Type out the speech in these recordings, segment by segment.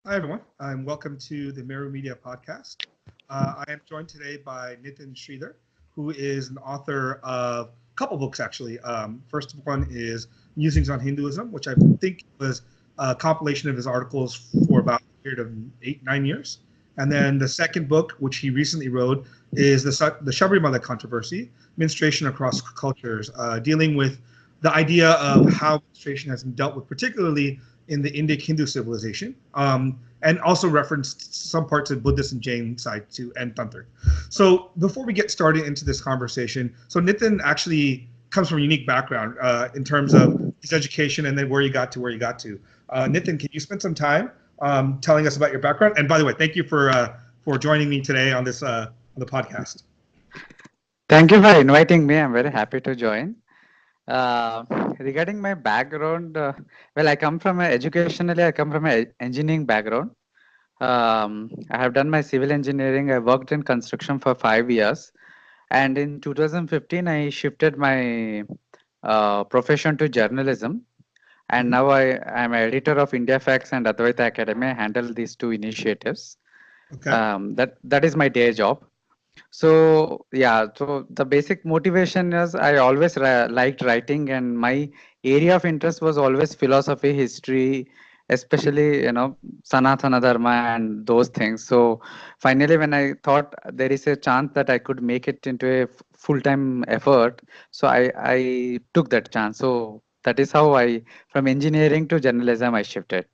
Hi, everyone, and welcome to the Meru Media podcast. I am joined today by Nithin Sridhar, who is an author of a couple books, actually. First one is Musings on Hinduism, which I think was a compilation of his articles for about a period of 8, 9 years. And then the second book, which he recently wrote, is the Sabarimalai Controversy, Menstruation Across Cultures, dealing with the idea of how menstruation has been dealt with, particularly in the Indic Hindu civilization, and also referenced some parts of Buddhist and Jain side too, and Tantric. So before we get started into this conversation, so Nithin actually comes from a unique background in terms of his education and then where you got to where you got to. Nithin, can you spend some time telling us about your background? And by the way, thank you for joining me today on this on the podcast. Thank you for inviting me. I'm very happy to join. Uh, Regarding my background, I come from educationally, I come from an engineering background. I have done my civil engineering. I worked in construction for 5 years, and in 2015, I shifted my profession to journalism. And now I am editor of India Facts and Advaita Academy. I handle these two initiatives. Okay. That is my day job. So yeah, so the basic motivation is I always liked writing, and my area of interest was always philosophy, history, especially Sanatana Dharma and those things. So finally, when I thought there is a chance that I could make it into a full-time effort, so I took that chance. So that is how I from engineering to journalism I shifted.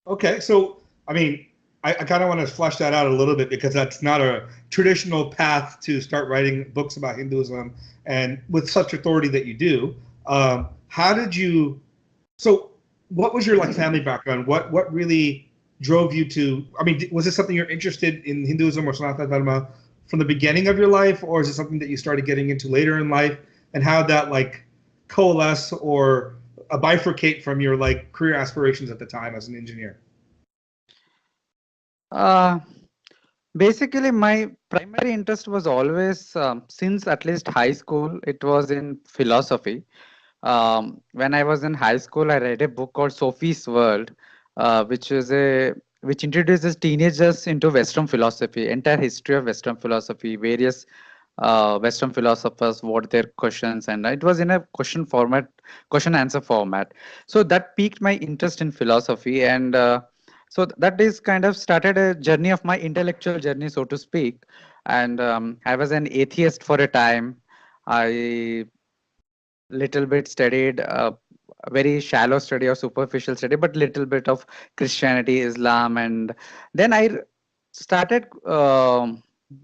Okay, so I mean, I kind of want to flesh that out a little bit because that's not a traditional path to start writing books about Hinduism, and with such authority that you do. How did you? So, what was your like family background? What really drove you to? I mean, was it something you're interested in Hinduism or Sanatana Dharma from the beginning of your life, or is it something that you started getting into later in life? And how that like coalesce or bifurcate from your like career aspirations at the time as an engineer? Uh, Basically, my primary interest was always, since at least high school, it was in philosophy. When I was in high school, I read a book called Sophie's World, which introduces teenagers into Western philosophy, entire history of Western philosophy, various Western philosophers, what their questions, and it was in a question answer format. So that piqued my interest in philosophy, and so that is kind of started a journey of my intellectual journey, so to speak. And I was an atheist for a time. I little bit studied very shallow study or superficial study, but little bit of Christianity, Islam, and then I started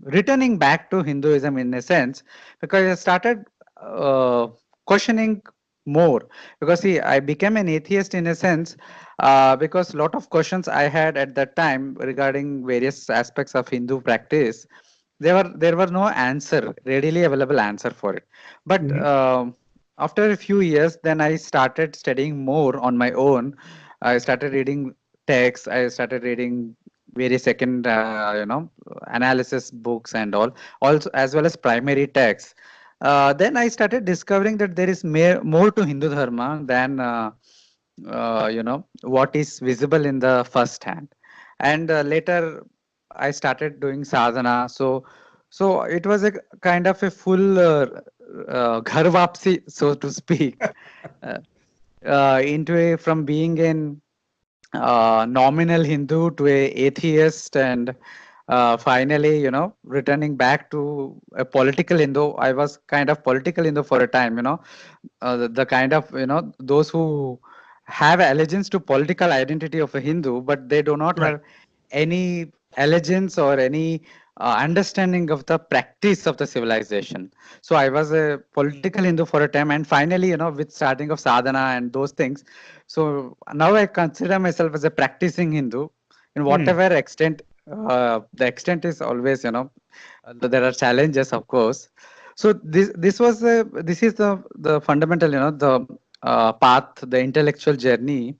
returning back to Hinduism in a sense, because I started questioning more. Because see, I became an atheist in a sense because a lot of questions I had at that time regarding various aspects of Hindu practice, there were no answer, readily available answer for it. But Mhm. after a few years, then I started studying more on my own. I started reading texts. I started reading various second, analysis books and all, also as well as primary texts. Then I started discovering that there is more to Hindu Dharma than what is visible in the first hand. And later I started doing sadhana. So it was a kind of a full ghar wapsi, so to speak, uh, into a from being an nominal Hindu to a atheist, and finally, returning back to a political Hindu. I was kind of political Hindu for a time, the kind of, those who have allegiance to political identity of a Hindu, but they do not Right. have any allegiance or any understanding of the practice of the civilization. So I was a political Hindu for a time, and finally, with starting of sadhana and those things, so now I consider myself as a practicing Hindu in Hmm. whatever extent. The extent is always, there are challenges, of course. So this is the fundamental, the path, the intellectual journey,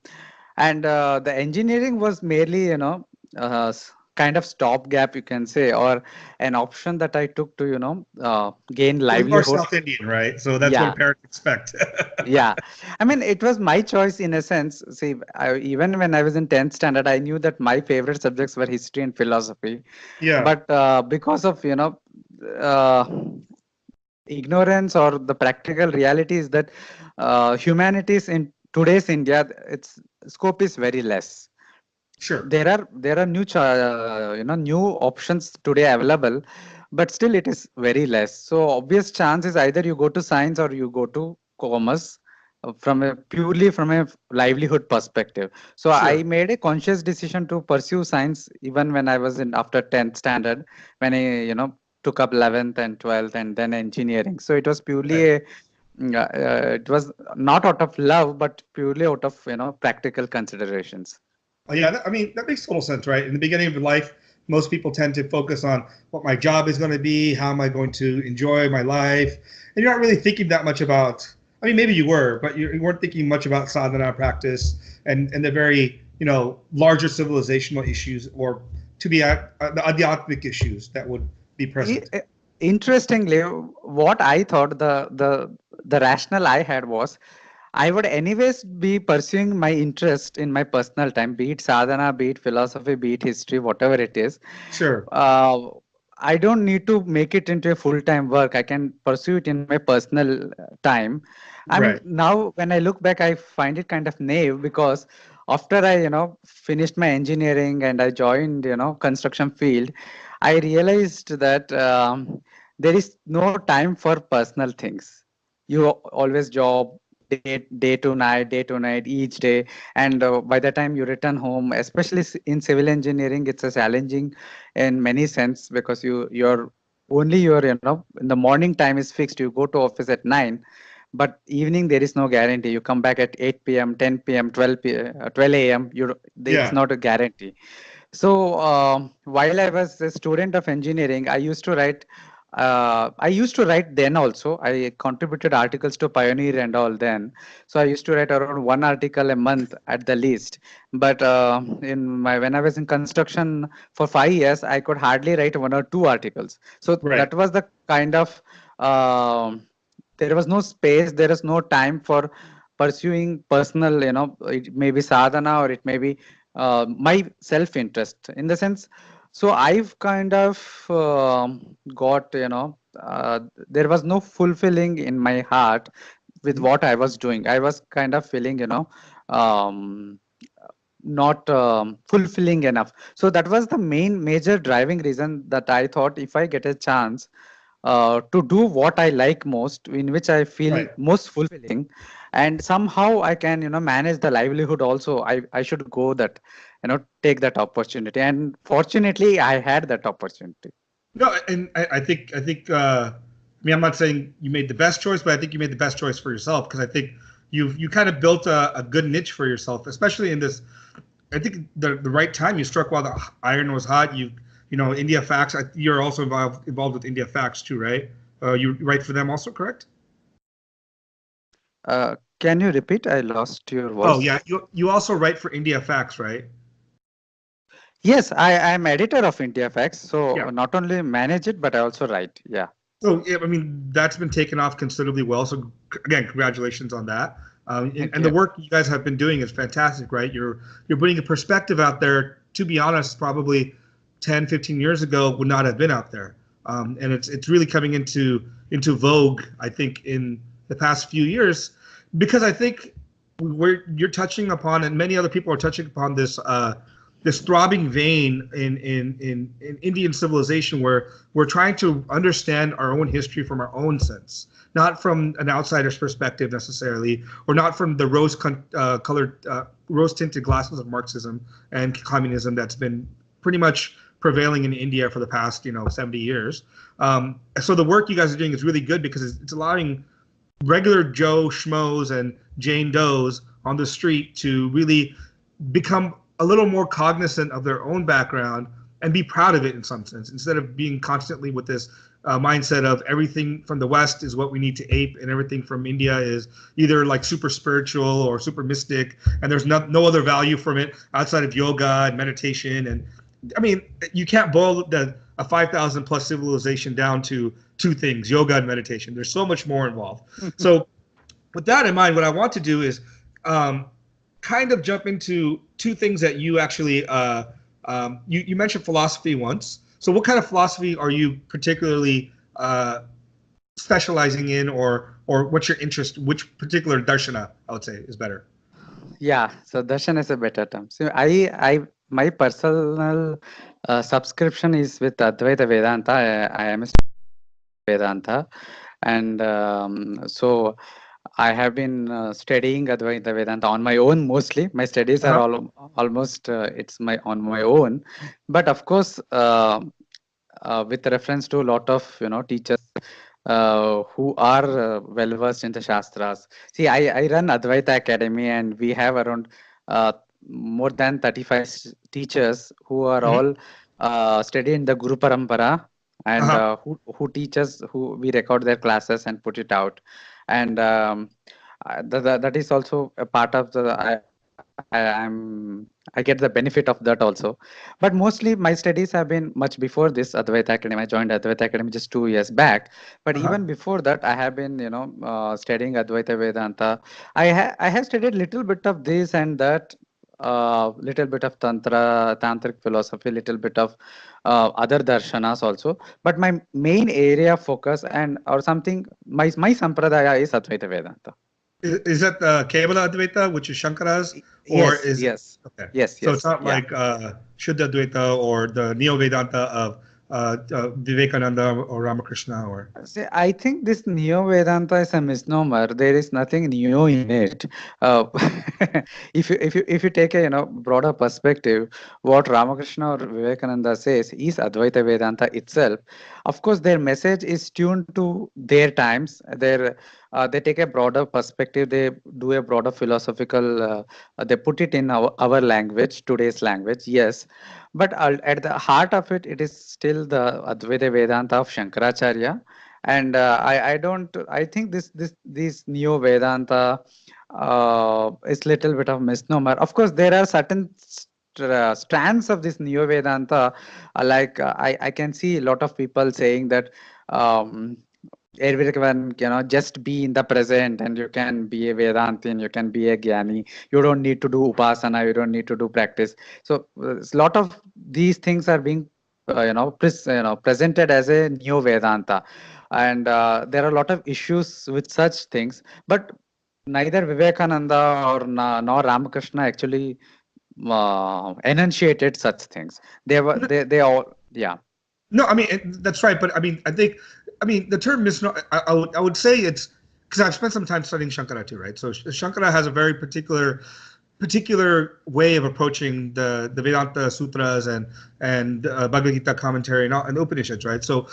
and the engineering was merely, kind of stopgap, you can say, or an option that I took to, gain Well, you are livelihood. South Indian, right? So that's what Yeah, parents expect. yeah. I mean, it was my choice in a sense. See, even when I was in 10th standard, I knew that my favorite subjects were history and philosophy. Yeah, But because of, uh, ignorance or the practical reality is that humanities in today's India, its scope is very less. sure. There are new options today available, but still it is very less. So obvious chance is either you go to science or you go to commerce, from a purely from a livelihood perspective. So I Sure. made a conscious decision to pursue science even when I was in after 10th standard, when I took up 11th and 12th and then engineering. So it was purely Right. it was not out of love but purely out of practical considerations. Yeah, I mean, that makes total sense, right? In the beginning of your life, most people tend to focus on what my job is going to be, how am I going to enjoy my life, and you're not really thinking that much about. I mean, maybe you were, but you weren't thinking much about sadhana practice and the very larger civilizational issues, or to be the adhyatmic issues that would be present. I- Interestingly, what I thought, the rationale I had was, I would anyways be pursuing my interest in my personal time, be it sadhana, be it philosophy, be it history, whatever it is. Sure. Uh, I don't need to make it into a full-time work. I can pursue it in my personal time. I mean, Right. now when I look back, I find it kind of naive because after I, finished my engineering and I joined, construction field, I realized that there is no time for personal things. You always job day to night, each day, and by the time you return home, especially in civil engineering, it's a challenging in many sense because you're only your in the morning time is fixed. You go to office at 9, but evening there is no guarantee. You come back at 8 p.m., 10 p.m., 12 a.m. It's Yeah. not a guarantee. So while I was a student of engineering, I used to write. I used to write then also. I contributed articles to Pioneer and all then. So I used to write around one article a month at the least. But when I was in construction for 5 years, I could hardly write one or two articles. So Right. that was the kind of there was no space. There is no time for pursuing personal. It may be sadhana or it may be my self-interest in the sense. So I've kind of got there was no fulfilling in my heart with Mhm. what I was doing. I was kind of feeling um, not fulfilling enough. So that was the major driving reason that I thought if I get a chance to do what I like most, in which I feel Right. most fulfilling, and somehow I can, manage the livelihood also. I should go that, take that opportunity. And fortunately, I had that opportunity. No, and I think I mean, I'm not saying you made the best choice, but I think you made the best choice for yourself because I think you kind of built a good niche for yourself, especially in this. I think the right time you struck while the iron was hot. India Facts. You're also involved with India Facts too, right? You write for them also, correct? Can you repeat? I lost your Oh voice. yeah, you also write for India Facts, right? Yes, I am editor of India Facts. So Yeah. not only manage it, but I also write. Yeah. So yeah, I mean that's been taken off considerably well. So again, congratulations on that. Thank And the you. work you guys have been doing is fantastic, right? You're putting a perspective out there. To be honest, probably 10, 15 years ago would not have been out there. And it's really coming into vogue, I think, in the past few years, because I think you're touching upon, and many other people are touching upon this throbbing vein in Indian civilization where we're trying to understand our own history from our own sense, not from an outsider's perspective necessarily, or not from the rose tinted glasses of Marxism and communism that's been pretty much prevailing in India for the past 70 years. So the work you guys are doing is really good because it's allowing regular Joe schmoes and Jane Does on the street to really become a little more cognizant of their own background and be proud of it in some sense, instead of being constantly with this mindset of everything from the West is what we need to ape and everything from India is either like super spiritual or super mystic and there's no other value from it outside of yoga and meditation. And I mean, you can't boil a 5,000 plus civilization down to two things: yoga and meditation. There's so much more involved. So, with that in mind, what I want to do is um, kind of jump into two things that you actually you mentioned philosophy once. So, what kind of philosophy are you particularly specializing in, or what's your interest? Which particular darshana, I would say, is better? Yeah, so darshan is a better term. So my personal subscription is with Advaita Vedanta. I am a Vedanta, and so I have been studying Advaita Vedanta on my own mostly. My studies are Uh-huh. almost it's my on my own, but of course, with reference to a lot of teachers who are well versed in the shastras. See, I run Advaita Academy, and we have around more than 35 teachers who are Mm-hmm. all studying the Guru Parampara, and Uh-huh. who teach us, who we record their classes and put it out. And that is also a part of the I get the benefit of that also. But mostly my studies have been much before this Advaita Academy. I joined Advaita Academy just 2 years back. But Uh-huh. even before that, I have been, studying Advaita Vedanta. I have studied little bit of this and that, little bit of tantric philosophy, little bit of other darshanas also. But my main area of focus and or something, my sampradaya is Advaita Vedanta. Is that the Kevala Advaita, which is Shankara's, or Yes, is yes, okay? yes, So it's yes, not yeah. like Shuddha Advaita or the Neo Vedanta of Vivekananda or Ramakrishna, or See, I think this Neo Vedanta is a misnomer. There is nothing new in it. Uh, if you take a broader perspective, what Ramakrishna or Vivekananda says is Advaita Vedanta itself. Of course, their message is tuned to their times. They take a broader perspective. They do a broader philosophical. They put it in our language, today's language. Yes, but at the heart of it, it is still the Advaita Vedanta of Shankaracharya. And I don't I think this neo Vedanta is little bit of misnomer. Of course, there are certain strands of this neo Vedanta, like I can see a lot of people saying that um, everyone just be in the present and you can be a Vedantin, you can be a Gyani, you don't need to do upasana, you don't need to do practice. So a lot of these things are being presented as a neo Vedanta, and there are a lot of issues with such things, but neither Vivekananda nor Ramakrishna actually enunciated such things. They all, yeah. no, I mean that's right, but I mean I mean the term misnomer. I would say it's because I've spent some time studying Shankara too, right? So Shankara has a very particular way of approaching the Vedanta sutras and Bhagavad Gita commentary and Upanishads, right? So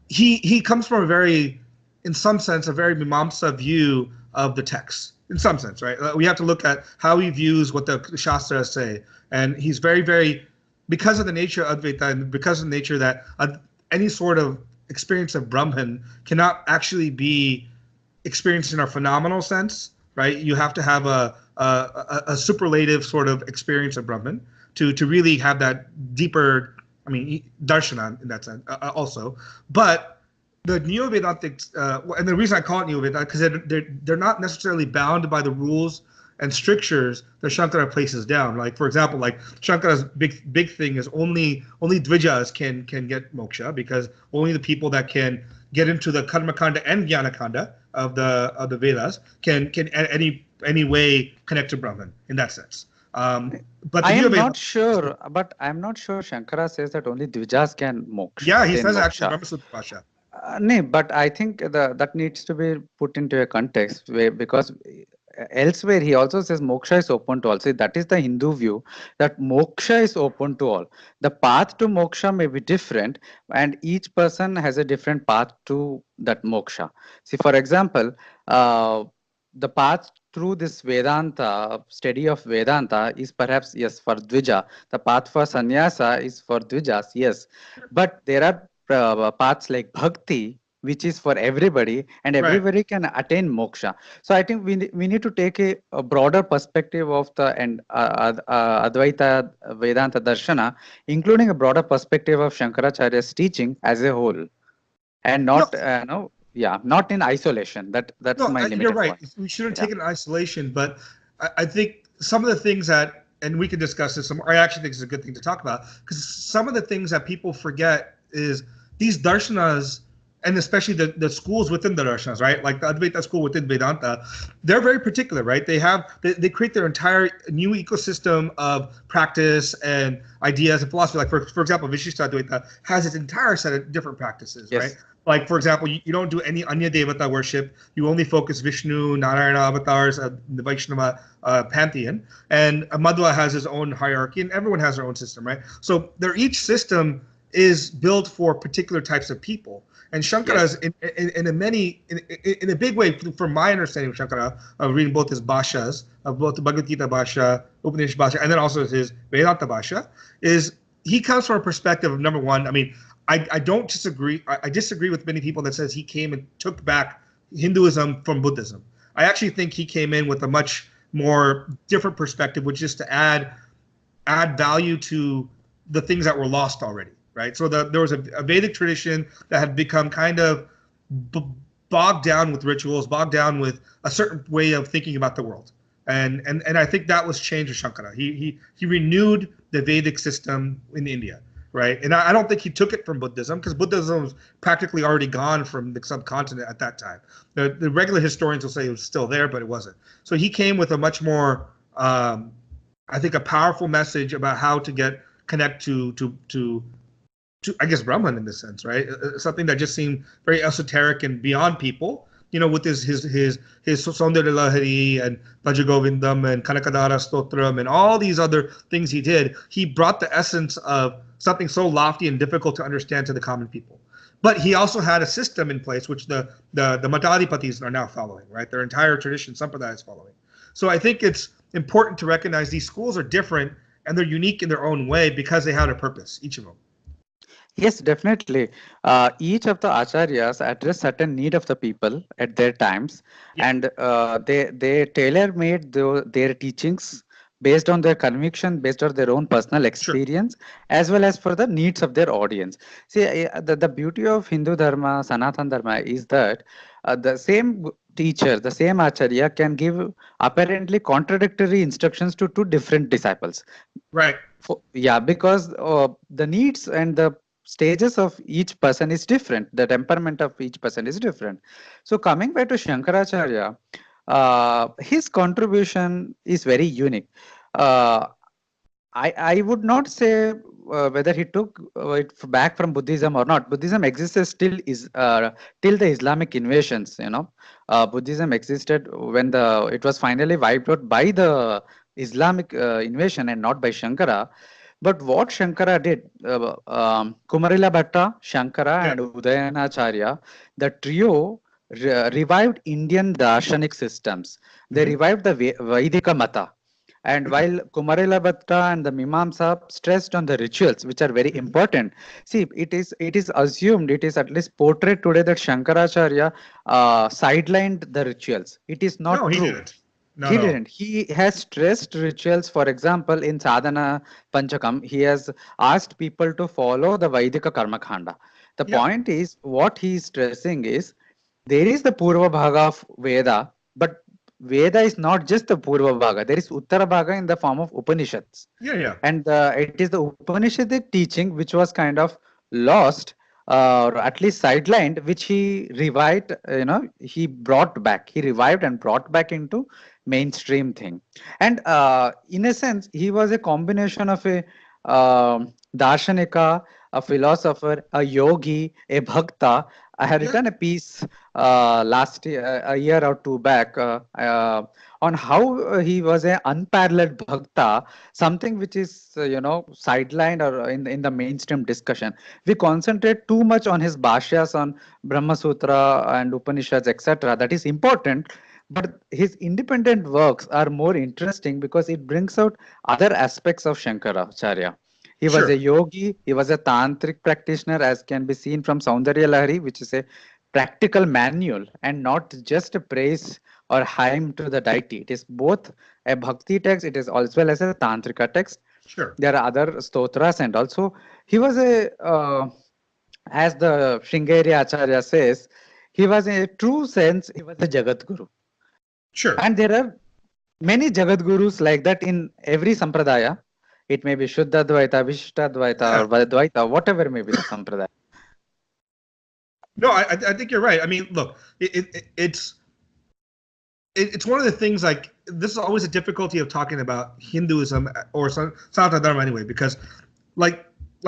he comes from a very, in some sense, a very mimamsa view of the text. In some sense, right? We have to look at how he views what the shastras say, and he's very, because of the nature of Advaita and because of the nature that any sort of experience of Brahman cannot actually be experienced in a phenomenal sense, right? You have to have a superlative sort of experience of Brahman to really have that deeper, I mean, darshana in that sense also. But the Neo-Vedantic, and the reason I call it Neo-Vedanta, because they're not necessarily bound by the rules and strictures that Shankara places down. Like, for example, like Shankara's big thing is only Dvijas can get moksha, because only the people that can get into the Karma Kanda and Jnana Kanda of the Vedas can any way connect to Brahman in that sense. But the I am Neo-Vedanta, not sure, but I'm not sure Shankara says that only Dvijas can yeah, he attain says actually moksha. Brahma Sutra Pasha. No, but I think that needs to be put into a context because elsewhere he also says moksha is open to all. See, that is the Hindu view, that moksha is open to all. The path to moksha may be different, and each person has a different path to that moksha. See, for example, the path through this Vedanta, study of Vedanta, is perhaps, yes, for Dvija. The path for sannyasa is for Dvijas, yes. But there are paths like bhakti, which is for everybody, and Right. everybody can attain moksha. So I think we need to take a broader perspective of the and Advaita Vedanta Darshana, including a broader perspective of Shankaracharya's teaching as a whole, and No, not no, yeah, not in isolation. That's no, my you're limited right. point. We shouldn't Yeah. take it in isolation, but I think some of the things that, and we can discuss this. I actually think it's a good thing to talk about because some of the things that people forget is these darshanas, and especially the schools within the darshanas, right? Like the Advaita school within Vedanta, they're very particular, right? They create their entire new ecosystem of practice and ideas and philosophy. Like for example, Vishishta Advaita has its entire set of different practices, right? Yes. Like for example, you don't do any Anya Devata worship. You only focus Vishnu, Narayana avatars, the Vaishnava pantheon. And Madhva has his own hierarchy, and everyone has their own system, right? So each system is built for particular types of people. And Yes. Shankara's in a big way, from my understanding of Shankara, reading both his bhashas, of both the Bhagavad Gita bhasha, Upanishad bhasha, and then also his Vedanta bhasha, is he comes from a perspective of, number one, I mean, I don't disagree. I disagree with many people that says he came and took back Hinduism from Buddhism. I actually think he came in with a much more different perspective, which is to add value to the things that were lost already, right? So there was a Vedic tradition that had become kind of b- bogged down with rituals, bogged down with a certain way of thinking about the world. And I think that was changed with Shankara. He renewed the Vedic system in India, right? And I don't think he took it from Buddhism because Buddhism was practically already gone from the subcontinent at that time. The regular historians will say it was still there, but it wasn't. So he came with a much more, I think, a powerful message about how to connect to I guess Brahman in this sense, right? Something that just seemed very esoteric and beyond people. With his Saundarya Lahari and Bhajagovindam and Kanakadara Stotram and all these other things he did, he brought the essence of something so lofty and difficult to understand to the common people. But he also had a system in place which the Matadipatis are now following, right? Their entire tradition, Sampradaya, is following. So I think it's important to recognize these schools are different and they're unique in their own way because they had a purpose, each of them. Yes, definitely. Each of the acharyas address certain need of the people at their times, Yeah, and they tailor made their teachings based on their conviction, based on their own personal sure. experience, as well as for the needs of their audience. See, the beauty of Hindu Dharma, Sanatan Dharma, is that the same teacher, the same acharya, can give apparently contradictory instructions to two different disciples. Right. Yeah, because the needs and the stages of each person is different. The temperament of each person is different. So coming back to Shankaracharya, his contribution is very unique. Uh, I would not say whether he took it back from Buddhism or not. Buddhism existed still is till the Islamic invasions. Buddhism existed when it was finally wiped out by the Islamic invasion and not by Shankara. But what Shankara did, Kumarila Bhatta, Shankara, Yeah. and Udayanacharya, the trio revived Indian darshanik systems. They Hmm. revived the Vaidika Mata. And while Kumarila Bhatta and the Mimamsa stressed on the rituals, which are very Hmm. important, see, it is assumed, it is at least portrayed today that Shankaracharya sidelined the rituals. It is No, not he true. didn't. No, He no. didn't. He has stressed rituals. For example, in Sadhana Panchakam, he has asked people to follow the Vaidika Karmakanda. The Yeah. point is, what he is stressing is there is the Purva Bhaga of Veda, but Veda is not just the Purva Bhaga. There is Uttara Bhaga in the form of Upanishads. Yeah, yeah. And it is the Upanishadic teaching which was kind of lost or at least sidelined, which he revived, he brought back, he revived and brought back into mainstream thing. And in a sense, he was a combination of a darshanika, a philosopher, a yogi, a bhakta. I had Yeah. written a piece last year, a year or two back, on how he was an unparalleled bhakta, something which is sidelined or in the mainstream discussion. We concentrate too much on his bhashyas on Brahma Sutra and Upanishads, etc. That is important, but his independent works are more interesting because it brings out other aspects of Shankaracharya. He was a Sure. yogi, he was a tantric practitioner, as can be seen from Saundarya Lahari, which is a practical manual and not just a praise or hymn to the deity. It is both a bhakti text, it is as well as a tantrika text. Sure. There are other stotras, and also he was a, as the Shringeri Acharya says, he was in a true sense, he was a Jagat Guru. Sure. And there are many Jagat Gurus like that in every sampradaya. It may be Shuddha Dvaita, Vishishtadvaita, or Dvaita, whatever may be the sampradaya. No, I think you're right. I mean, look, it's one of the things, like, this is always a difficulty of talking about Hinduism or Sanatana Dharma anyway, because like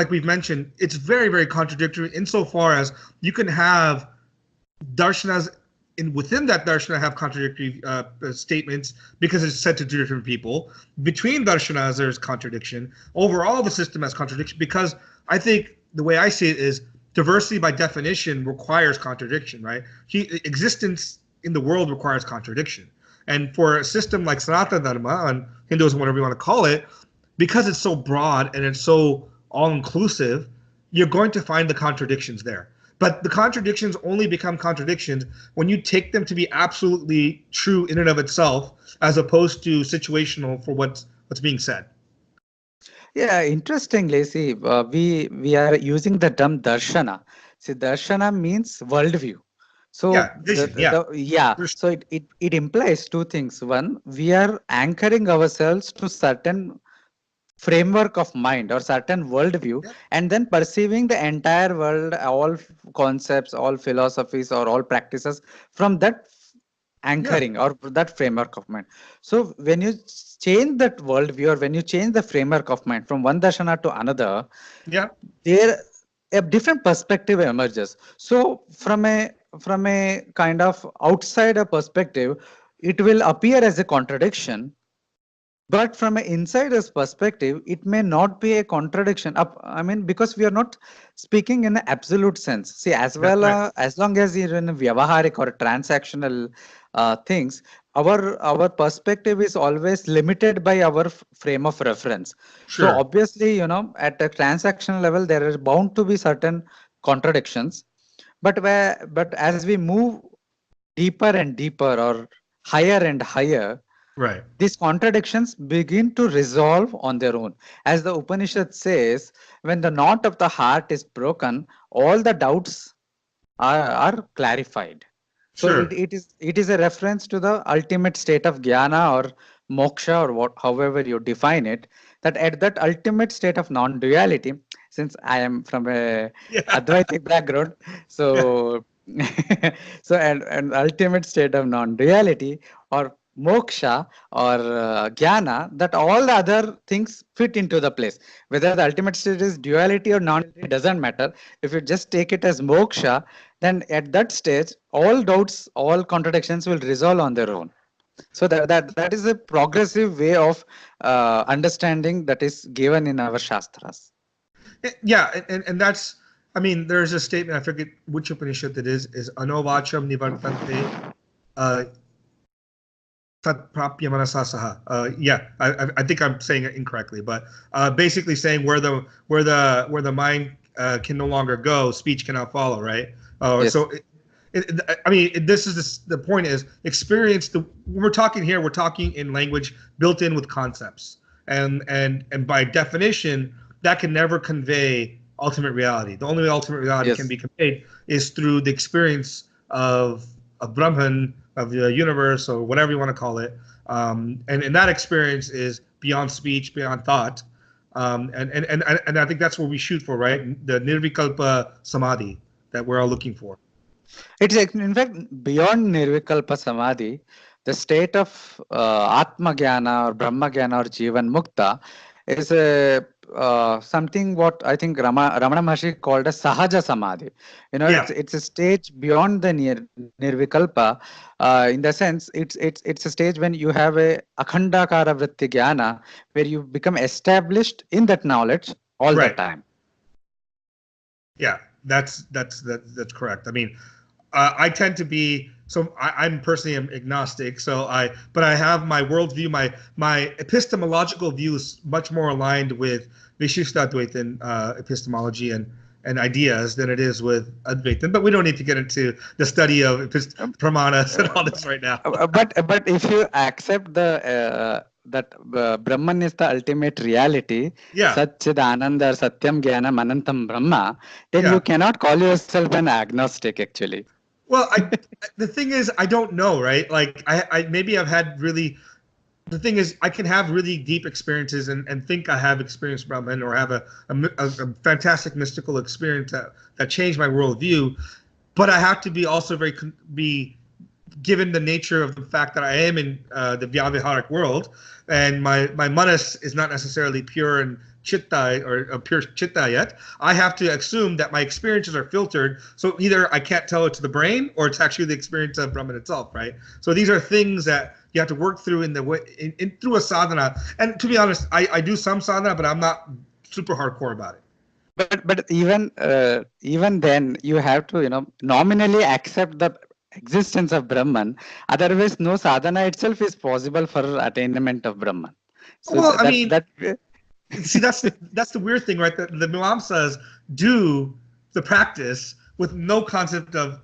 we've mentioned, it's very, very contradictory insofar as you can have darshanas within that darshana have contradictory statements because it's said to different people. Between darshanas, there's contradiction. Overall, the system has contradiction because I think the way I see it is diversity by definition requires contradiction, right? Existence in the world requires contradiction. And for a system like Sanatana Dharma, and Hinduism, whatever you want to call it, because it's so broad and it's so all-inclusive, you're going to find the contradictions there. But the contradictions only become contradictions when you take them to be absolutely true in and of itself, as opposed to situational for what's being said. Yeah, interestingly, see, we are using the term darshana. See, darshana means worldview. So vision, so it implies two things. One, we are anchoring ourselves to certain framework of mind or certain worldview, and then perceiving the entire world, all concepts, all philosophies, or all practices from that anchoring or that framework of mind. So when you change that worldview, or when you change the framework of mind from one darshana to another, there a different perspective emerges. So from a kind of outsider perspective, it will appear as a contradiction. But from an insider's perspective, it may not be a contradiction. I mean, because we are not speaking in an absolute sense. See, as well, as long as you're in a vyavaharik or transactional things, our perspective is always limited by our frame of reference. Sure. So obviously, at a transactional level, there is bound to be certain contradictions. But as we move deeper and deeper, or higher and higher, these contradictions begin to resolve on their own. As the Upanishad says, when the knot of the heart is broken, all the doubts are clarified. So it is a reference to the ultimate state of jnana or moksha, or however you define it, that at that ultimate state of non-duality, since I am from a Advaitic background, so so an ultimate state of non-duality or moksha or jnana, that all the other things fit into the place. Whether the ultimate state is duality or non-duality doesn't matter. If you just take it as moksha, then at that stage, all doubts, all contradictions will resolve on their own. So that is a progressive way of understanding that is given in our shastras. Yeah, and that's, I mean, there's a statement, I forget which Upanishad it is anovacham nivartante tatprapya manasasaha. Yeah, I think I'm saying it incorrectly, but basically saying where the mind can no longer go, speech cannot follow, right? Yes. So I mean, the point is experience. When we're talking here, we're talking in language built in with concepts, and by definition, that can never convey ultimate reality. The only way ultimate reality can be conveyed is through the experience of Brahman, of the universe, or whatever you want to call it. And that experience is beyond speech, beyond thought. And I think that's what we shoot for, right? The nirvikalpa samadhi that we're all looking for. It's in fact beyond nirvikalpa samadhi, the state of atma jnana or brahma jnana or jivan mukta is something what I think Ramana Maharshi called a sahaja samadhi. It's a stage beyond the nirvikalpa. In the sense, it's a stage when you have a akhandakara vritti jnana, where you become established in that knowledge all the time. Yeah, that's correct. I mean, I tend to be, so I'm personally agnostic. But I have my worldview, my epistemological views much more aligned with Vishishtadvaitin epistemology, and and ideas than it is with Advaita. But we don't need to get into the study of pramanas and all this right now. But if you accept that Brahman is the ultimate reality, Yeah. Satchid Ananda or Satyam Jnanam Anantam Brahma, then Yeah. you cannot call yourself an agnostic actually. Well, the thing is, I don't know, right? Like I maybe I've had really. The thing is, I can have really deep experiences and think I have experienced Brahman or have a fantastic mystical experience that changed my worldview, but I have to be also be given the nature of the fact that I am in the Vyavaharic world, and my manas is not necessarily pure and chitta or pure chitta yet. I have to assume that my experiences are filtered, so either I can't tell it to the brain or it's actually the experience of Brahman itself, right? So these are things that you have to work through in the way through a sadhana. And to be honest, I do some sadhana, but I'm not super hardcore about it. But even then you have to nominally accept the existence of Brahman. Otherwise, no sadhana itself is possible for attainment of Brahman. So Well, I mean, that see, that's the weird thing, right? The Mimamsas do the practice with no concept of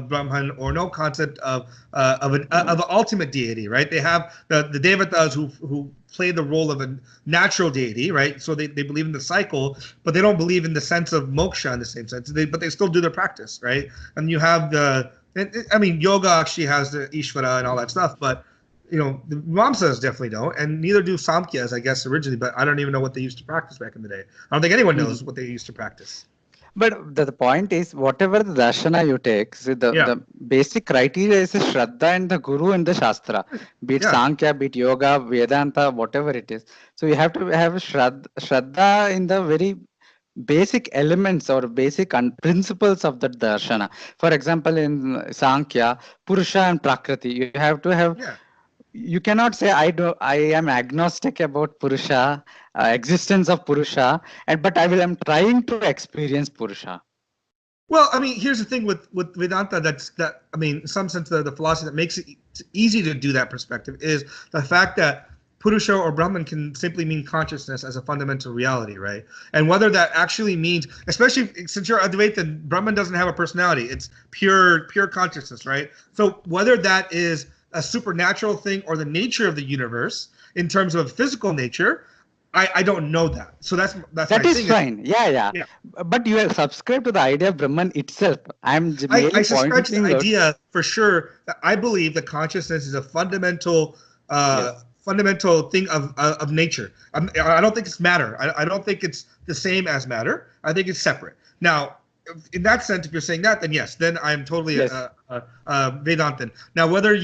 Brahman or no concept of an ultimate deity, right? They have the devatas who play the role of a natural deity, right? So they believe in the cycle, but they don't believe in the sense of moksha in the same sense. But they still do their practice, right? And you have yoga actually has the Ishvara and all that stuff, but the Vamsas definitely don't, and neither do Samkhyas, I guess, originally, but I don't even know what they used to practice back in the day. I don't think anyone knows what they used to practice. But the point is, whatever the darshana you take, see the basic criteria is Shraddha and the Guru and the Shastra, be it Sankhya, be it Yoga, Vedanta, whatever it is. So you have to have Shraddha in the very basic elements or basic principles of the darshana. For example, in Sankhya, Purusha and Prakriti, you have to have. You cannot say I am agnostic about Purusha, existence of Purusha, but I'm trying to experience Purusha. Well, I mean, here's the thing with Vedanta. In some sense, the philosophy that makes it easy to do that perspective is the fact that Purusha or Brahman can simply mean consciousness as a fundamental reality, right? And whether that actually means, especially since you're Advaita, Brahman doesn't have a personality; it's pure consciousnness, right? So whether that is a supernatural thing or the nature of the universe in terms of physical nature, I don't know that. So that is fine. Yeah. But you subscribe to the idea of Brahman itself. I subscribe to the idea for sure that I believe that consciousness is a fundamental thing of nature. I don't think it's matter. I don't think it's the same as matter. I think it's separate. Now, in that sense, if you're saying that, then yes, then I'm totally Vedantin. Now, whether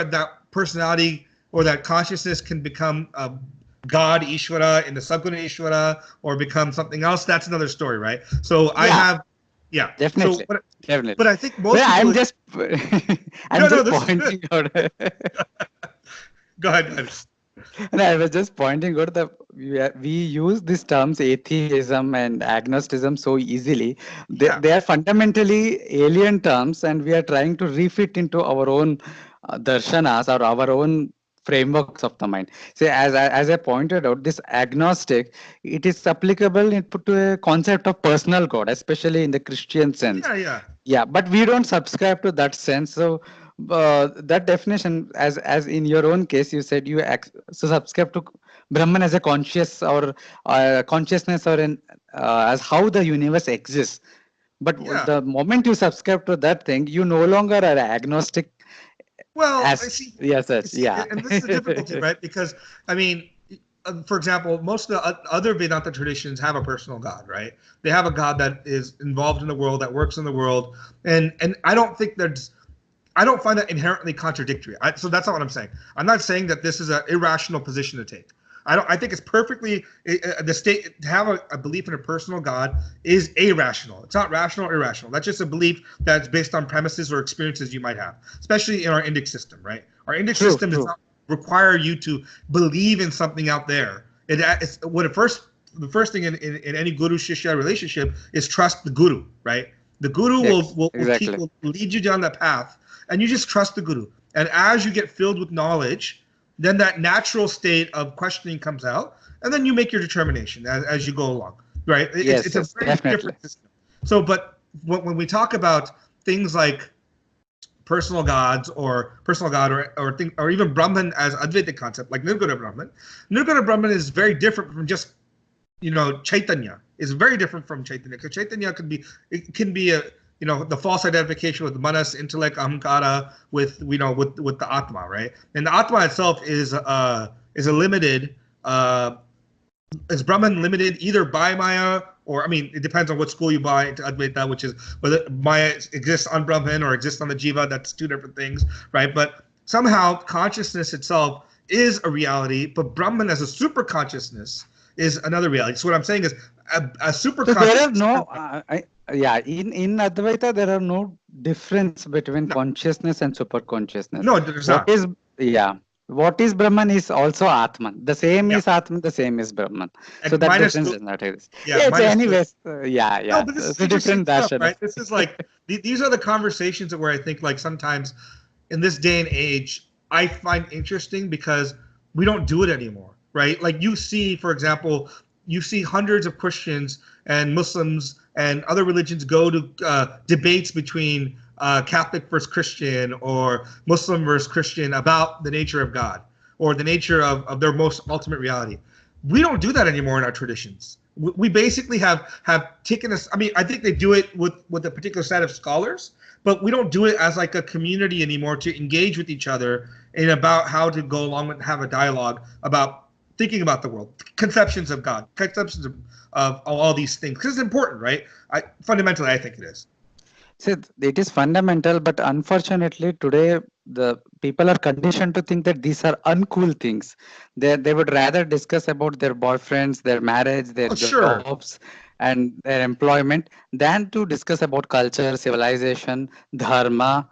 that personality or that consciousness can become God, Ishvara, in the Sadguna Ishvara, or become something else, that's another story, right? So I have, definitely, so, definitely. But I think most people. I'm just pointing out. Go ahead. And I was just pointing out that we use these terms atheism and agnosticism so easily. They are fundamentally alien terms, and we are trying to refit into our own darshanas or our own frameworks of the mind. So as I pointed out, this agnostic, it is applicable to a concept of personal God, especially in the Christian sense. Yeah, but we don't subscribe to that sense. So that definition, as in your own case, you said you subscribe to Brahman as a conscious or consciousness or as how the universe exists. But the moment you subscribe to that thing, you no longer are agnostic. Well, and this is the difficulty, right? Because for example, most of the other Vedanta traditions have a personal God, right? They have a God that is involved in the world, that works in the world, and I don't find that inherently contradictory. So that's not what I'm saying. I'm not saying that this is an irrational position to take. I think it's perfectly the state to have a belief in a personal God is irrational. It's not rational or irrational. That's just a belief that's based on premises or experiences you might have, especially in our Indic system, right? Our Indic system does not require you to believe in something out there. The first thing in any guru shishya relationship is trust the guru, right? The guru will lead you down that path, and you just trust the guru. And as you get filled with knowledge, then that natural state of questioning comes out, and then you make your determination as you go along. right? Yes, It's a yes, very definitely. different system. So, but when we talk about things like personal gods or personal god or even Brahman as Advaita concept, like Nirguna Brahman. Nirguna Brahman is very different from just Chaitanya. Is very different from Chaitanya because Chaitanya can be a the false identification with manas, intellect, ahamkara, with the Atma, right? And the Atma itself is a limited is Brahman limited either by Maya or, I mean, it depends on what school you buy into Advaita, which is whether Maya exists on Brahman or exists on the Jiva. That's two different things, right? But somehow consciousness itself is a reality, but Brahman as a super consciousness is another reality. So what I'm saying is a super So there are consciousness. no, yeah, in Advaita there are no difference between No, consciousness and super consciousness. no, there's What not. is, yeah, what is Brahman is also Atman. The same Yeah, is Atman, the same is Brahman. So and that minus difference the is not exist. yeah Yeah, it's minus the anyways, yeah, no, yeah. but this is It's a interesting different stuff, darshan. right? This is like these are the conversations where I think like sometimes in this day and age I find interesting because we don't do it anymore, right? Like you see, for example, you see hundreds of Christians and Muslims and other religions go to debates between Catholic versus Christian or Muslim versus Christian about the nature of God or the nature of their most ultimate reality. We don't do that anymore in our traditions. We basically have taken us. I mean, I think they do it with a particular set of scholars, but we don't do it as like a community anymore to engage with each other and about how to go along and have a dialogue about thinking about the world, conceptions of God, conceptions of all these things. Because it's important, right? Fundamentally, I think it is. See, it is fundamental, but unfortunately today the people are conditioned to think that these are uncool things. They would rather discuss about their boyfriends, their marriage, their Oh, sure. jobs, and their employment than to discuss about culture, civilization, dharma,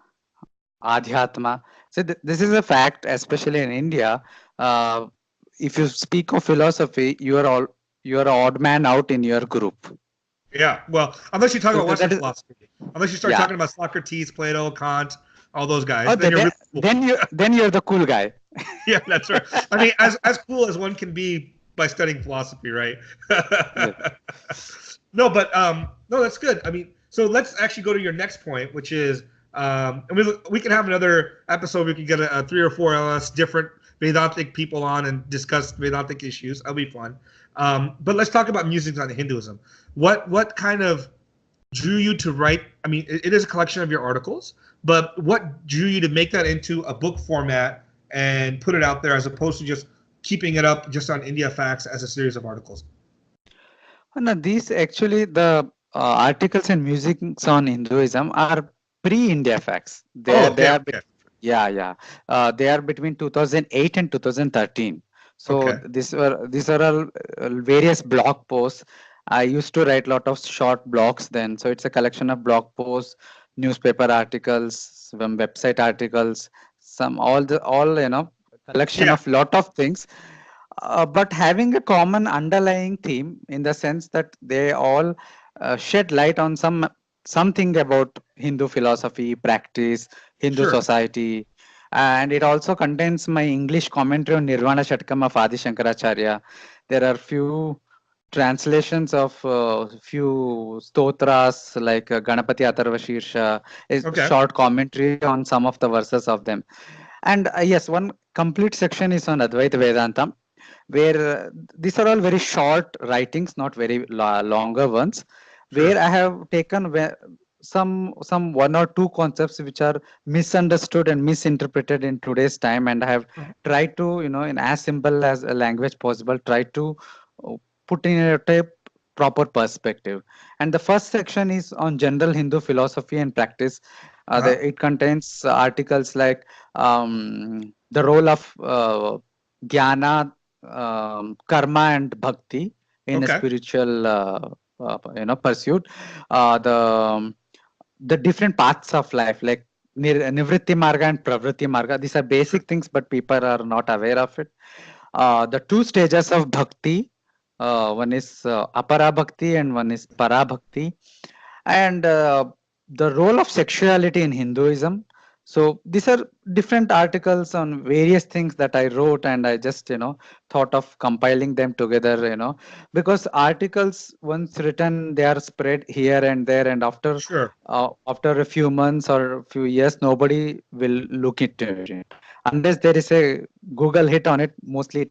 adhyatma. So this is a fact, especially in India. Uh, if you speak of philosophy, you are odd man out in your group. Yeah. Well, unless you talk So about Western that is, philosophy, unless you start yeah. talking about Socrates, Plato, Kant, all those guys, Oh, then you're really cool. then you're the cool guy. Yeah, that's right. I mean, as cool as one can be by studying philosophy, right? Yes. No, but no, that's good. I mean, so let's actually go to your next point, which is, and we can have another episode. We can get a 3 or 4 of us different Vedantic people on and discuss Vedantic issues. That'll be fun. But let's talk about musings on Hinduism. What kind of drew you to write? I mean, it is a collection of your articles, but what drew you to make that into a book format and put it out there as opposed to just keeping it up just on India Facts as a series of articles? No, these actually the articles and musings on Hinduism are pre-India facts. Oh, They okay, are okay, yeah, yeah. They are between 2008 and 2013. So okay. these are all various blog posts. I used to write a lot of short blogs then. So it's a collection of blog posts, newspaper articles, some website articles, some all collection Yeah, of lot of things, but having a common underlying theme in the sense that they all shed light on something about Hindu philosophy, practice, Hindu sure. society, and it also contains my English commentary on Nirvana Shatkam of Adi Shankaracharya. There are few translations of few stotras like Ganapati Atharva Shirsha, a Okay. short commentary on some of the verses of them. And yes, one complete section is on Advaita Vedanta, where these are all very short writings, not very longer ones, Sure. where I have taken some one or two concepts which are misunderstood and misinterpreted in today's time, and I have Mhm. tried to, in as simple as a language possible, try to uh, put in a proper perspective. And the first section is on general Hindu philosophy and practice. Uh-huh. It contains articles like the role of jnana, karma and bhakti in a Okay. spiritual pursuit, the different paths of life like nivritti marga and pravritti marga. These are Sure. basic things but people are not aware of it. The two stages of bhakti, one is apara bhakti and one is para bhakti, and the role of sexuality in Hinduism. So these are different articles on various things that I wrote, and I just, thought of compiling them together, because articles once written, they are spread here and there, and Sure. after a few months or a few years, nobody will look into it unless there is a Google hit on it. Mostly,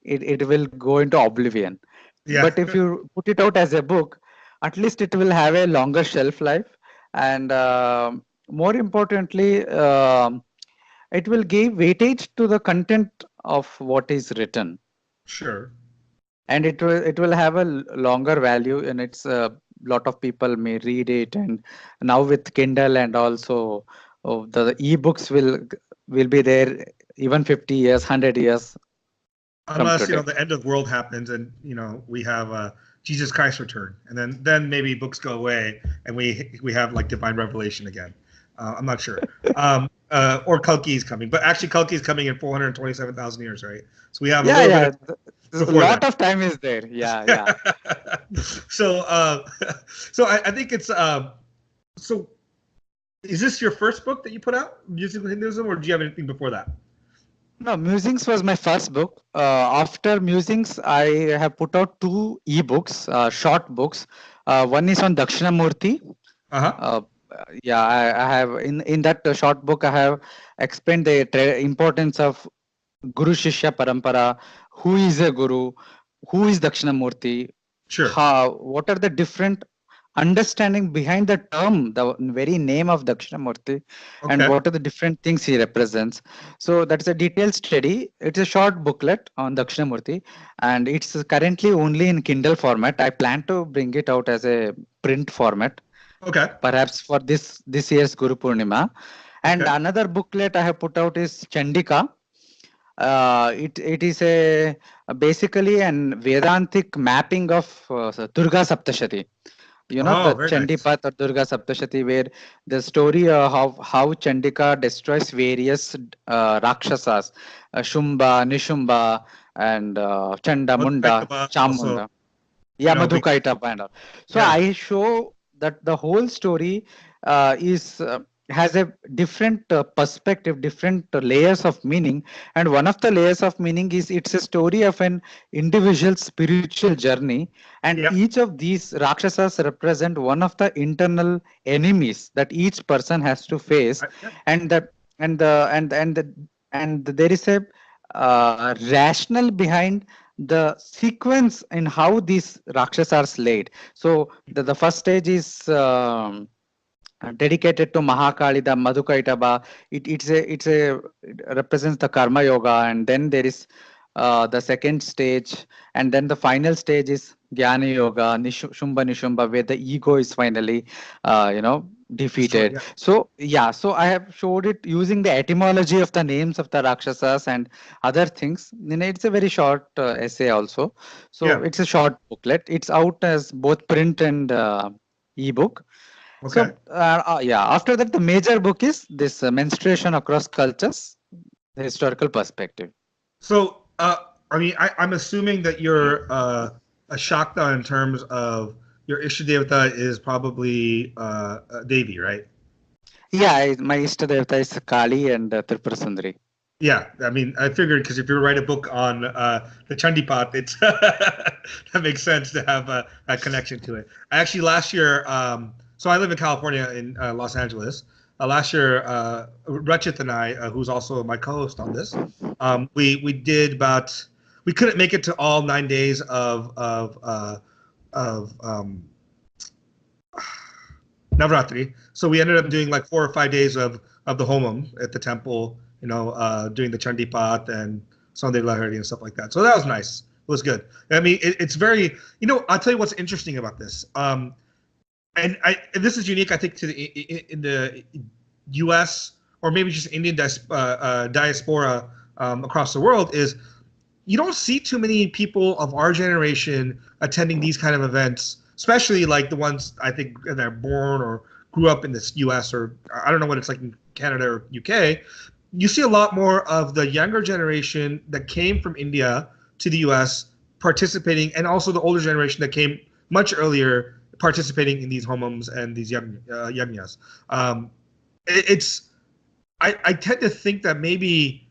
it will go into oblivion. Yeah. But if you put it out as a book, at least it will have a longer shelf life, and more importantly, it will give weightage to the content of what is written, Sure. and it will have a longer value, and it's a lot of people may read it. And now with Kindle, and also the ebooks will be there even 50 years, 100 years from Unless today. the end of the world happens and we have Jesus Christ return, and then maybe books go away and we have like divine revelation again. I'm not sure. Or Kalki is coming, but actually Kalki is coming in 427,000 years, right? So we have a Yeah, little bit yeah. of A before lot that. of time is there. Yeah, yeah. So so I think it's so is this your first book that you put out, Musings on Hinduism, or do you have anything before that? No, Musings was my first book. After Musings, I have put out two ebooks, short books. One is on Dakshinamurti. Uh-huh. Uh, yeah, I have in that short book, I have explained the importance of Guru Shishya Parampara. Who is a Guru? Who is Dakshinamurti? Sure. What are the different understanding behind the term, the very name of Dakshinamurti, and Okay. what are the different things he represents? So that's a detailed study. It's a short booklet on Dakshinamurti, and it's currently only in Kindle format. I plan to bring it out as a print format, Okay. perhaps for this year's Guru Purnima. And Okay. another booklet I have put out is Chandika. It is a basically an Vedantic mapping of Durga Saptashati. Oh, The very nice. Chandipat or Durga Saptashati, where the story of how Chandika destroys various Rakshasas, Shumba, Nishumba, and Chanda, Munda, Madhvaitaba also, Chamunda. Yeah, we Madhukaita and all. So yeah. I show that the whole story is has a different perspective, different layers of meaning, and one of the layers of meaning is it's a story of an individual spiritual journey, and Yep. each of these rakshasas represent one of the internal enemies that each person has to face, Yep. and that and there is a rationale behind the sequence in how these rakshasas are slayed. So the first stage is dedicated to Mahakali, the Madhukaitaba. It represents the Karma Yoga, and then there is the second stage, and then the final stage is Jnana Yoga, Shumba Nishumba, where the ego is finally, Destroyed. defeated. Yeah. So yeah, so I have showed it using the etymology of the names of the Rakshasas and other things. It's a very short essay also. So Yeah. it's a short booklet. It's out as both print and ebook. Okay. So yeah, after that, the major book is this Menstruation Across Cultures, the historical perspective. So I mean, I'm assuming that you're a Shakta in terms of your Ishtadevata is probably Devi, right? Yeah, my Ishtadevata is Kali and Tripura Sundari. Yeah, I mean, I figured because if you write a book on the Chandipat, it's that makes sense to have a connection to it. Actually, last year, so I live in California in Los Angeles. Last year, Rachit and I, who's also my co-host on this, we did about we couldn't make it to all 9 days of Navratri. So we ended up doing like 4 or 5 days of the homam at the temple, doing the Chandipat and Sunday Lahari and stuff like that. So that was nice. It was good. I mean, it's very, I'll tell you what's interesting about this. And this is unique, I think, to in the U.S. or maybe just Indian diaspora across the world is you don't see too many people of our generation attending these kind of events, especially like the ones I think that are born or grew up in this U.S. or I don't know what it's like in Canada or UK. You see a lot more of the younger generation that came from India to the U.S. participating, and also the older generation that came much earlier participating in these homums and these yagnas. It's I tend to think that maybe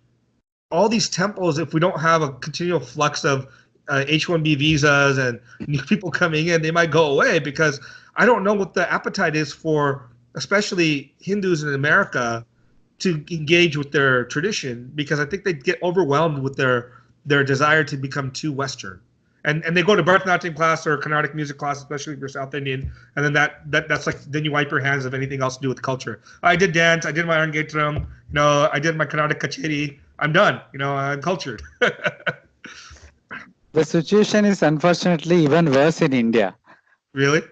all these temples, if we don't have a continual flux of H-1B visas and new people coming in, they might go away, because I don't know what the appetite is for, especially Hindus in America, to engage with their tradition, because I think they get overwhelmed with their desire to become too Western. And they go to Bharatanatyam class or Carnatic music class, especially if you're South Indian, and then that's like, then you wipe your hands of anything else to do with culture. I did dance, I did my Arangetram, I did my Carnatic Kacheri. I'm done, I'm cultured. The situation is unfortunately even worse in India. Really?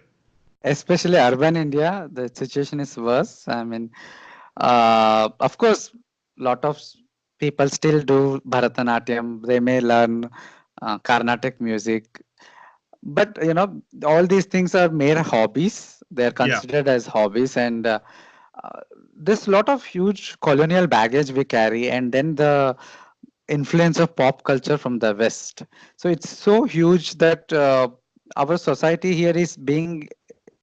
Especially urban India, the situation is worse. I mean, of course, lot of people still do Bharatanatyam. They may learn Carnatic music, but all these things are mere hobbies. They are Yeah. considered as hobbies, and there's a lot of huge colonial baggage we carry, and then the influence of pop culture from the West. So it's so huge that our society here is being,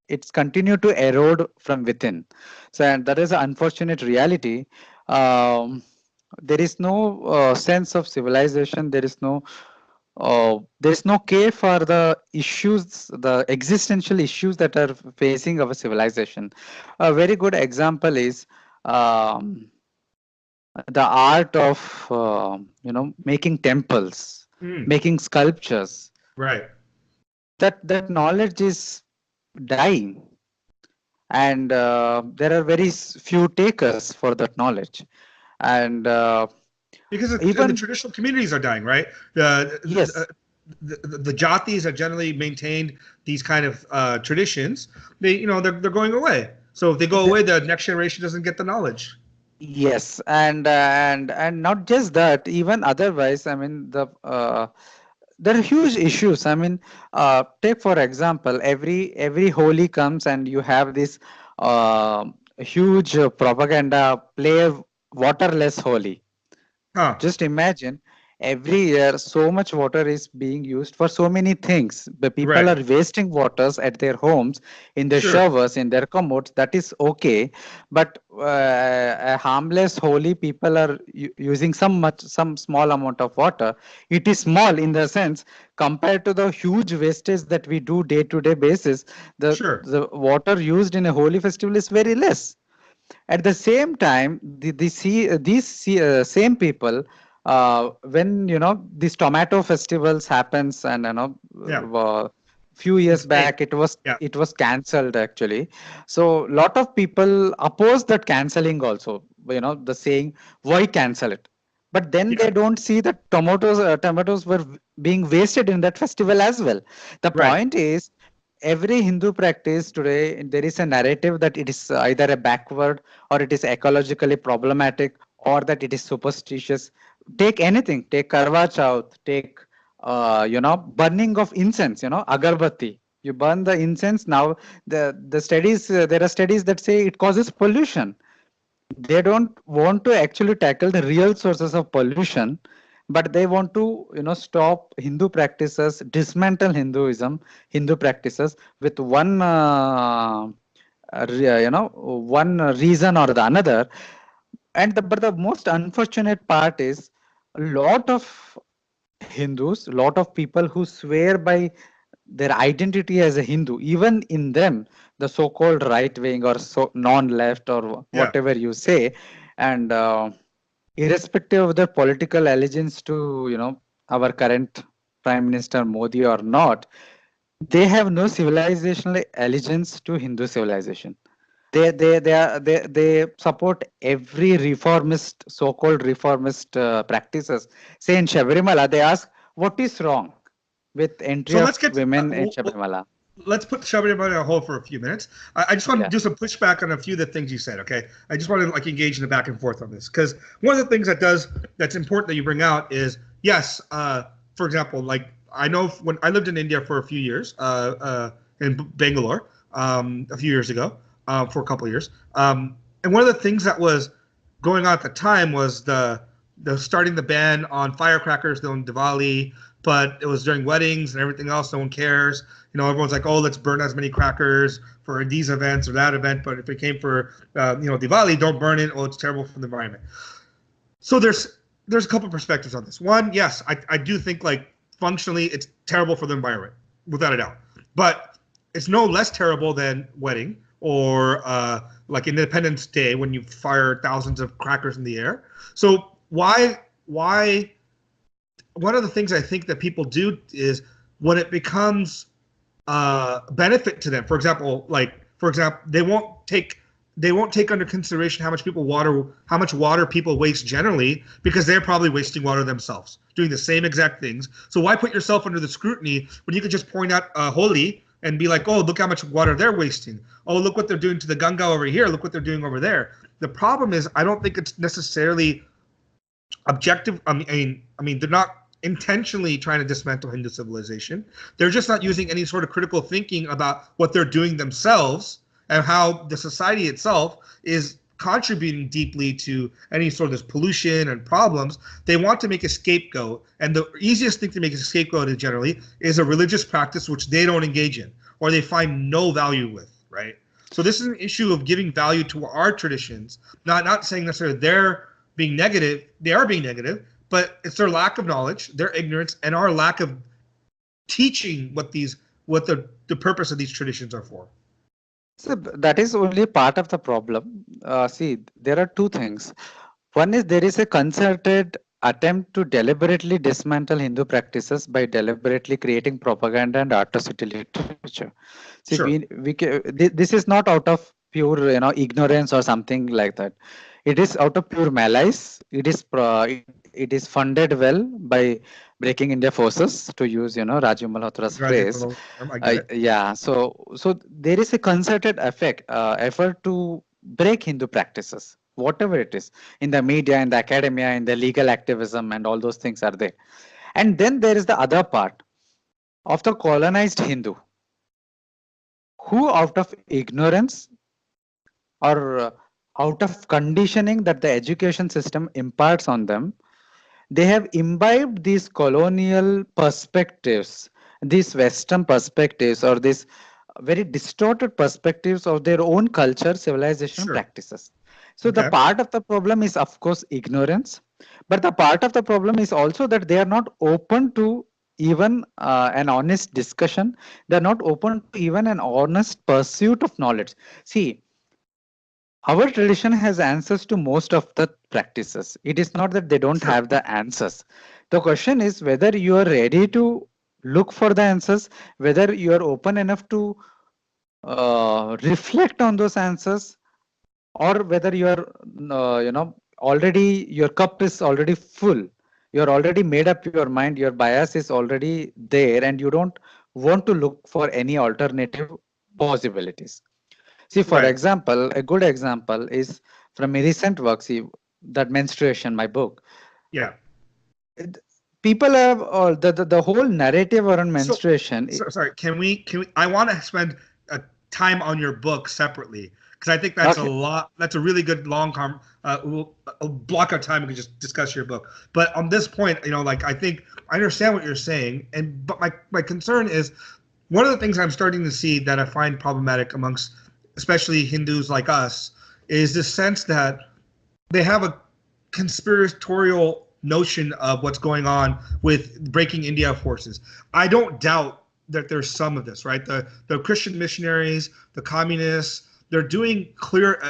it's continued to erode from within. So, and that is an unfortunate reality. Um, there is no sense of civilization. There is no care for the issues, the existential issues that are facing our civilization. A very good example is um, the art of making temples, Mm, making sculptures. right. That knowledge is dying, and there are very few takers for that knowledge, and Because the even traditional communities are dying, right? The, yes, the jatis that generally maintained these kind of traditions, they're going away. So if they go the, away, the next generation doesn't get the knowledge. yes, and not just that, even otherwise, I mean, there are huge issues. I mean, take for example, every Holi comes and you have this uh, huge propaganda, play waterless Holi. Huh. Just imagine, every year so much water is being used for so many things. The people Right. are wasting waters at their homes, in their Sure. showers, in their commodes. That is okay, but a harmless holy people are using some small amount of water. It is small in the sense compared to the huge wastage that we do day to day basis. The Sure. the water used in a holy festival is very less. At the same time, these same people, when these tomato festivals happens, and Yeah. few In years Spain. back it was Yeah. it was cancelled actually. So lot of people oppose that cancelling also. The saying, why cancel it? But then Yeah. they don't see that tomatoes were being wasted in that festival as well. The Right. point is, every Hindu practice today, there is a narrative that it is either a backward, or it is ecologically problematic, or that it is superstitious. Take anything, take Karwa Chauth, take burning of incense, agarbatti. You burn the incense. Now the studies, there are studies that say it causes pollution. They don't want to actually tackle the real sources of pollution, but they want to stop Hindu practices, dismantle Hindu practices with one reason or the another. And but the most unfortunate part is, a lot of Hindus, a lot of people who swear by their identity as a Hindu, even in them, the so-called right wing or non-left or Yeah. whatever you say, and irrespective of their political allegiance to our current Prime Minister Modi or not, they have no civilizational allegiance to Hindu civilization. They support every reformist, so-called reformist practices. Say in Sabarimalai, they ask what is wrong with entry So of let's get women in Sabarimalai. let's put Sabarimalai on hold for a few minutes. I just want to Yeah. do some pushback on a few of the things you said. Okay, I just want to engage in the back and forth on this, because one of the things that's important that you bring out is, yes, for example, like, I know when I lived in India for a few years, in Bangalore, a few years ago, for a couple of years, and one of the things that was going on at the time was starting the ban on firecrackers on Diwali, but it was during weddings and everything else. No one cares. Everyone's like, oh, let's burn as many crackers for these events or that event. But if it came for Diwali, don't burn it. Oh, it's terrible for the environment. So there's a couple of perspectives on this. One, yes, I do think like functionally it's terrible for the environment, without a doubt. But it's no less terrible than wedding or like Independence Day when you fire thousands of crackers in the air. So why? One of the things I think that people do is when it becomes benefit to them. For example, they won't take under consideration how much water people waste generally, because they're probably wasting water themselves, doing the same exact things. So why put yourself under the scrutiny when you could just point out Holi and be like, oh, look how much water they're wasting. Oh, look what they're doing to the Ganga over here. Look what they're doing over there. The problem is, I don't think it's necessarily objective. I mean, they're not intentionally trying to dismantle Hindu civilization. They're just not using any sort of critical thinking about what they're doing themselves and how the society itself is contributing deeply to any sort of this pollution and problems. They want to make a scapegoat, and the easiest thing to make a scapegoat is generally is a religious practice which they don't engage in or they find no value with, right? So this is an issue of giving value to our traditions, not saying necessarily they're being negative. They are being negative, but it's their lack of knowledge, their ignorance, and our lack of teaching what the purpose of these traditions are for. So that is only part of the problem. See, there are two things. One is there is a concerted attempt to deliberately dismantle Hindu practices by deliberately creating propaganda and atrocity literature. See, Sure. This is not out of pure ignorance or something like that. It is out of pure malice. It is funded well by breaking India forces, to use Rajiv Malhotra's phrase. Yeah. So there is a concerted effort to break Hindu practices, whatever it is, in the media, in the academia, in the legal activism, and all those things are there. And then there is the other part of the colonized Hindu, who out of ignorance or out of conditioning that the education system imparts on them, they have imbibed these colonial perspectives, these Western perspectives, or these very distorted perspectives of their own culture, civilization, Sure. practices. So the part of the problem is, of course, ignorance, but the part of the problem is also that they are not open to even an honest discussion. They are not open to even an honest pursuit of knowledge. See, our tradition has answers to most of the practices. It is not that they don't have the answers. The question is whether you are ready to look for the answers, whether you are open enough to reflect on those answers, or whether you are, already your cup is already full. You're already made up your mind. Your bias is already there, and you don't want to look for any alternative possibilities. See, for example, a good example is from a recent work, see, that Menstruation, my book. Yeah. People have the whole narrative around menstruation. Sorry, can we? I want to spend time on your book separately, because I think that's a lot. That's a really good long we'll block our time and we can just discuss your book. But on this point, I think I understand what you're saying, but my concern is one of the things I'm starting to see that I find problematic amongst especially Hindus like us is this sense that they have a conspiratorial notion of what's going on with breaking India forces. I don't doubt that there's some of this, right? The Christian missionaries, the communists, they're doing clear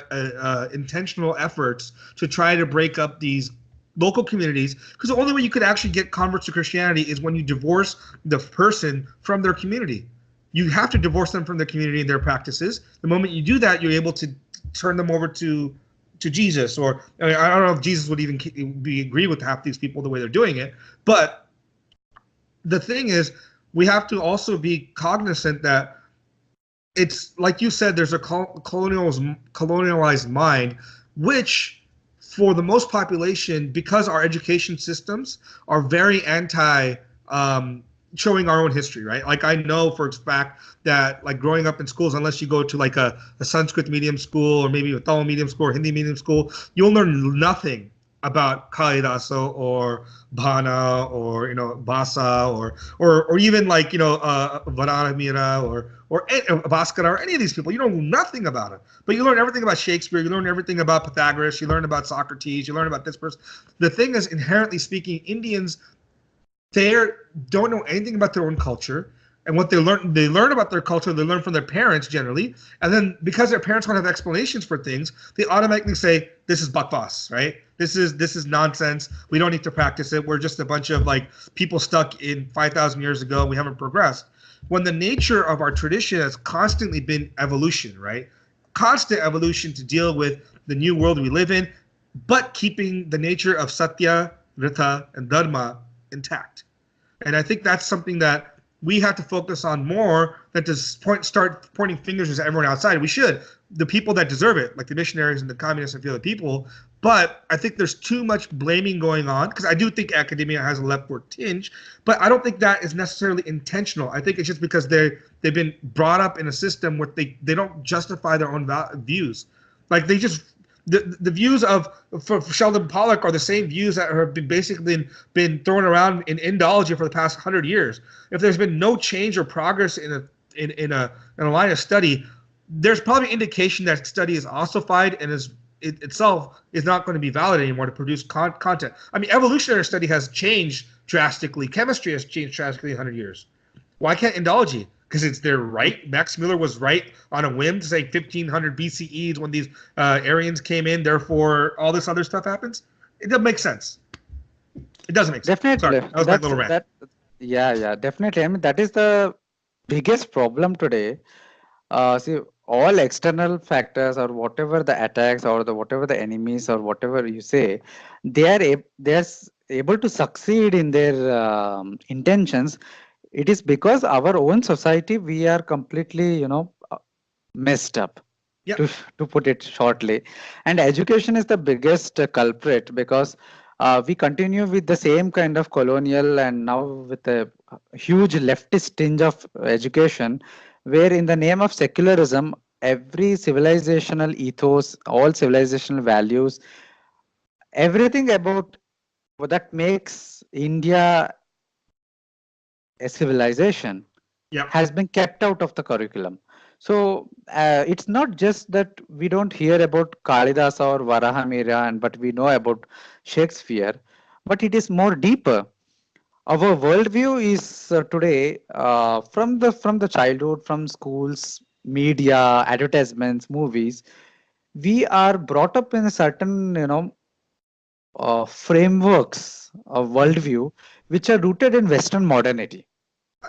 intentional efforts to try to break up these local communities, because the only way you could actually get converts to Christianity is when you divorce the person from their community. You have to divorce them from their community and their practices. The moment you do that, you're able to turn them over to Jesus, or I don't know if Jesus would even agree with half these people the way they're doing it. But the thing is, we have to also be cognizant that it's like you said, there's a colonialized mind, which for the most population, because our education systems are very anti showing our own history, right? Like I know for a fact that like growing up in schools, unless you go to like a Sanskrit medium school or maybe a Tamil medium school or Hindi medium school, you'll learn nothing about Kalidasa or Bhana or Basa or even like Varahamira or Bhaskara or any of these people. You know nothing about it, but you learn everything about Shakespeare. You learn everything about Pythagoras. You learn about Socrates. You learn about this person. The thing is, inherently speaking, Indians don't know anything about their own culture. And what they learn about their culture, they learn from their parents generally. And then because their parents don't have explanations for things, they automatically say, this is bakbas, right? This is nonsense. We don't need to practice it. We're just a bunch of like people stuck in 5,000 years ago. We haven't progressed. When the nature of our tradition has constantly been evolution, right? Constant evolution to deal with the new world we live in, but keeping the nature of satya, rita, and dharma intact. And I think that's something that we have to focus on more than to start pointing fingers at everyone outside. We should. The people that deserve it, like the missionaries and the communists and a few other people. But I think there's too much blaming going on, because I do think academia has a leftward tinge, but I don't think that is necessarily intentional. I think it's just because they've been brought up in a system where they don't justify their own views. Like they just the views for Sheldon Pollock are the same views that have basically been thrown around in Indology for the past 100 years. If there's been no change or progress in a line of study, there's probably indication that study is ossified and itself is not going to be valid anymore to produce content. I mean, evolutionary study has changed drastically. Chemistry has changed drastically in 100 years. Why can't Indology? Because they're right. Max Muller was right on a whim to say 1500 BCE is when these Aryans came in. Therefore, all this other stuff happens. It doesn't make sense. It doesn't make sense. Definitely. Sorry, that was my little rant. Yeah, definitely. I mean, that is the biggest problem today. See, all external factors or whatever the attacks or whatever the enemies or whatever you say, they're able to succeed in their intentions. It is because our own society, we are completely, messed up. Yep. To put it shortly, and education is the biggest culprit, because we continue with the same kind of colonial and now with a huge leftist tinge of education, where in the name of secularism, every civilizational ethos, all civilizational values, everything about that makes India a civilization Yep. has been kept out of the curriculum. So it's not just that we don't hear about Kalidasa or Varahamira, but we know about Shakespeare, but it is more deeper. Our worldview is today from the childhood, from schools, media, advertisements, movies. We are brought up in a certain frameworks of worldview which are rooted in Western modernity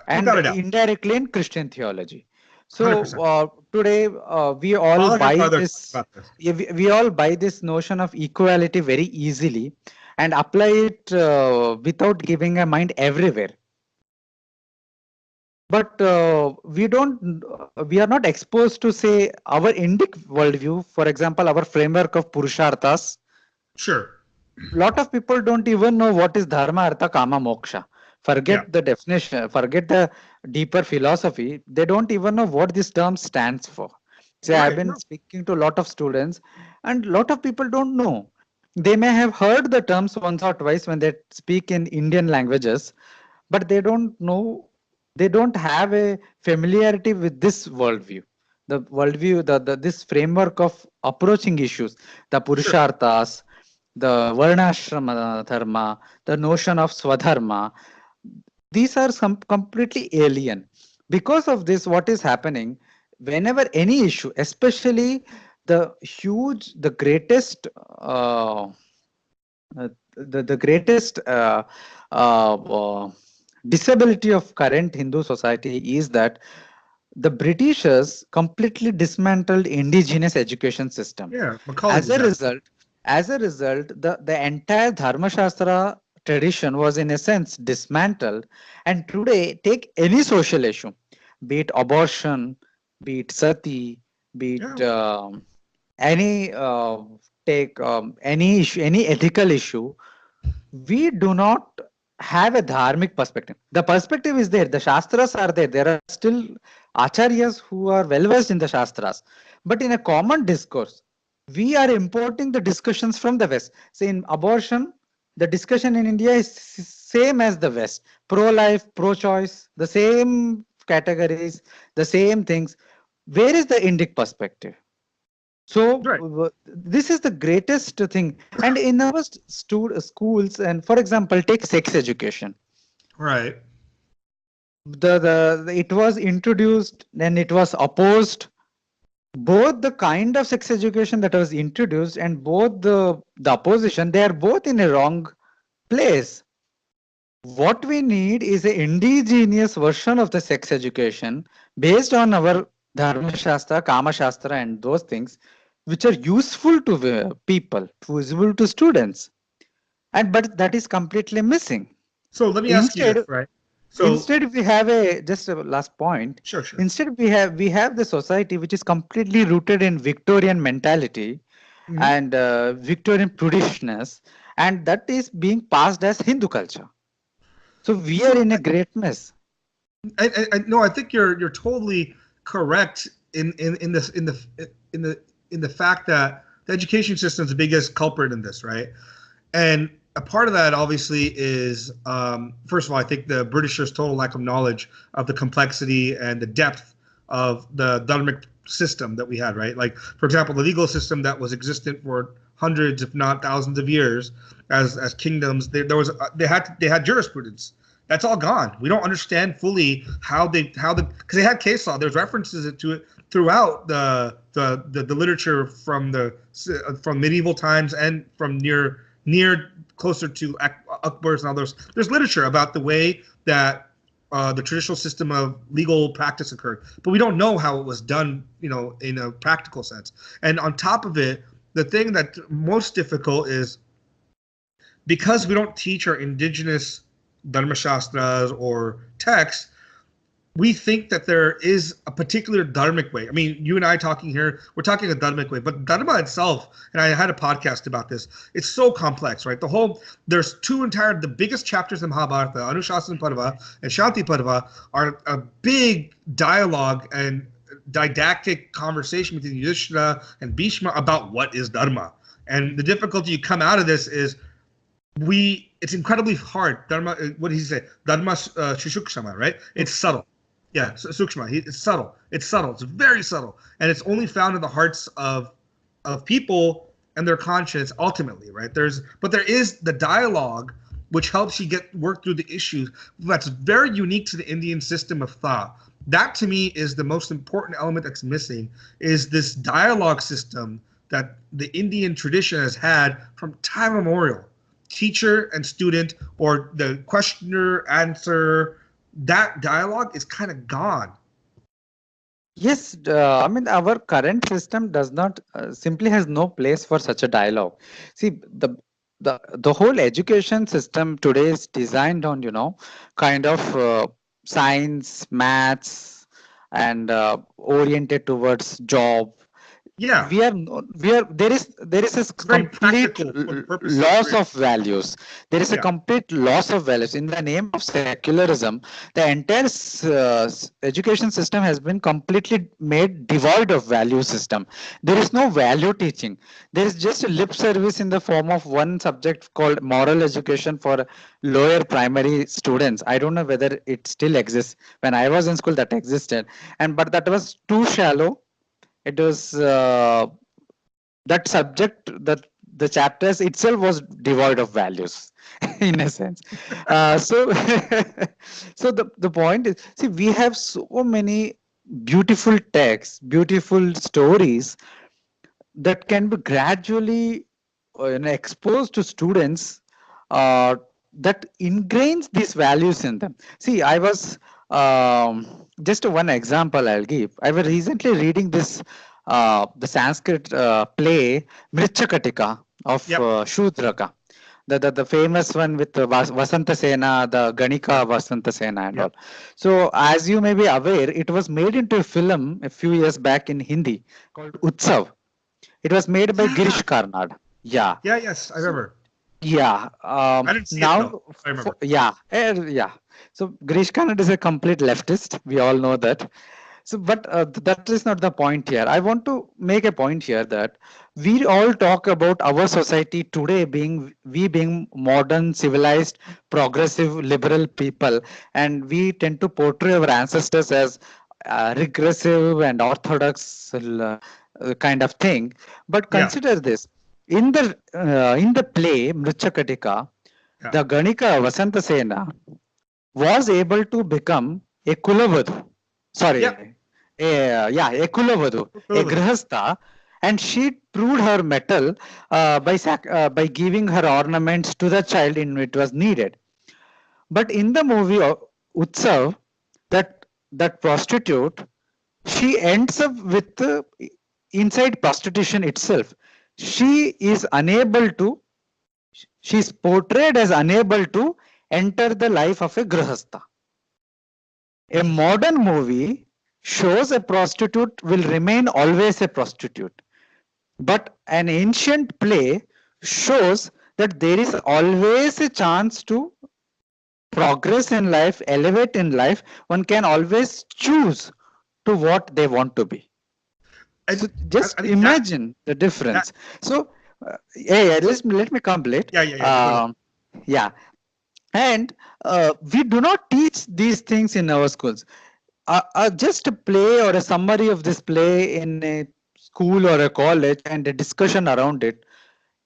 and Without a doubt. indirectly in Christian theology. So 100%. today we all buy this. About this. We all buy this notion of equality very easily and apply it without giving a mind everywhere. But we are not exposed to say our Indic worldview, for example, our framework of Purusharthas. Sure. Lot of people don't even know what is Dharma, Artha, Kama, Moksha. Forget the definition, forget the deeper philosophy. They don't even know what this term stands for. See, I've been speaking to a lot of students, and a lot of people don't know. They may have heard the terms once or twice when they speak in Indian languages, but they don't know, they don't have a familiarity with this worldview. The worldview, this framework of approaching issues, the Purusharthas, the Varnashrama Dharma, the notion of Swadharma, these are some completely alien. Because of this, what is happening, whenever any issue, especially the greatest, the greatest disability of current Hindu society is that the Britishers completely dismantled indigenous education system. Yeah, As a result, the entire Dharma Shastra tradition was in a sense dismantled. And today, take any social issue, be it abortion, be it sati, be it any take any issue, any ethical issue, we do not have a dharmic perspective. The perspective is there. The Shastras are there. There are still acharyas who are well versed in the Shastras. But in a common discourse, we are importing the discussions from the West. Say in abortion, the discussion in India is same as the West. Pro-life, pro-choice, the same categories, the same things. Where is the Indic perspective? So Right. this is the greatest thing. And in our schools, and for example, take sex education. Right. It was introduced, then it was opposed. Both the kind of sex education that was introduced and both the opposition, they are both in a wrong place. What we need is an indigenous version of the sex education based on our dharma shastra, kama shastra, and those things which are useful to people, useful to students. And but that is completely missing. So let me ask you Instead, this, right? So instead we have just a last point. sure, sure. Instead we have the society which is completely rooted in Victorian mentality Mhm. and Victorian prudishness, and that is being passed as Hindu culture. So we are So in a great mess. no, I think you're totally correct in this in the fact that the education system is the biggest culprit in this, right? And a part of that obviously is first of all, I think the Britishers' total lack of knowledge of the complexity and the depth of the dharmic system that we had, right? Like, for example, the legal system that was existent for hundreds, if not thousands, of years as kingdoms. They had jurisprudence. That's all gone. We don't understand fully how because they had case law. There's references to it throughout the literature from medieval times and from near closer to Akbar's and others. There's literature about the way that the traditional system of legal practice occurred, but we don't know how it was done, in a practical sense. And on top of it, the thing that's most difficult is because we don't teach our indigenous dharmashastras or texts, we think that there is a particular dharmic way. I mean, you and I talking here, we're talking a dharmic way, but dharma itself, and I had a podcast about this, it's so complex, right? There's the biggest chapters in Mahabharata, Anushasana Parva and Shanti Parva, are a big dialogue and didactic conversation between Yudhishthira and Bhishma about what is dharma. And the difficulty you come out of this is it's incredibly hard. Dharma, what did he say? Dharma shishukshama, right? It's subtle. Yeah, sukshma. It's subtle. It's subtle. It's very subtle, and it's only found in the hearts of people and their conscience ultimately, right? There is the dialogue which helps you work through the issues. That's very unique to the Indian system of thought. That to me is the most important element that's missing, is this dialogue system that the Indian tradition has had from time immemorial. Teacher and student, or the questioner answer, that dialogue is kind of gone. Yes, I mean our current system does not simply has no place for such a dialogue. See, the whole education system today is designed on kind of science, maths, and oriented towards job. Yeah, There is a it's very complete practical for the purpose of loss creating. of values. There is a Yeah. complete loss of values in the name of secularism. The entire education system has been completely made devoid of value system. There is no value teaching. There is just a lip service in the form of one subject called moral education for lower primary students. I don't know whether it still exists. When I was in school, that existed, but that was too shallow. It was that subject, that the chapters itself was devoid of values in a sense. So so the point is, see, we have so many beautiful texts, beautiful stories that can be gradually exposed to students, that ingrains these values in them. See, I was just one example I'll give. I was recently reading this the Sanskrit play Mrichakatika of Yep. Shudraka. The famous one with Vasanta Sena, the Ganika Vasanta Sena and all. Yep. So, as you may be aware, it was made into a film a few years back in Hindi called Utsav. It was made by Yeah. Girish Karnad. Yeah. Yeah. Yes, I So, remember. yeah. I didn't see it though. Now, I remember. yeah. Yeah. So Girish Karnad is a complete leftist. We all know that. So, but that is not the point here. I want to make a point here that we all talk about our society today being modern, civilized, progressive, liberal people, and we tend to portray our ancestors as regressive and orthodox kind of thing. But Yeah, consider this: in the play Mrichakatika, yeah, the Ganika Vasanta Sena was able to become a Kulavadu. yeah. Sorry, a Kulavadu, a Kulavadu. Grihastha, and she proved her mettle by giving her ornaments to the child in it was needed. But in the movie Utsav, that prostitute, she ends up with inside prostitution itself. She is unable to. She is portrayed as unable to enter the life of a Grihastha. A modern movie shows a prostitute will remain always a prostitute, but an ancient play shows that there is always a chance to progress in life, elevate in life. One can always choose to what they want to be. So And just I think imagine the that difference. So, yeah, let me complete. yeah. Go ahead. Yeah, and we do not teach these things in our schools. Just a play or a summary of this play in a school or a college and a discussion around it.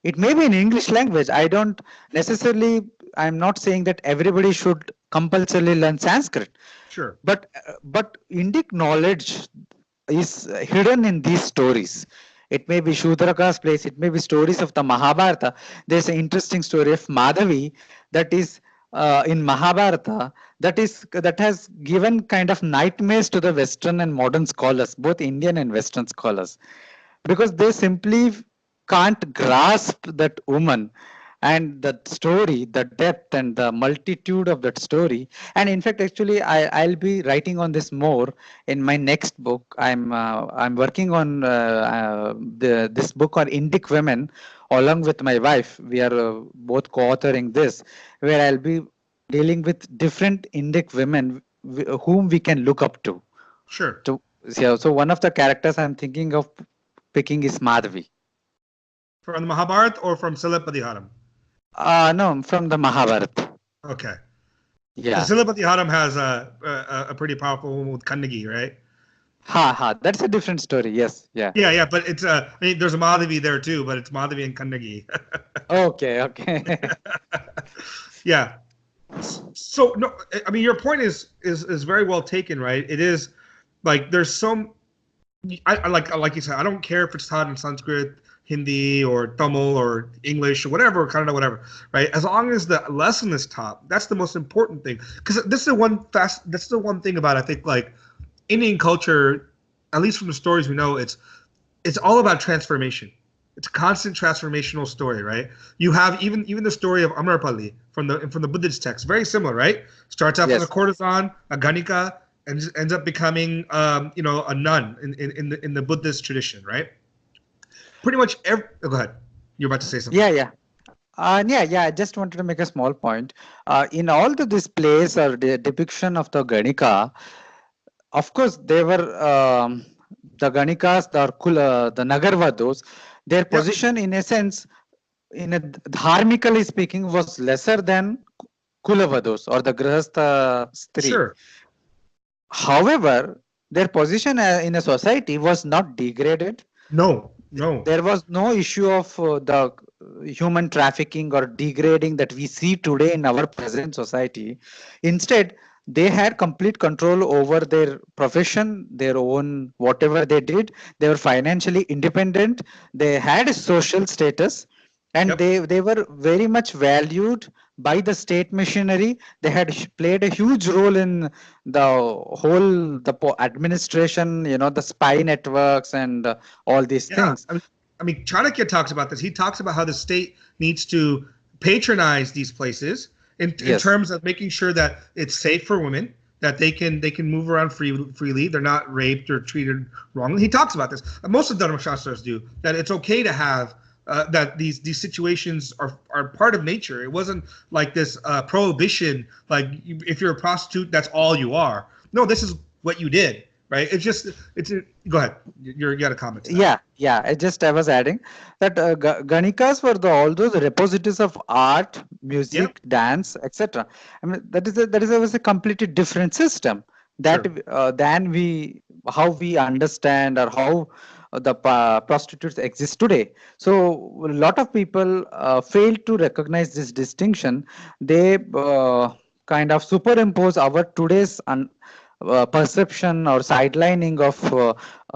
It may be in English language. I don't necessarily, I'm not saying that everybody should compulsorily learn Sanskrit, Sure. but Indic knowledge is hidden in these stories. It may be Shudraka's place, it may be stories of the Mahabharata. There's an interesting story of Madhavi that is in Mahabharata that has given kind of nightmares to the Western and modern scholars, both Indian and Western scholars, because they simply can't grasp that woman and that story, the depth and the multitude of that story. And in fact, actually, I'll be writing on this more in my next book. I'm working on this book on Indic women along with my wife. We are both co-authoring this, where I'll be dealing with different Indic women whom we can look up to. Sure. So one of the characters I'm thinking of picking is Madhavi. From the Mahabharata or from Silapadhiharam? No, from the Mahabharata. Okay. Yeah. Because Silapadhiharam has a pretty powerful woman with Kannagi, right? That's a different story. Yes. Yeah. Yeah, but it's I mean, there's a Madhavi there too, but it's Madhavi and Kannagi. Okay. Yeah. So no, I mean your point is very well taken, right? It is like there's some I like you said, I don't care if it's taught in Sanskrit, Hindi, or Tamil, or English, or whatever, Kannada, whatever, right? As long as the lesson is taught, that's the most important thing. Because this is the one thing about I think like Indian culture, at least from the stories we know, it's all about transformation. It's a constant transformational story, right? You have even the story of Amarpalli from the Buddhist text, very similar, right? Starts off as a courtesan, a ganika, and ends up becoming a nun in the Buddhist tradition, right? Pretty much go ahead. You're about to say something. Yeah. I just wanted to make a small point. In all the displays or the depiction of the Ganika, of course, they were the Ganikas, the Nagarvados. Their position, in a sense, in a dharmically speaking, was lesser than Kulavados or the Grihastha Stri. Sure. However, their position in a society was not degraded. No. There was no issue of the human trafficking or degrading that we see today in our present society. Instead, they had complete control over their profession, their own whatever they did. They were financially independent. They had a social status, and they were very much valued by the state machinery. They had played a huge role in the administration, the spy networks and all these things. I mean, Chanakya talks about this. He talks about how the state needs to patronize these places in terms of making sure that it's safe for women, that they can move around freely. They're not raped or treated wrongly. He talks about this. Most of the Dharma Shastras do, that it's okay to have that these situations are part of nature. It wasn't like this prohibition, like if you're a prostitute, that's all you are. No, this is what you did. right? Go ahead. You got a comment to that. Yeah. I was adding that Ganikas were all those repositories of art, music, dance, etc. I mean, was a completely different system that than how we understand or how the prostitutes exist today. So a lot of people fail to recognize this distinction. They kind of superimpose our today's perception or sidelining of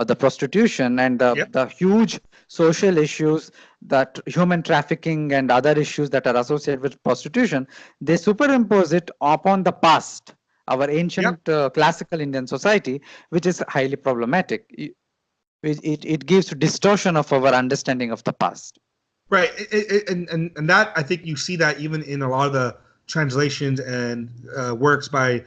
the prostitution and the huge social issues, that human trafficking and other issues that are associated with prostitution. They superimpose it upon the past, our ancient classical Indian society, which is highly problematic. It gives distortion of our understanding of the past. Right, and that, I think you see that even in a lot of the translations and works by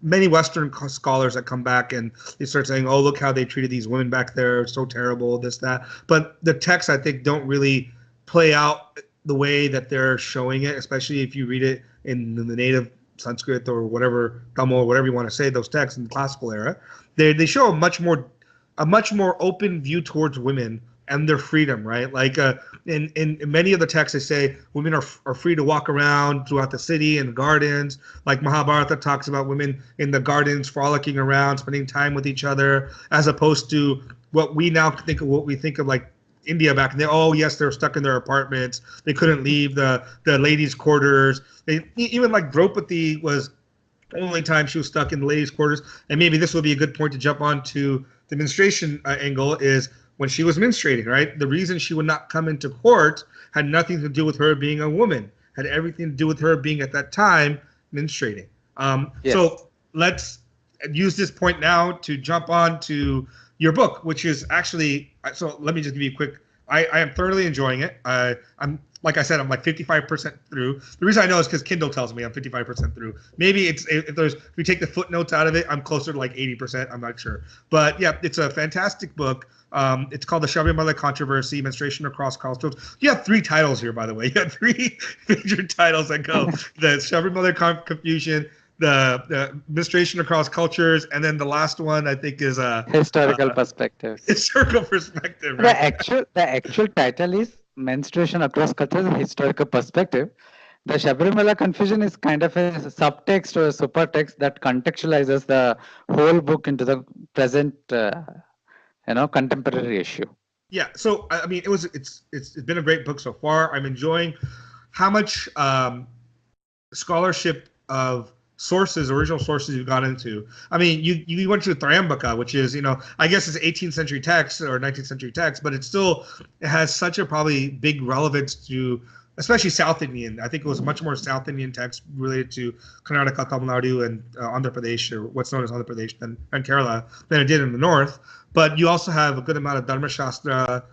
many Western scholars that come back and they start saying, "Oh, look how they treated these women back there, it's so terrible, this, that." But the texts, I think, don't really play out the way that they're showing it, especially if you read it in the native Sanskrit or whatever, Tamil, whatever you want to say, those texts in the classical era. They show a much more open view towards women and their freedom, right? Like in many of the texts, they say women are free to walk around throughout the city and gardens. Like Mahabharata talks about women in the gardens frolicking around, spending time with each other, as opposed to what we now think of like India back then. Oh yes, they're stuck in their apartments. They couldn't leave the ladies' quarters. Even like Draupadi was the only time she was stuck in the ladies' quarters. And maybe this will be a good point to jump on to the menstruation angle is when she was menstruating, right? The reason she would not come into court had nothing to do with her being a woman, had everything to do with her being at that time menstruating. So let's use this point now to jump on to your book, which is actually, so let me just give you a quick, I am thoroughly enjoying it. I'm, like I said, I'm like 55% through. The reason I know is because Kindle tells me I'm 55% through. Maybe if we take the footnotes out of it, I'm closer to like 80%. I'm not sure. But yeah, it's a fantastic book. It's called the Sabarimalai Controversy, Menstruation Across Cultures. You have 3 titles here, by the way. You have 3 major titles that go. The Sabarimalai Confusion, the Menstruation Across Cultures, and then the last one I think is historical perspective. Historical perspective, right? The actual title is Menstruation Across Cultures, Historical Perspective. The Sabarimalai Confusion is kind of a subtext or a supertext that contextualizes the whole book into the present contemporary issue. Yeah, so I mean, it's been a great book so far. I'm enjoying how much scholarship of original sources you've gone into. I mean, you went to Trayambaka, which is, I guess it's 18th century text or 19th century text, but it has such a probably big relevance to especially South Indian. I think it was much more South Indian text related to Karnataka, Tamil Nadu, and Andhra Pradesh, or what's known as Andhra Pradesh, and Kerala, than it did in the north. But you also have a good amount of Dharma Shastra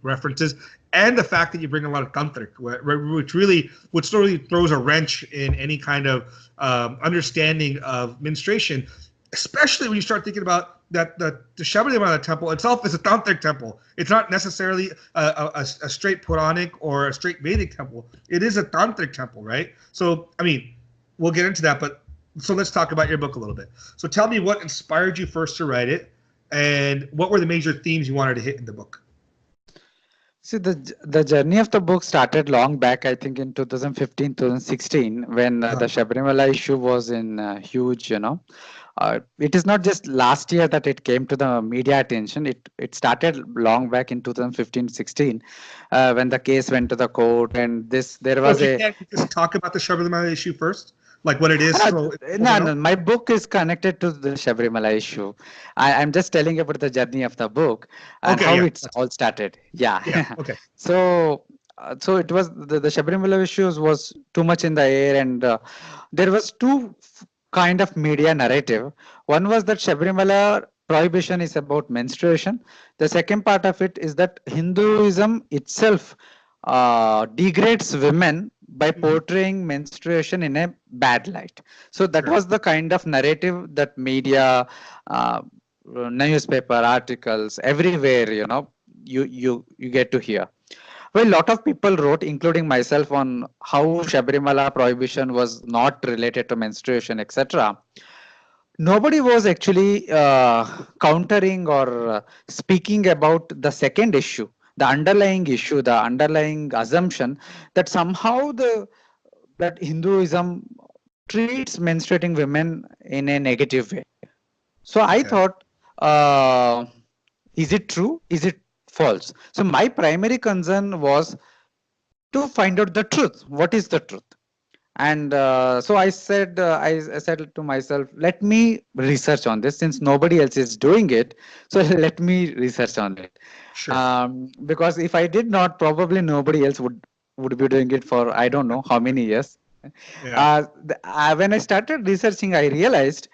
references, and the fact that you bring a lot of tantric, which really throws a wrench in any kind of understanding of menstruation, especially when you start thinking about that the Sabarimalai temple itself is a tantric temple. It's not necessarily a straight Puranic or a straight Vedic temple. It is a tantric temple, right? So, I mean, we'll get into that, but so let's talk about your book a little bit. So tell me what inspired you first to write it, and what were the major themes you wanted to hit in the book? See, the journey of the book started long back, I think in 2015, 2016, when the Sabarimalai issue was in huge, it is not just last year that it came to the media attention. It started long back in 2015-16 when the case went to the court, and there was Can't you just talk about the Sabarimalai issue first? Like what it is? No, my book is connected to the Sabarimalai issue. I'm just telling about the journey of the book and how it's all started. Yeah. Okay. So it was the Sabarimalai issues was too much in the air, and there was 2 kind of media narrative. One was that Sabarimalai prohibition is about menstruation. The second part of it is that Hinduism itself degrades women by portraying menstruation in a bad light. So that was the kind of narrative that media, newspaper articles, everywhere, you get to hear. Well, a lot of people wrote, including myself, on how Sabarimalai prohibition was not related to menstruation, etc. nobody was actually countering or speaking about the second issue, the underlying issue, the underlying assumption that somehow that Hinduism treats menstruating women in a negative way. So I Okay. thought, uh, is it true? Is it false? So my primary concern was to find out the truth. What is the truth? And so I said to myself, let me research on this since nobody else is doing it. So let me research on it. Sure. Because if I did not, probably nobody else would be doing it for I don't know how many years. Yeah. When I started researching, I realized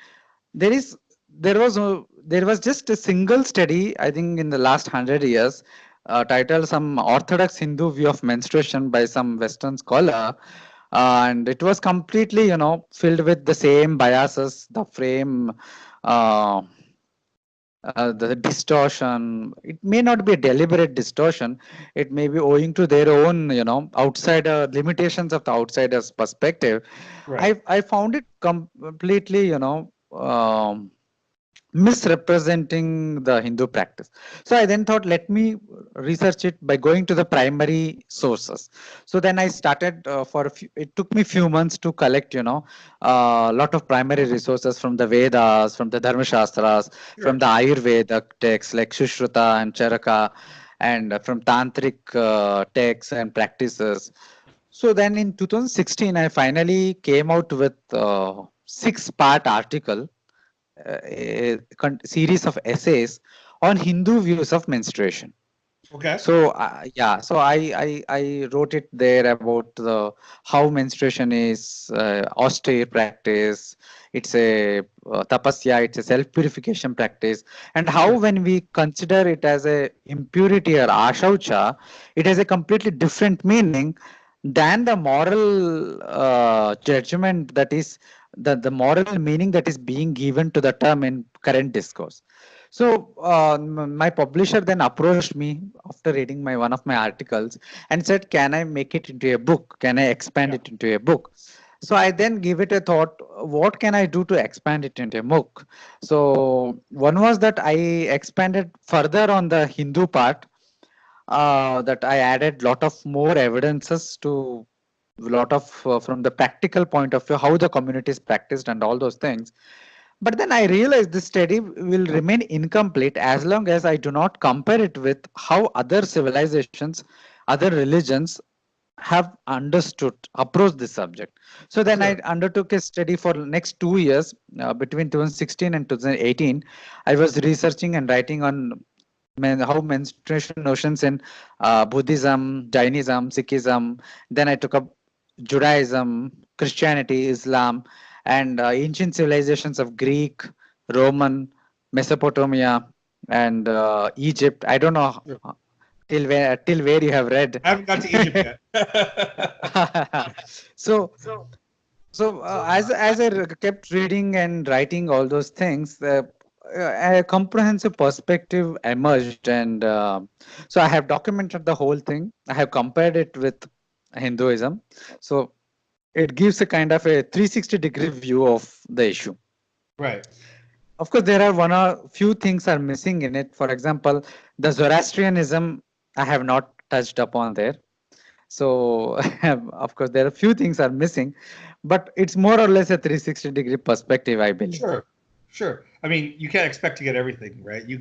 there is there was just a single study, I think, in the last 100 years, titled "Some Orthodox Hindu View of Menstruation" by some Western scholar, and it was completely, filled with the same biases, the frame. Uh, the distortion, it may not be a deliberate distortion, it may be owing to their own outsider limitations of the outsider's perspective. Right. I found it completely misrepresenting the Hindu practice. So I then thought, let me research it by going to the primary sources. So then I started it took me few months to collect, a lot of primary resources from the Vedas, from the Dharma Shastras, from Sure. the Ayurveda texts like Sushruta and Charaka, and from Tantric texts and practices. So then in 2016, I finally came out with a 6-part article, series of essays on Hindu views of menstruation. Okay. So so I wrote it there about how menstruation is austere practice. It's a tapasya. It's a self purification practice, and how Sure. when we consider it as a impurity or ashaucha, it has a completely different meaning than the moral judgment that is the moral meaning that is being given to the term in current discourse. So my publisher then approached me after reading my one of my articles and said, "Can I make it into a book? Can I expand Yeah. it into a book?" So I then give it a thought. What can I do to expand it into a book? So one was that I expanded further on the Hindu part. That I added lot of more evidences to lot of from the practical point of view how the community is practiced and all those things. But then I realized this study will remain incomplete as long as I do not compare it with how other civilizations, other religions have understood, approached this subject. So then I Sure. undertook a study for next 2 years, between 2016 and 2018. I was researching and writing on how menstruation notions in Buddhism, Jainism, Sikhism. Then I took up Judaism, Christianity, Islam, and ancient civilizations of Greek, Roman, Mesopotamia, and Egypt. I don't know Sure. till where you have read. I haven't got to Egypt yet. so as I kept reading and writing all those things, a comprehensive perspective emerged, and so I have documented the whole thing. I have compared it with Hinduism, so it gives a kind of a 360-degree view of the issue. Right. Of course, there are one or few things are missing in it. For example, the Zoroastrianism I have not touched upon there. So, of course, there are few things are missing, but it's more or less a 360-degree perspective, I believe. Sure. Sure. I mean, you can't expect to get everything, right? You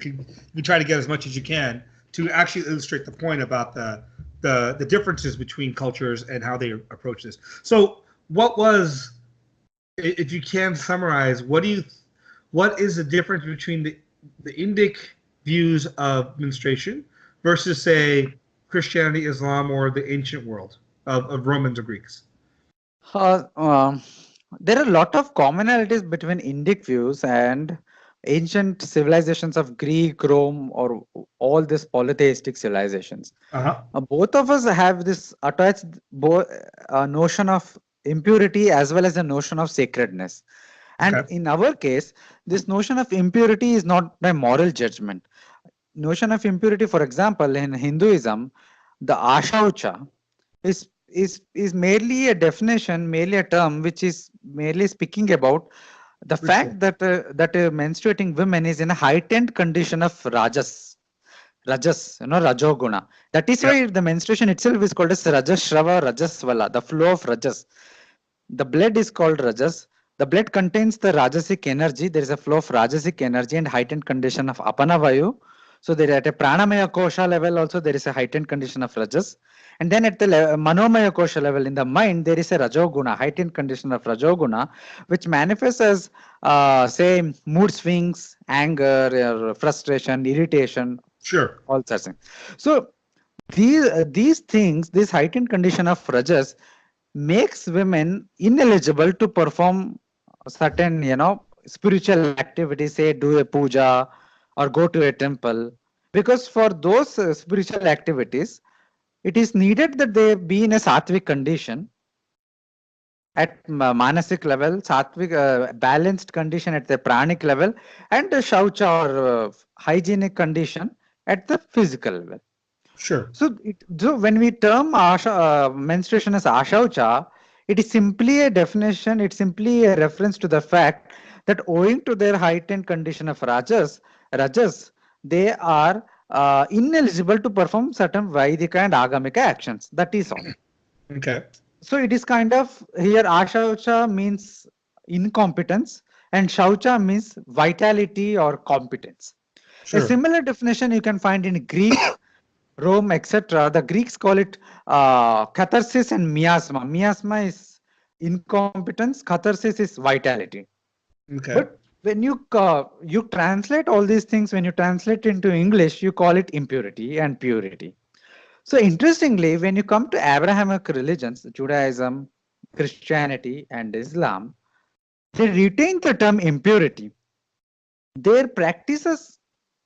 try to get as much as you can to actually illustrate the point about the differences between cultures and how they approach this. So, what was, if you can summarize, what is the difference between the Indic views of menstruation versus, say, Christianity, Islam, or the ancient world of Romans or Greeks? Uh, um, there are a lot of commonalities between Indic views and ancient civilizations of Greek, Rome, or all these polytheistic civilizations. Uh-huh. Both of us have this attached notion of impurity as well as the notion of sacredness. And Okay. in our case, this notion of impurity is not by moral judgment. Notion of impurity, for example, in Hinduism, the ashaucha is merely a definition, merely a term which is merely speaking about The For sure. fact that menstruating women is in a heightened condition of rajas, rajoguna. That is Yep. why the menstruation itself is called as rajashrava rajasvala, the flow of rajas. The blood is called rajas. The blood contains the rajasic energy. There is a flow of rajasic energy and heightened condition of apanavayu. So there at a pranamaya kosha level also there is a heightened condition of rajas. And then at the manomaya kosha level in the mind there is a rajoguna, heightened condition of rajoguna, which manifests as say mood swings, anger, frustration, irritation, Sure. all such things. So these things, this heightened condition of rajas makes women ineligible to perform certain, spiritual activities, say do a puja or go to a temple. Because for those spiritual activities, it is needed that they be in a sattvic condition at manasic level, sattvic balanced condition at the pranic level, and a shaucha or hygienic condition at the physical level. Sure. So when we term menstruation as ashaucha, it is simply a definition, it's simply a reference to the fact that owing to their heightened condition of rajas, they are ineligible to perform certain Vaidika and Agamika actions. That is all. Okay. So it is kind of here ashaucha means incompetence and shaucha means vitality or competence. A Sure. similar definition you can find in Greek, Rome, etc. The Greeks call it catharsis and miasma. Miasma is incompetence, catharsis is vitality. Okay. But when you translate all these things, when you translate into English, you call it impurity and purity. So interestingly, when you come to Abrahamic religions, Judaism, Christianity, and Islam, they retain the term impurity. Their practices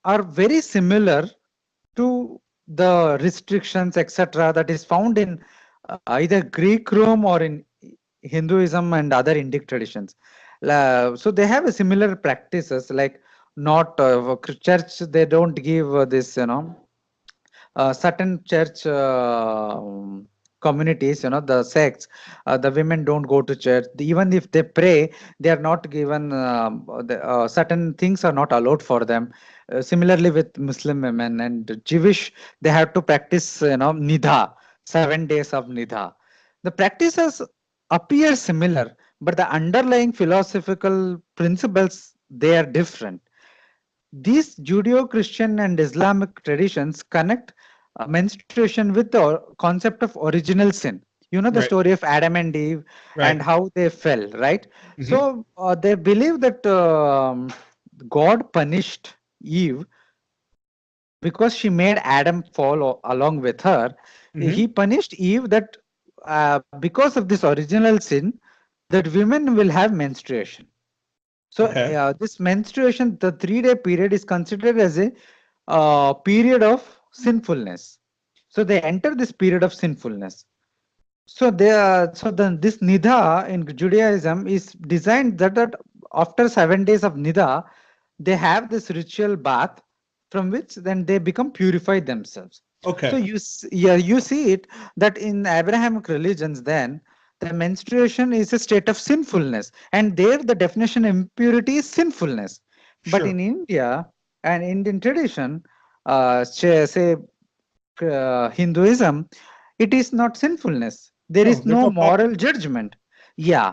are very similar to the restrictions, etc., that is found in either Greek Rome or in Hinduism and other Indic traditions. So they have a similar practices like not church. They don't give this, certain church communities, the sects, the women don't go to church. Even if they pray, they are not given, certain things are not allowed for them. Similarly with Muslim women and Jewish, they have to practice, nidha, 7 days of nidha. The practices appear similar, but the underlying philosophical principles, they are different. These Judeo-Christian and Islamic traditions connect menstruation with the concept of original sin. You know the Right. story of Adam and Eve and Right. how they fell, right? Mm-hmm. So they believe that God punished Eve because she made Adam fall along with her. Mm-hmm. He punished Eve that because of this original sin, that women will have menstruation. So Okay. this menstruation, the 3-day period is considered as a period of sinfulness. So they enter this period of sinfulness. So this nidha in Judaism is designed that after 7 days of nidha, they have this ritual bath from which then they become purified themselves. So Okay. you see it that in Abrahamic religions then the menstruation is a state of sinfulness, and there the definition of impurity is sinfulness. But Sure. in India and Indian tradition, say Hinduism, it is not sinfulness. There No, is there's no no problem. moral judgment. Yeah.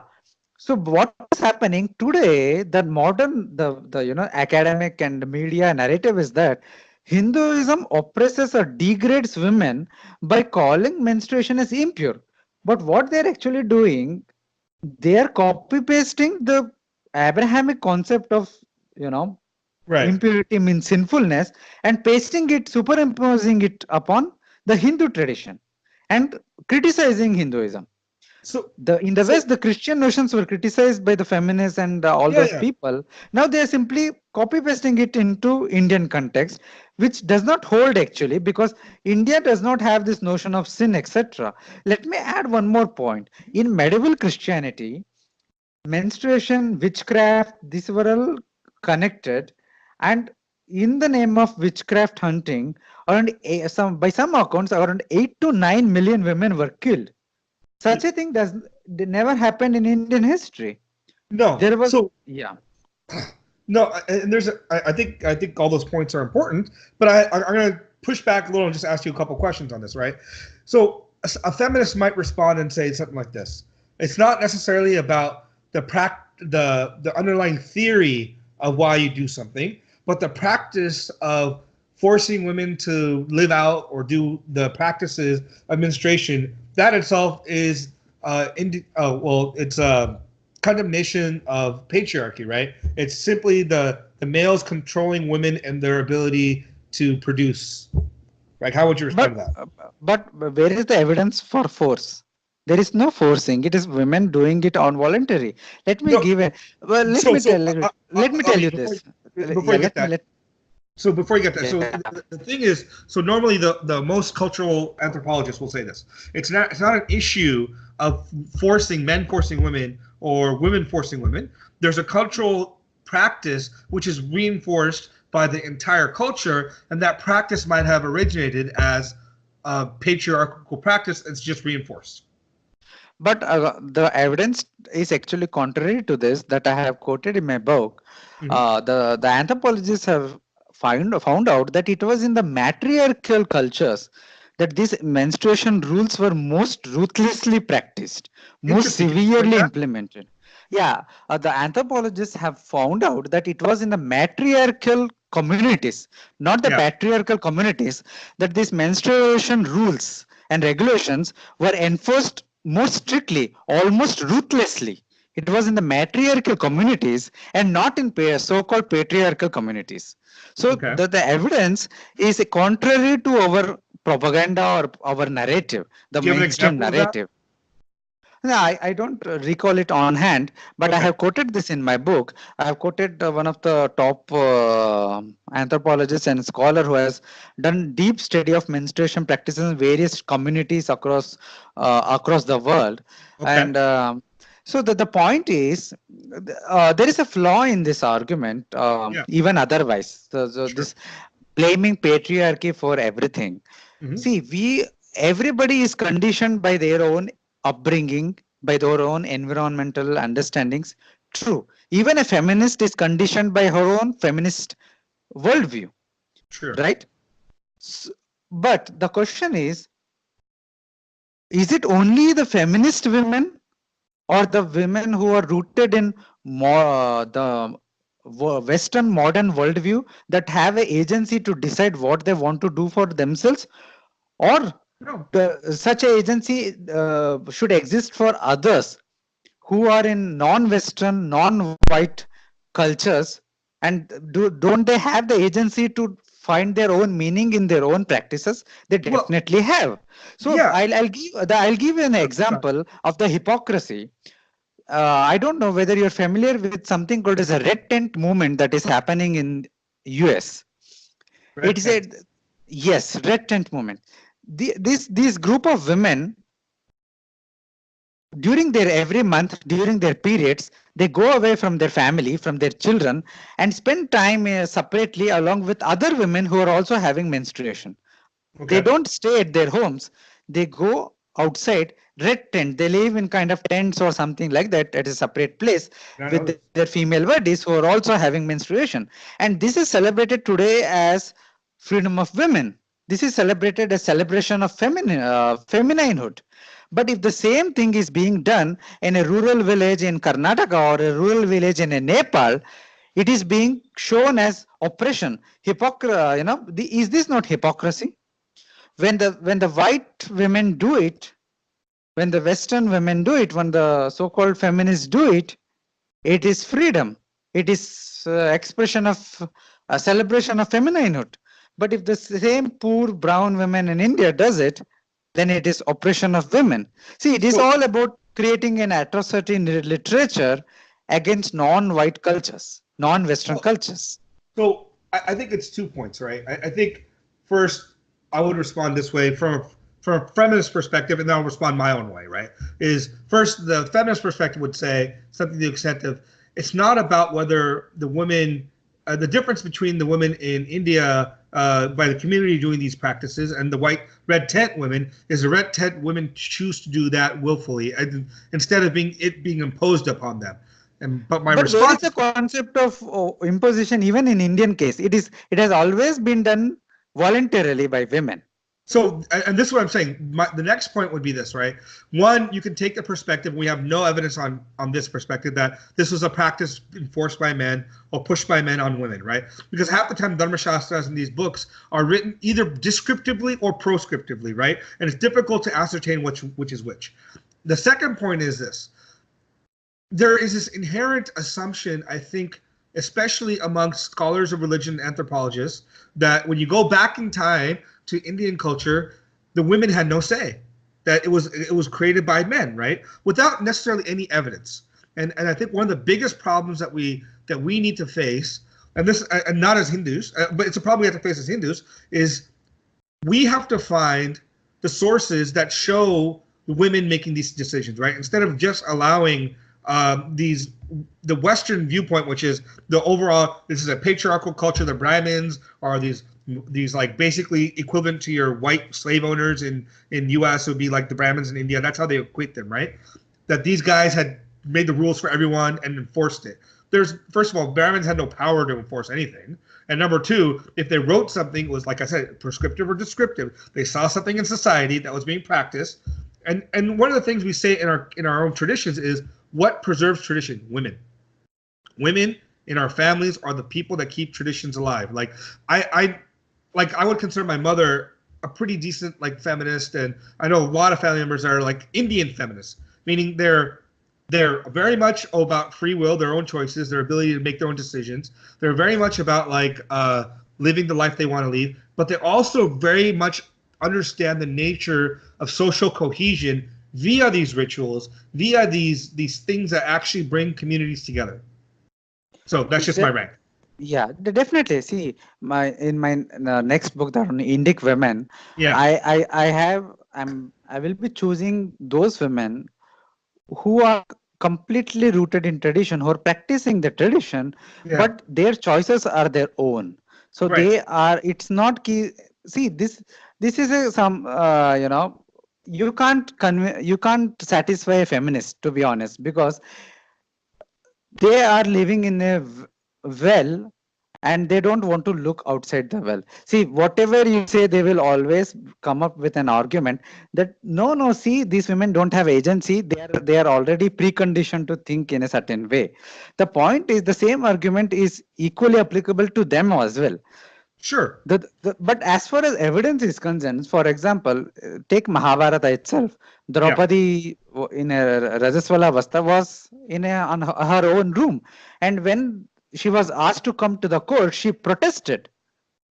So what is happening today? The modern, the academic and media narrative is that Hinduism oppresses or degrades women by calling menstruation as impure. But what they're actually doing, they are copy pasting the Abrahamic concept of you know Right. impurity means sinfulness and pasting it, superimposing it upon the Hindu tradition and criticizing Hinduism. So, In the so West, the Christian notions were criticized by the feminists and all yeah, those yeah. people. Now they are simply copy pasting it into Indian context, which does not hold actually because India does not have this notion of sin, etc. Let me add one more point. In medieval Christianity, menstruation, witchcraft, these were all connected, and in the name of witchcraft hunting, by some accounts, around 8 to 9 million women were killed. Such a thing never happened in Indian history. No. There was, So yeah. no, and I think all those points are important, but I'm going to push back a little and just ask you a couple questions on this, right? So a feminist might respond and say something like this: it's not necessarily about the underlying theory of why you do something, but the practice of forcing women to live out or do the practices of menstruation. That itself is it's a condemnation of patriarchy, right? It's simply the males controlling women and their ability to produce. Like, how would you respond But to that? but where is the evidence for force? There is no forcing. It is women doing it on voluntary. Let me No. give a well. Let So me so tell. Let me I tell mean you this. before Yeah. you get that. So before you get that, so Yeah. the thing is, so normally the most cultural anthropologists will say this: it's not an issue of forcing women or women forcing women. There's a cultural practice which is reinforced by the entire culture, and that practice might have originated as a patriarchal practice. It's just reinforced. But the evidence is actually contrary to this that I have quoted in my book. Mm-hmm. The anthropologists have found out that it was in the matriarchal cultures that these menstruation rules were most ruthlessly practiced, most Interesting. Can you explain severely that? implemented. Yeah, the anthropologists have found out that it was in the matriarchal communities, not the Yeah. patriarchal communities, that these menstruation rules and regulations were enforced more strictly, almost ruthlessly. It was in the matriarchal communities and not in so-called patriarchal communities. So Okay. the evidence is contrary to our propaganda or our narrative, the Do you have an mainstream example of that? narrative. No, I don't recall it on hand, but I Okay. have quoted this in my book. I have quoted one of the top anthropologists and scholar who has done deep study of menstruation practices in various communities across the world. Okay. And so the point is, there is a flaw in this argument, Yeah. even otherwise. So Sure. this blaming patriarchy for everything. Mm-hmm. See, everybody is conditioned by their own upbringing, by their own environmental understandings. True. Even a feminist is conditioned by her own feminist worldview, Sure. right? S- But the question is it only the feminist women or the women who are rooted in the Western modern worldview that have an agency to decide what they want to do for themselves? Or No. such an agency should exist for others who are in non-Western, non-white cultures, and don't they have the agency to find their own meaning in their own practices? They Well, definitely have. So yeah. I'll give you an Sure. example of the hypocrisy. I don't know whether you're familiar with something called as a red tent movement that is happening in US. Red It is a tent. yes, red tent movement. This group of women during their every month during their periods they go away from their family from their children and spend time separately along with other women who are also having menstruation. They Okay. don't stay at their homes, they go outside, red tent, they live in kind of tents or something like that at a separate place I know with this. their female buddies who are also having menstruation. And this is celebrated today as freedom of women. This is celebrated as celebration of femininehood. But if the same thing is being done in a rural village in Karnataka or a rural village in Nepal, it is being shown as oppression. Is this not hypocrisy? When the white women do it, when the Western women do it, when the so-called feminists do it, it is freedom. It is expression of a celebration of femininehood. But if the same poor brown women in India does it, then it is oppression of women. See, it is So, all about creating an atrocity in literature against non-white cultures, non-Western well, cultures. I think it's 2 points, right? I think first I would respond this way from a feminist perspective, and then I'll respond my own way, right? Is first the feminist perspective would say something to the extent of it's not about whether the women, the difference between the women in India by the community doing these practices and the white red tent women is the red tent women choose to do that willfully instead of being imposed upon them. But my But where is response the concept of imposition even in Indian case? It has always been done voluntarily by women. So, and this is what I'm saying. The next point would be this, right? One, you can take the perspective. We have no evidence on this perspective that this was a practice enforced by men or pushed by men on women, right? Because half the time, Dharma Shastras in these books are written either descriptively or proscriptively, right? And it's difficult to ascertain which is which. The second point is this: there is this inherent assumption, I think, especially amongst scholars of religion and anthropologists, that when you go back in time to Indian culture, the women had no say, that it was created by men, right? Without necessarily any evidence. And I think one of the biggest problems that we need to face, and not as Hindus, but it's a problem we have to face as Hindus, is we have to find the sources that show women making these decisions, right? Instead of just allowing the Western viewpoint, which is the overall, this is a patriarchal culture. The Brahmins are these like basically equivalent to your white slave owners in US, would be like the Brahmins in India. That's how they equate them, right? That these guys had made the rules for everyone and enforced it. First of all, Brahmins had no power to enforce anything. And number two, if they wrote something, it was, like I said, prescriptive or descriptive. They saw something in society that was being practiced. And one of the things we say in our own traditions is, what preserves tradition? Women. Women in our families are the people that keep traditions alive. Like I would consider my mother a pretty decent like feminist, and I know a lot of family members are like Indian feminists, meaning they're very much about free will, their own choices, their ability to make their own decisions. They're very much about like living the life they want to lead, but they also very much understand the nature of social cohesion via these rituals, via these things that actually bring communities together. So that's just my rant. Yeah, definitely. See, in my next book, that on Indic women, Yeah. I will be choosing those women who are completely rooted in tradition, who are practicing the tradition, but their choices are their own. So they are. It's not key. See, this is some you can't satisfy a feminist, to be honest, because they are living in a well, and they don't want to look outside the well. See, whatever you say, they will always come up with an argument that no, see, these women don't have agency. They are already preconditioned to think in a certain way. The point is, the same argument is equally applicable to them as well. Sure. But as far as evidence is concerned, for example, take Mahabharata itself. Draupadi in a Rajaswala Avastha was on her own room, and when she was asked to come to the court, she protested.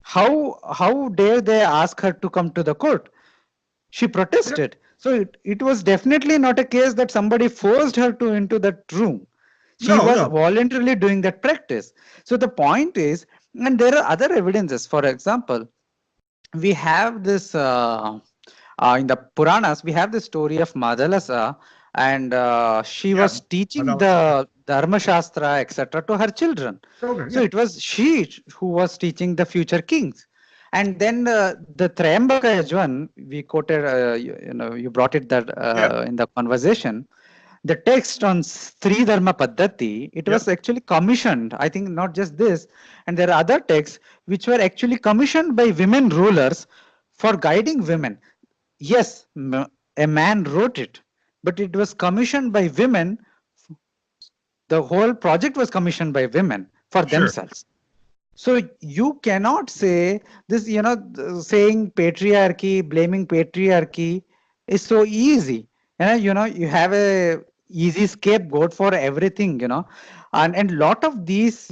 How dare they ask her to come to the court? She protested. So it was definitely not a case that somebody forced her to into that room. She was voluntarily doing that practice. So the point is, and there are other evidences. For example, we have this in the Puranas, we have the story of Madalasa, and she was teaching the Dharma Shastra, etc., to her children. So it was she who was teaching the future kings. And then the Trayambaka Yajvan, we quoted, you brought it that in the conversation. The text on Sri Dharma Paddhati, it was actually commissioned. I think not just this, and there are other texts which were actually commissioned by women rulers for guiding women. Yes, a man wrote it, but it was commissioned by women. The whole project was commissioned by women for themselves. So you cannot say this, saying patriarchy, blaming patriarchy is so easy. You have a easy scapegoat for everything, and lot of these,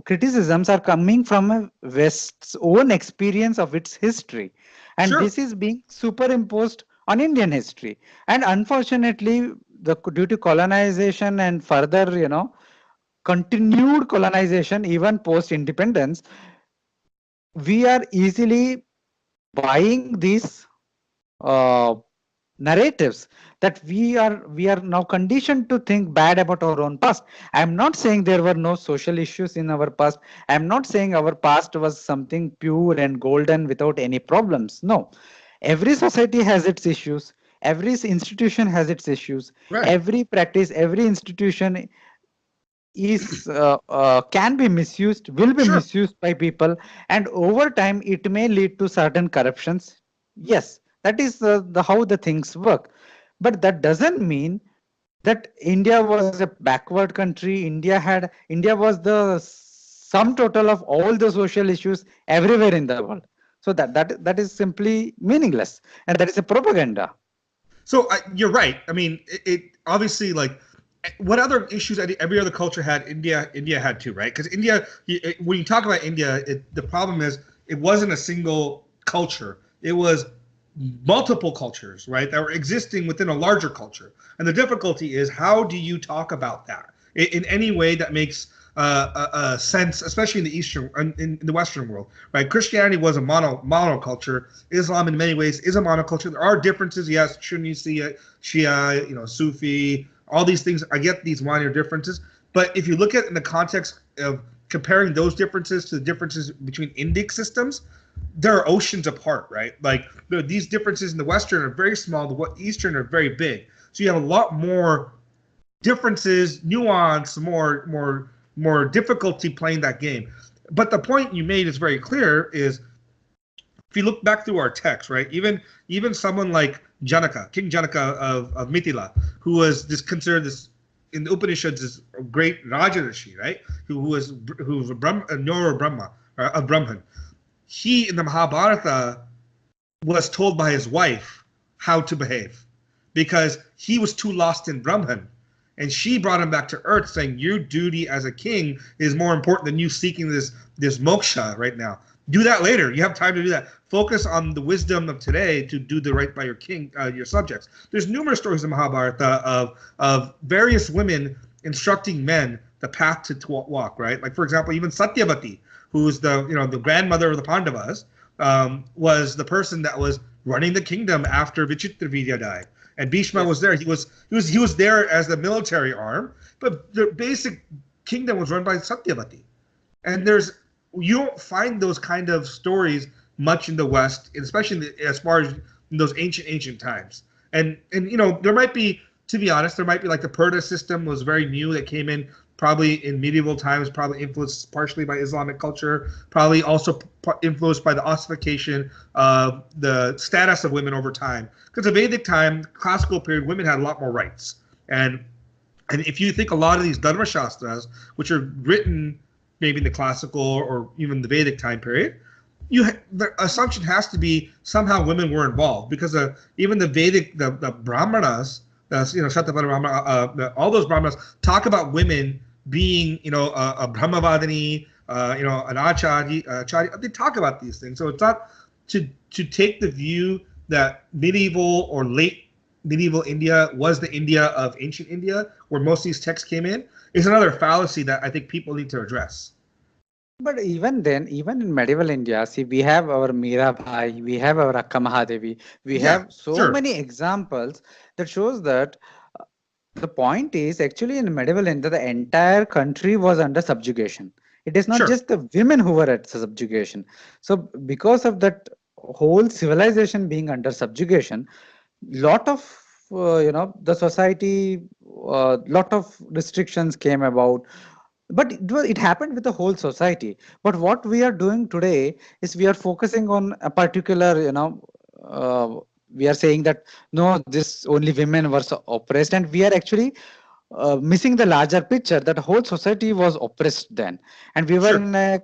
criticisms are coming from a West's own experience of its history. And this is being superimposed on Indian history. And unfortunately, due to colonization and further, continued colonization, even post independence, we are easily buying these narratives that we are now conditioned to think bad about our own past. I'm not saying there were no social issues in our past. I'm not saying our past was something pure and golden without any problems. No, every society has its issues. Every institution has its issues. Every practice, every institution is can be misused, will be Sure. misused by people, and over time it may lead to certain corruptions. Yes, that is the how the things work. But that doesn't mean that India was a backward country. India was the sum total of all the social issues everywhere in the world. So that is simply meaningless, and that is a propaganda. So you're right. I mean, it obviously like what other issues every other culture had. India had too, right? Because India, when you talk about India, the problem is it wasn't a single culture. It was multiple cultures, right, that were existing within a larger culture. And the difficulty is how do you talk about that in any way that makes a sense, especially in the Eastern, in the Western world, right? Christianity was a monoculture. Islam, in many ways, is a monoculture. There are differences, yes, Sunni, Shia, Sufi, all these things. I get these minor differences, but if you look at it in the context of comparing those differences to the differences between Indic systems, there are oceans apart, right? Like these differences in the Western are very small, the Eastern are very big. So you have a lot more differences, nuance, more difficulty playing that game. But the point you made is very clear. Is if you look back through our text, right? Even someone like Janaka, King Janaka of Mithila, who was considered this in the Upanishads this great Rajarishi, right? Who was a Brahma, a Brahman. He in the Mahabharata was told by his wife how to behave because he was too lost in Brahman. And she brought him back to earth saying, your duty as a king is more important than you seeking this moksha right now. Do that later. You have time to do that. Focus on the wisdom of today to do the right by your king, your subjects. There's numerous stories in Mahabharata of various women instructing men the path to walk, right? Like, for example, even Satyavati, who's the grandmother of the Pandavas, was the person that was running the kingdom after Vichitravirya died. And Bhishma was there. He was there as the military arm, but the basic kingdom was run by Satyavati. And you don't find those kind of stories much in the West, especially as far as in those ancient times. And there might be, to be honest, there might be like the Purdah system was very new that came in probably in medieval times, probably influenced partially by Islamic culture, probably also influenced by the ossification of the status of women over time. Because the Vedic time, classical period, women had a lot more rights. And if you think a lot of these Dharma Shastras, which are written maybe in the classical or even the Vedic time period, the assumption has to be somehow women were involved because even the Vedic, the Brahmanas, all those Brahmanas talk about women being, a Brahmavadini, an Acharya. They talk about these things. So it's not to take the view that medieval or late medieval India was the India of ancient India, where most of these texts came in, is another fallacy that I think people need to address. But even then, even in medieval India, see, we have our Mirabai, we have our Akka Mahadevi, we have so many examples that shows that the point is actually in medieval India, the entire country was under subjugation. It is not just the women who were at subjugation. So because of that whole civilization being under subjugation, lot of the society, lot of restrictions came about, but it happened with the whole society. But what we are doing today is we are focusing on a particular, we are saying that no, this only women were so oppressed, and we are actually missing the larger picture that whole society was oppressed then, and we were in a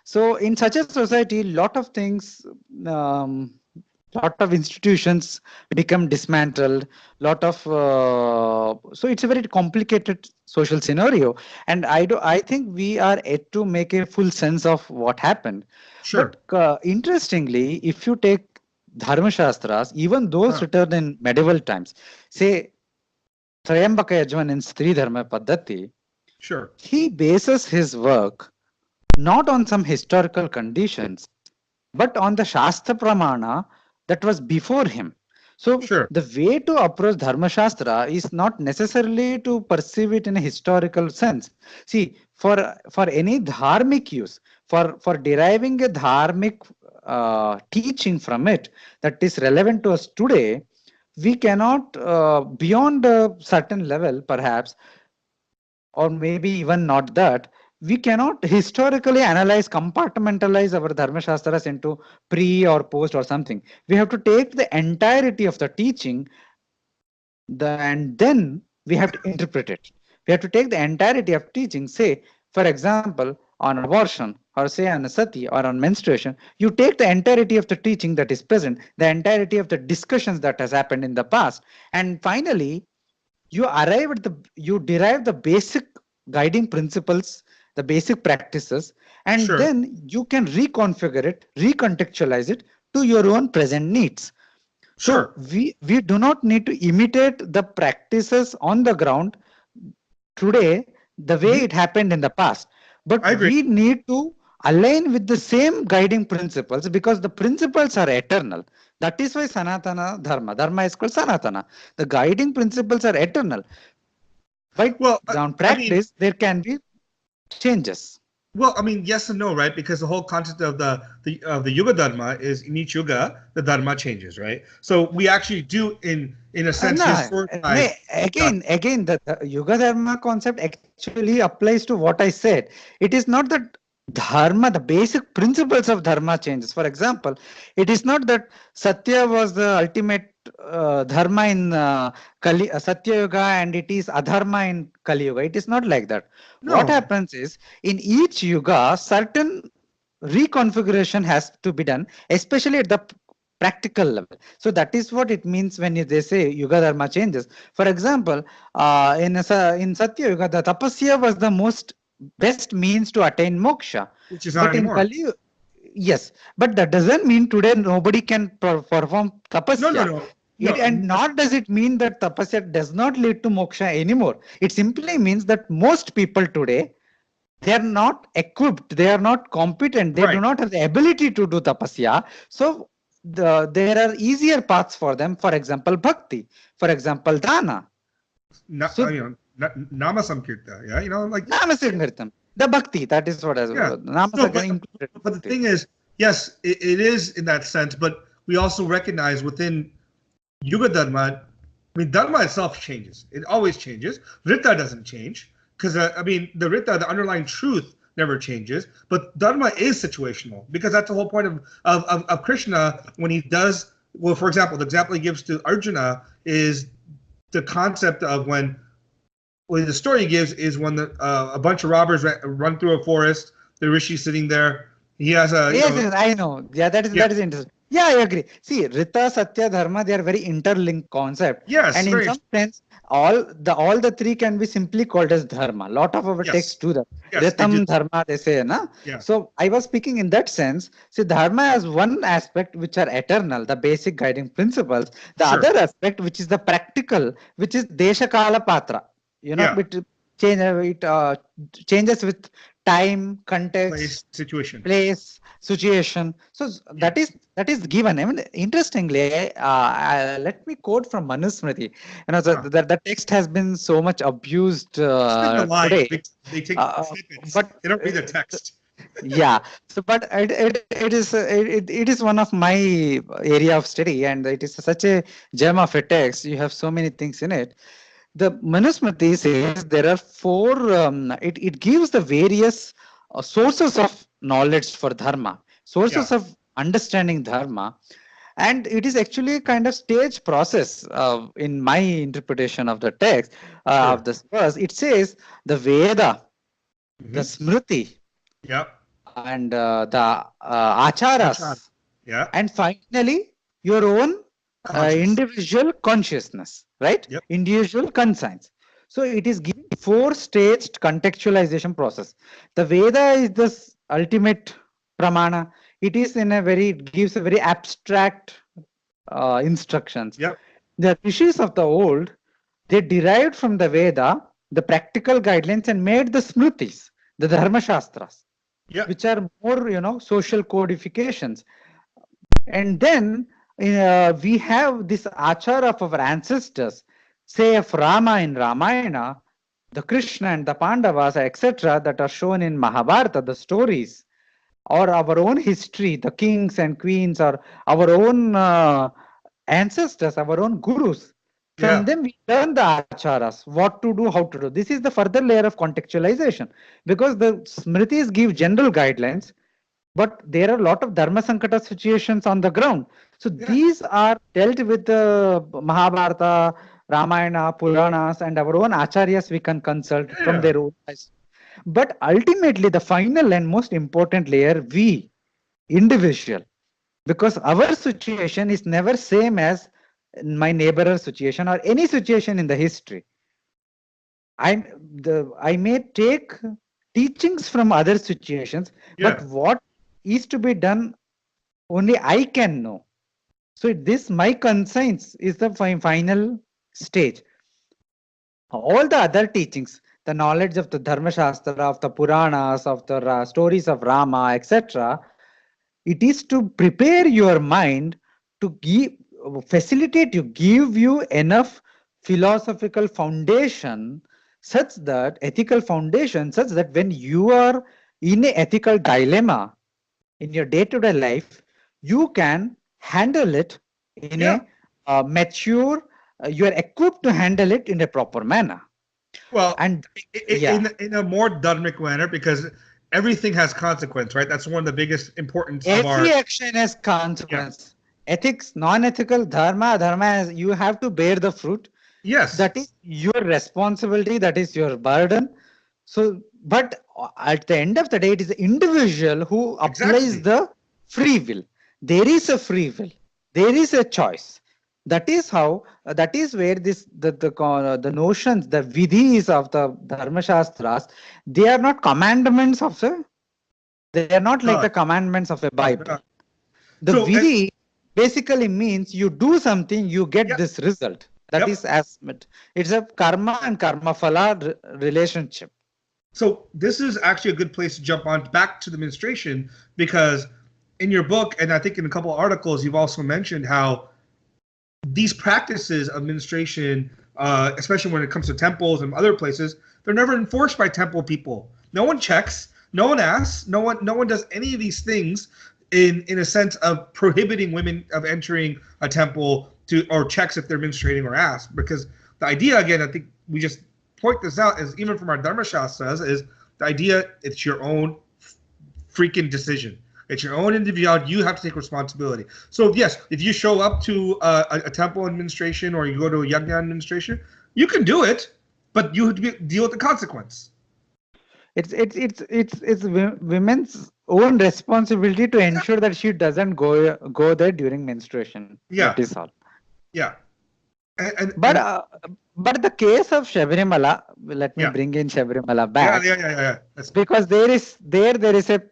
so in such a society lot of things, lot of institutions become dismantled, lot of so it's a very complicated social scenario, and I think we are yet to make a full sense of what happened. But interestingly, if you take dharma shastras, even those written in medieval times, say Trayambaka Yajman in Stri Dharma Paddhati, he bases his work not on some historical conditions, but on the Shastra Pramana that was before him. So the way to approach Dharma Shastra is not necessarily to perceive it in a historical sense. See, for any dharmic use, for deriving a dharmic teaching from it that is relevant to us today, we cannot, beyond a certain level, perhaps, or maybe even not that, we cannot historically analyze, compartmentalize our dharma shastras into pre or post or something. We have to take the entirety of the teaching, and then we have to interpret it. We have to take the entirety of teaching. Say, for example, on abortion, or say on sati, or on menstruation, you take the entirety of the teaching that is present, the entirety of the discussions that has happened in the past, and finally you derive the basic guiding principles, the basic practices, and Sure. then you can reconfigure it, recontextualize it to your own present needs. So Sure. we do not need to imitate the practices on the ground today the way Hmm. it happened in the past, but I agree. we need to align with the same guiding principles, because the principles are eternal. That is why Sanatana Dharma is called Sanatana. The guiding principles are eternal. But Well, on I mean, practice, there can be changes. well, I mean, yes and no, right? Because the whole concept of the Yuga Dharma is in each Yuga the Dharma changes, right? So we actually do in a sense No, historicize. again, the Yuga Dharma concept actually applies to what I said. It is not that Dharma, the basic principles of Dharma changes. For example, it is not that Satya was the ultimate Dharma in Satya Yuga and it is Adharma in Kali Yuga. It is not like that. What No, happens is, in each Yuga, certain reconfiguration has to be done, especially at the practical level. So that is what it means when they say Yuga Dharma changes. For example, in Satya Yuga, the tapasya was the most best means to attain moksha. which is not But in anymore. Kali, yes, but that doesn't mean today nobody can perform No, no, tapasya. no, It, no. and nor does it mean that tapasya does not lead to moksha anymore. It simply means that most people today, they are not equipped, they are not competent, they do Right. not have the ability to do tapasya. So there are easier paths for them. For example, bhakti, for example, dana. So Nama Samkirta. Yeah, like namasankirtan, the bhakti, that is what I yeah. No, namasankirtan included but the bhakti. thing is, yes, it is in that sense, but we also recognize within Yuga Dharma, I mean, Dharma itself changes. It always changes. Rita doesn't change because, I mean, the Rita, the underlying truth, never changes. But Dharma is situational because that's the whole point of Krishna when he does, well, for example, the example he gives to Arjuna is the concept of when the story he gives is when a bunch of robbers run through a forest, the rishi sitting there. He has Yes, I know. Yeah, yeah, that is interesting. Yeah, I agree. See, Rita, Satya, Dharma, they are very interlinked concept. yes, And in very, some sense, all the three can be simply called as Dharma. A lot of our texts yes, do that. yes, they do. Ritam Dharma, they say, na? Yeah, So I was speaking in that sense. See, Dharma has one aspect which are eternal, the basic guiding principles. The sure, other aspect, which is the practical, which is Desha Kala Patra. yeah, It changes with time, context, place, situation. place, situation. So Yeah. that is given. I mean, interestingly, let me quote from Manusmriti. So Ah, the text has been so much abused it's been the line. today. They take Uh, snippets. but They don't read the text. yeah, so but it is one of my area of study, and it is such a gem of a text. You have so many things in it. The Manusmriti says there are four, it gives the various sources of knowledge for dharma, Yeah, sources of understanding dharma. And it is actually a kind of stage process in my interpretation of the text of sure. this verse. It says the Veda, the Hmm. Smriti, Yeah. and the Achar. acharas, Yeah. and finally your own Conscious. individual consciousness, right? Yep. Individual conscience. So it is giving four staged contextualization process. The Veda is this ultimate pramana. It is in a very, it gives a very abstract instructions. Yep. The rishis of the old, they derived from the Veda the practical guidelines and made the smritis, the dharma shastras, Yep. which are more, social codifications. And then we have this achar of our ancestors, say of Rama in Ramayana, the Krishna and the Pandavas, etc., that are shown in Mahabharata, the stories, or our own history, the kings and queens, or our own ancestors, our own gurus. From Yeah. them, we learn the acharas, what to do, how to do. This is the further layer of contextualization, because the Smritis give general guidelines, but there are a lot of Dharma Sankata situations on the ground. So Yeah. these are dealt with the Mahabharata, Ramayana, Puranas, and our own acharyas we can consult from Yeah. their own eyes. But ultimately, the final and most important layer, we, individual, because our situation is never same as my neighbor's situation or any situation in the history. I may take teachings from other situations, but Yeah. what is to be done only I can know. So this my conscience is the final stage. All the other teachings, the knowledge of the Dharma Shastra, of the Puranas, of the stories of Rama, etc., it is to prepare your mind to give, facilitate you, give you enough philosophical foundation, such that ethical foundation, such that when you are in a ethical dilemma in your day-to-day life, you can handle it in Yeah. a mature, you are equipped to handle it in a proper manner. Well, And yeah, in a more dharmic manner, because everything has consequence, right? That's one of the biggest importance of every our. action has Yeah. consequence. Ethics, non-ethical, dharma is you have to bear the fruit. Yes. That is your responsibility, that is your burden. So, but at the end of the day, it is the individual who applies Exactly. the free will. There is a free will, there is a choice. That is how, that is where this the notions, the vidhis of the dharma shastras, they are not commandments of the, they are not like the God. commandments of a Bible. Yeah. The So, and, vidhi basically means you do something, you get yeah. this result. That is Yep. as it's a karma and karma phala relationship. So this is actually a good place to jump on back to the menstruation, because in your book, and I think in a couple of articles, you've also mentioned how these practices of menstruation, especially when it comes to temples and other places, they're never enforced by temple people. No one checks, no one asks, no one does any of these things in a sense of prohibiting women of entering a temple to, or checks if they're menstruating or asked. Because the idea, again, I think we just point this out, is even from our Dharma Shastras, is the idea it's your own freaking decision. It's your own individual. You have to take responsibility. So yes, if you show up to a temple administration or you go to a yajna administration, you can do it, but you have to deal with the consequence. It's women's own responsibility to ensure that she doesn't go there during menstruation. That Yeah, is all. yeah, But and but the case of Sabarimala, let me yeah, bring in Sabarimala yeah, back, yeah, yeah, yeah. That's because there is a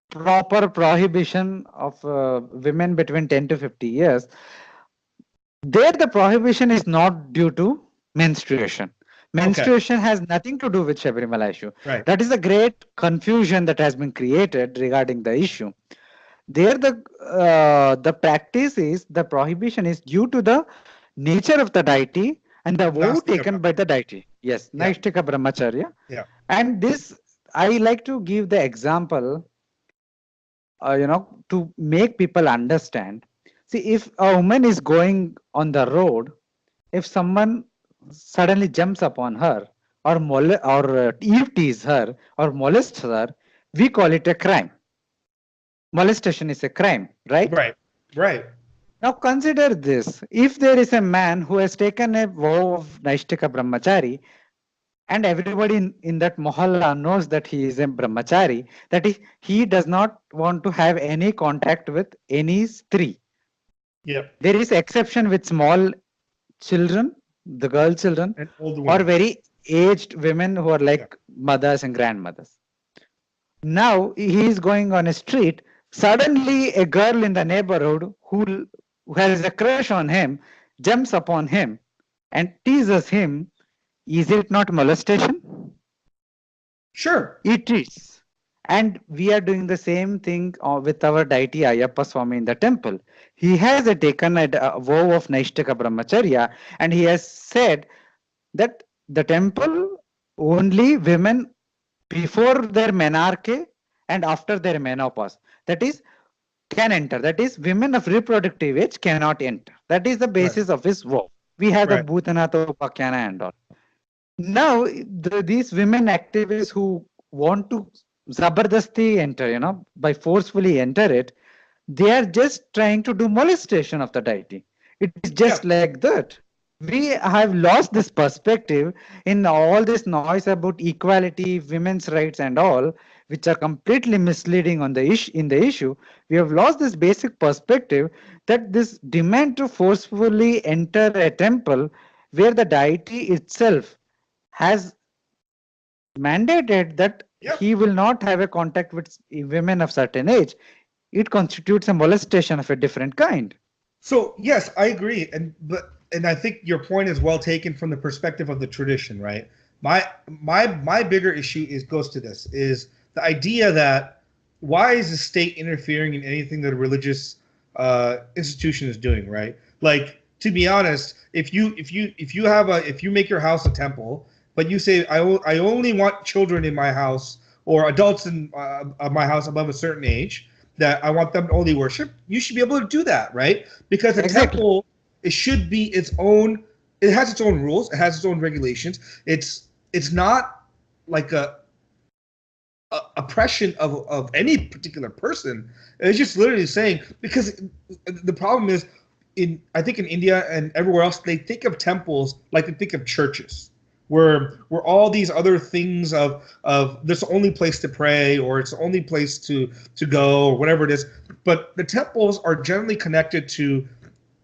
proper prohibition of women between 10 to 50 years. There the prohibition is not due to menstruation. okay. Menstruation has nothing to do with Sabarimala issue. Right. That is the great confusion that has been created regarding the issue. There the practice is, the prohibition is due to the nature of the deity and the vow Nasty taken about. by the deity. Yes, Yeah, Naishtika Brahmacharya. yeah. And this, I like to give the example, to make people understand. See, if a woman is going on the road, if someone suddenly jumps upon her or eve tease her or molests her, we call it a crime. Molestation is a crime, right? Right, right. Now consider this. If there is a man who has taken a vow of Naishtika Brahmachari, and everybody in that mohalla knows that he is a brahmachari, that he does not want to have any contact with any stree. Yep. There is exception with small children, the girl children, And older or women. very aged women who are Yeah. like mothers and grandmothers. Now he is going on a street. Suddenly, a girl in the neighborhood who has a crush on him jumps upon him and teases him. Is it not molestation? Sure. It is. And we are doing the same thing with our deity Ayyappa Swami in the temple. He has taken a vow of Naishtaka Brahmacharya, and he has said that the temple, only women before their menarche and after their menopause, that is, can enter. That is, women of reproductive age cannot enter. That is the Right. basis of his vow. We have the Right. Bhutanatha Upakhana and all. Now, these women activists who want to zabardasti enter, by forcefully enter it, they are just trying to do molestation of the deity. It is Yeah. just like that. We have lost this perspective in all this noise about equality, women's rights, and all, which are completely misleading on the in the issue. We have lost this basic perspective that this demand to forcefully enter a temple where the deity itself has mandated that Yeah. he will not have a contact with women of certain age, it constitutes a molestation of a different kind. So yes, I agree, and I think your point is well taken from the perspective of the tradition, right? My bigger issue goes to this is the idea that why is the state interfering in anything that a religious institution is doing, right? Like, to be honest, if you make your house a temple, but you say I only want children in my house or adults in my house above a certain age, that I want them to only worship, you should be able to do that, right? Because a Exactly. temple, it should be its own. It has its own rules. It has its own regulations. It's not like a oppression of any particular person. It's just literally saying, because the problem is, I think in India and everywhere else, they think of temples like they think of churches, where all these other things of this the only place to pray, or it's the only place to go, or whatever it is. But the temples are generally connected to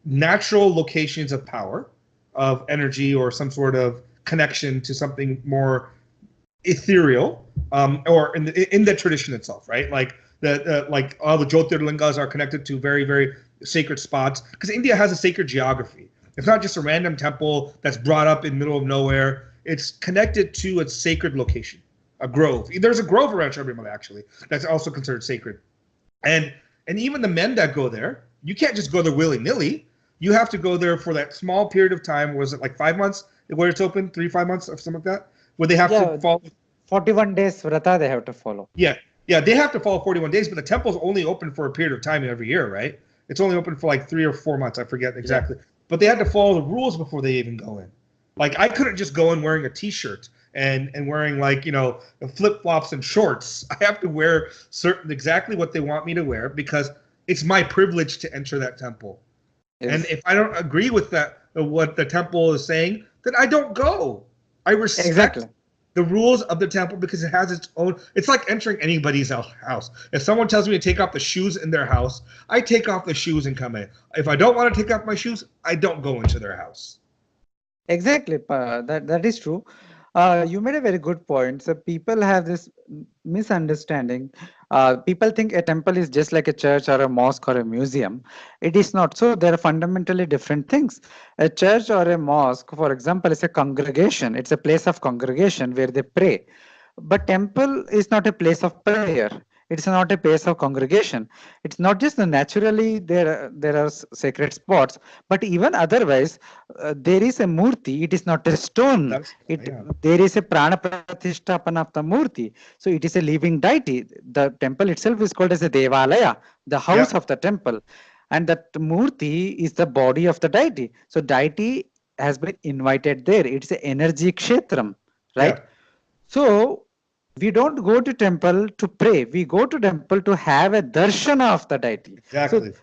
natural locations of power, of energy, or some sort of connection to something more ethereal, or in the tradition itself, right? Like like all the Jyotirlingas are connected to very, very sacred spots, because India has a sacred geography. It's not just a random temple that's brought up in the middle of nowhere. It's connected to its sacred location, a grove. There's a grove around Sabarimalai, actually, that's also considered sacred. And even the men that go there, you can't just go there willy-nilly. You have to go there for that small period of time. Was it like 5 months where it's open, 5 months or something like that, where they have to Yeah, follow? 41 days vrata they have to follow. Yeah, yeah, they have to follow 41 days, but the temple's only open for a period of time every year, right? It's only open for like 3 or 4 months. I forget Yeah. exactly, but they had to follow the rules before they even go in. Like, I couldn't just go in wearing a t-shirt and wearing, like, flip flops and shorts. I have to wear exactly what they want me to wear, because it's my privilege to enter that temple. And Yes. if I don't agree with that, what the temple is saying, then I don't go. I respect Exactly. the rules of the temple, because it has its own. It's like entering anybody's house. If someone tells me to take off the shoes in their house, I take off the shoes and come in. If I don't want to take off my shoes, I don't go into their house. Exactly. That is true. You made a very good point. So people have this misunderstanding. People think a temple is just like a church or a mosque or a museum. It is not so. There are fundamentally different things. A church or a mosque, for example, is a congregation. It's a place of congregation where they pray. But temple is not a place of prayer. It's not a place of congregation. It's not just the naturally there are sacred spots, but even otherwise, there is a murti. It is not a stone. That's, It yeah, there is a prana pratishtapana of the murti. So it is a living deity. The temple itself is called as a devalaya, the yeah, house of the temple, and that murti is the body of the deity. So deity has been invited there. It's an energy kshetram, yeah, right? So we don't go to temple to pray. We go to temple to have a darshana of the deity. So exactly.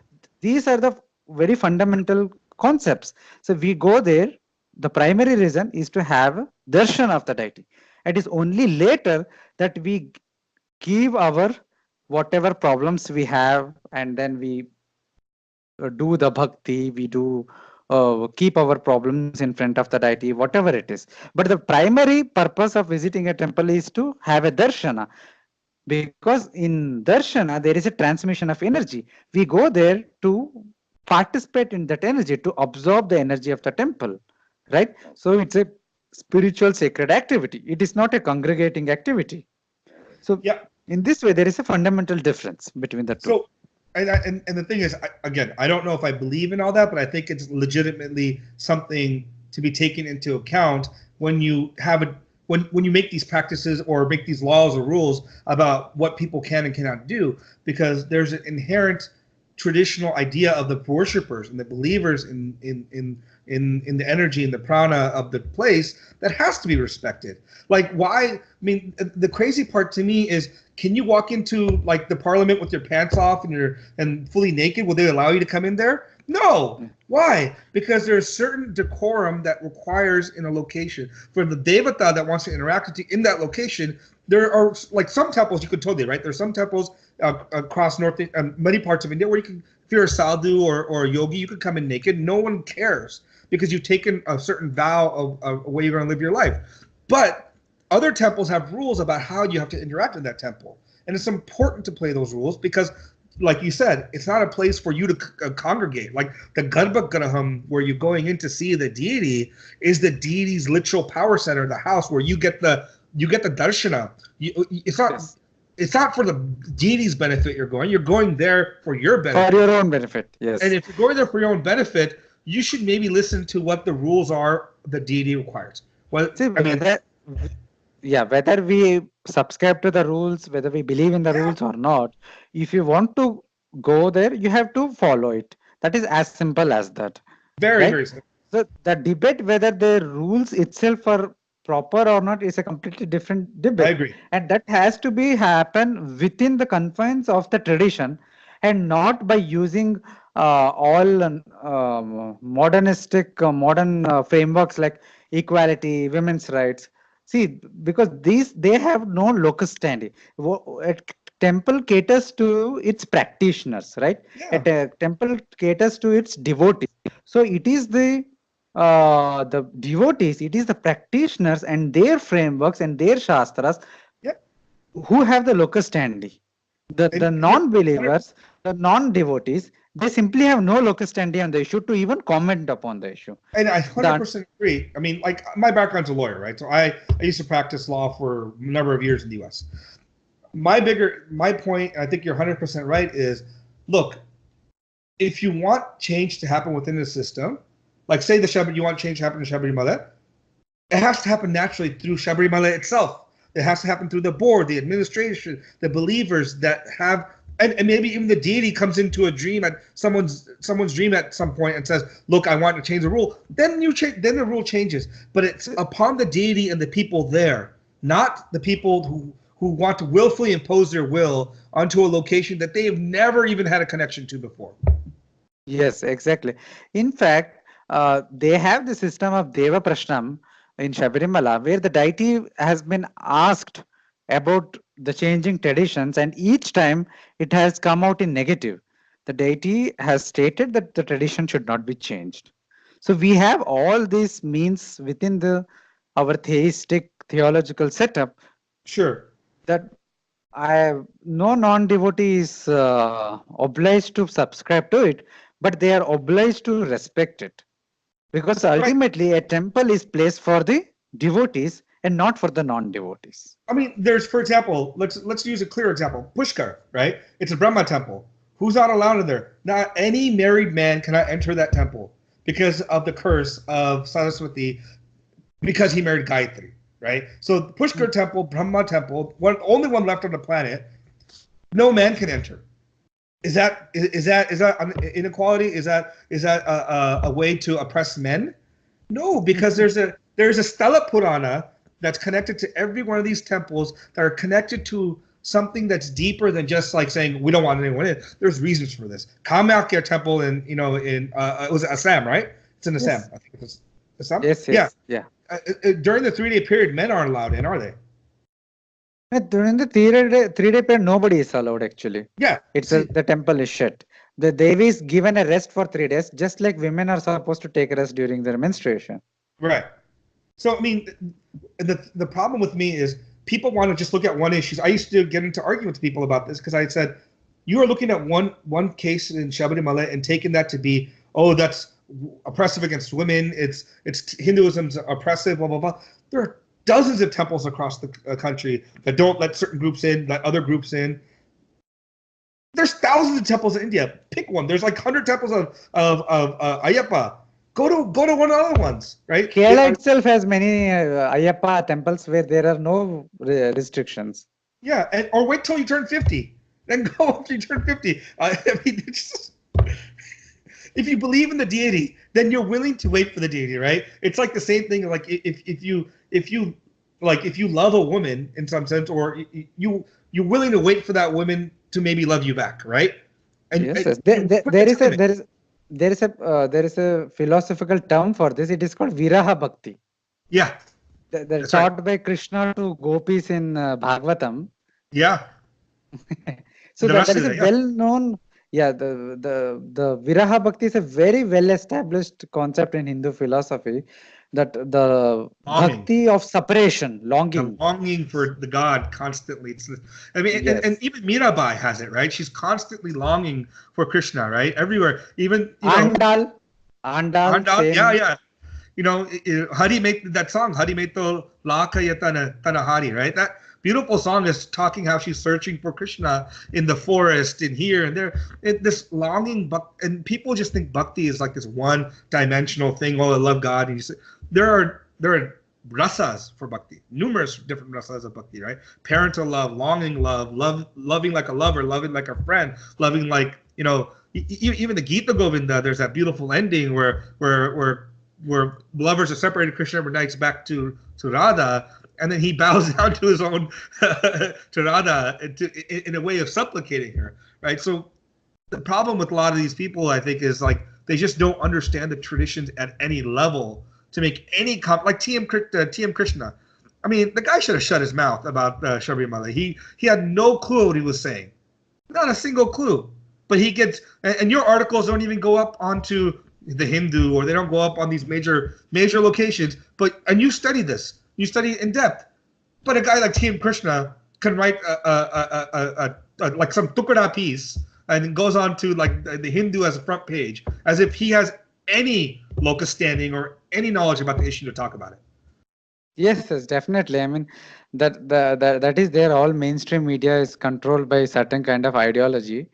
these are the very fundamental concepts. So we go there. The primary reason is to have darshan of the deity. It is only later that we give our whatever problems we have, and then we do the bhakti, we do keep our problems in front of the deity, whatever it is. But the primary purpose of visiting a temple is to have a darshana, because in darshana there is a transmission of energy. We go there to participate in that energy, to absorb the energy of the temple, right? So it's a spiritual sacred activity. It is not a congregating activity. So Yeah. in this way, there is a fundamental difference between the two. So, and the thing is, again, I don't know if I believe in all that, but I think it's legitimately something to be taken into account when you have a when you make these practices or make these laws or rules about what people can and cannot do, because there's an inherent traditional idea of the worshippers and the believers in the energy and the prana of the place that has to be respected. Like, why? I mean, the crazy part to me is, can you walk into like the parliament with your pants off and fully naked? Will they allow you to come in there? No. Why? Because there's a certain decorum that requires in a location. For the devata that wants to interact with you in that location, there are like some temples you could totally, right? There's some temples across many parts of India where you can, if you're a sadhu or a yogi, you could come in naked. No one cares because you've taken a certain vow of a way you're going to live your life. But other temples have rules about how you have to interact in that temple. And it's important to play those rules because, like you said, it's not a place for you to congregate. Like the Garbha Graham, where you're going in to see the deity, is the deity's literal power center, the house where you get the darshana. It's not for the deity's benefit you're going. You're going there for your benefit. For your own benefit, yes. And if you're going there for your own benefit, you should maybe listen to what the rules are the deity requires. Well, see, whether we subscribe to the rules, whether we believe in the rules or not, if you want to go there, you have to follow it. That is as simple as that. Very simple. So the debate whether the rules itself are proper or not is a completely different debate. I agree. And that has to be happen within the confines of the tradition and not by using all modernistic, modern frameworks like equality, women's rights. See, because they have no locus standi. A temple caters to its practitioners, right? Yeah. A temple caters to its devotees. So it is the devotees, it is the practitioners and their frameworks and their shastras who have the locus standi. The non-believers, the non-devotees, they simply have no locus standi on the issue to even comment upon the issue. And I 100% agree. I mean, like, my background's a lawyer, right? So I used to practice law for a number of years in the U.S. My point, and I think you're 100% right, is, look, if you want change to happen within the system, like say you want change to happen in Sabarimalai, it has to happen naturally through Sabarimalai itself. It has to happen through the board, the administration, the believers that have, and maybe even the deity comes into a dream at someone's dream at some point and says, "Look, I want to change the rule." Then then the rule changes. But it's upon the deity and the people there, not the people who want to willfully impose their will onto a location that they have never even had a connection to before. Yes, exactly. In fact, they have the system of Deva Prashnam in Sabarimala, where the deity has been asked about the changing traditions, and each time it has come out in negative. The deity has stated that the tradition should not be changed. So we have all these means within our theistic theological setup. Sure. That no non-devotee is obliged to subscribe to it, but they are obliged to respect it. Because ultimately a temple is placed for the devotees and not for the non-devotees. I mean, there's, for example, let's use a clear example. Pushkar, right? It's a Brahma temple. Who's not allowed in there? Not any married man cannot enter that temple because of the curse of Saraswati, because he married Gayatri, right? So Pushkar temple, Brahma temple, only one left on the planet, no man can enter. Is that inequality? Is that a way to oppress men? No, because there's a Stela Purana that's connected to every one of these temples that are connected to something that's deeper than just like saying we don't want anyone in. There's reasons for this. Kamakya temple it was Assam, right? It's in Assam. Yes. I think it's Assam. Yes. Yeah. During the 3-day period, men aren't allowed in, are they? During the 3-day period, nobody is allowed actually. Yeah. The temple is shut. The Devi is given a rest for 3 days, just like women are supposed to take a rest during their menstruation. Right. So, I mean, the problem with me is people want to just look at one issue. I used to get into arguments with people about this because I said, you are looking at one case in Sabarimalai and taking that to be, oh, that's oppressive against women. It's Hinduism's oppressive, blah, blah, blah. There are dozens of temples across the country that don't let certain groups in, let other groups in. There's thousands of temples in India. Pick one. There's like 100 temples of Ayyappa. Go to one of the other ones, right? Kerala itself has many Ayyappa temples where there are no restrictions. Yeah, or wait till you turn 50. Then go after you turn 50. I mean, it's just, if you believe in the deity, then you're willing to wait for the deity, right? It's like the same thing. Like if you love a woman in some sense, or you're willing to wait for that woman to maybe love you back, right? And Yes, yes. you put the time in. There is a philosophical term for this. It is called Viraha Bhakti. Yeah, They're that's right. taught by Krishna to gopis in Bhagavatam. Yeah, So the that rest is of a it. Yeah, well-known, yeah, the Viraha Bhakti is a very well-established concept in Hindu philosophy, that the longing. bhakti of separation, The longing. longing for the God constantly. I mean, and Yes. even Mirabai has it, right? She's constantly longing for Krishna, right? Everywhere, even Andal, Andal, yeah, same. yeah. Hari make that song, Hari make the Lakaya Tanahari, right? That beautiful song is talking how she's searching for Krishna in the forest and here and there. This longing, and people just think bhakti is like this one-dimensional thing. Oh, I love God. And there are rasas for bhakti, numerous different rasas of bhakti, right? Parental love, longing love, loving like a lover, loving like a friend, loving like even the Gita Govinda. There's that beautiful ending where lovers are separated, Krishna reunites back to Radha, and then he bows down to his own to Radha in a way of supplicating her, right? So the problem with a lot of these people, I think, is like they just don't understand the traditions at any level to make any like TM Krishna. I mean, the guy should have shut his mouth about Sabarimalai. He had no clue what he was saying, not a single clue. But he gets, and your articles don't even go up onto the Hindu, or they don't go up on these major locations. And you study this, you study it in depth. But a guy like T.M. Krishna can write like some tukada piece and then goes on to like the Hindu as a front page, as if he has any locus standing or any knowledge about the issue to talk about it. Yes, yes, definitely. I mean, that is there. All mainstream media is controlled by certain kind of ideology,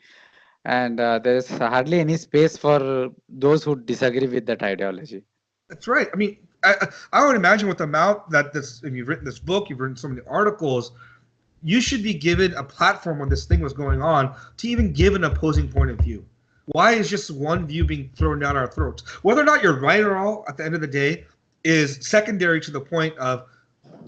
and there is hardly any space for those who disagree with that ideology. That's right. I mean, I would imagine with the amount that and you've written this book, you've written so many articles, you should be given a platform when this thing was going on to even give an opposing point of view. Why is just one view being thrown down our throats? Whether or not you're right or all, at the end of the day, is secondary to the point of,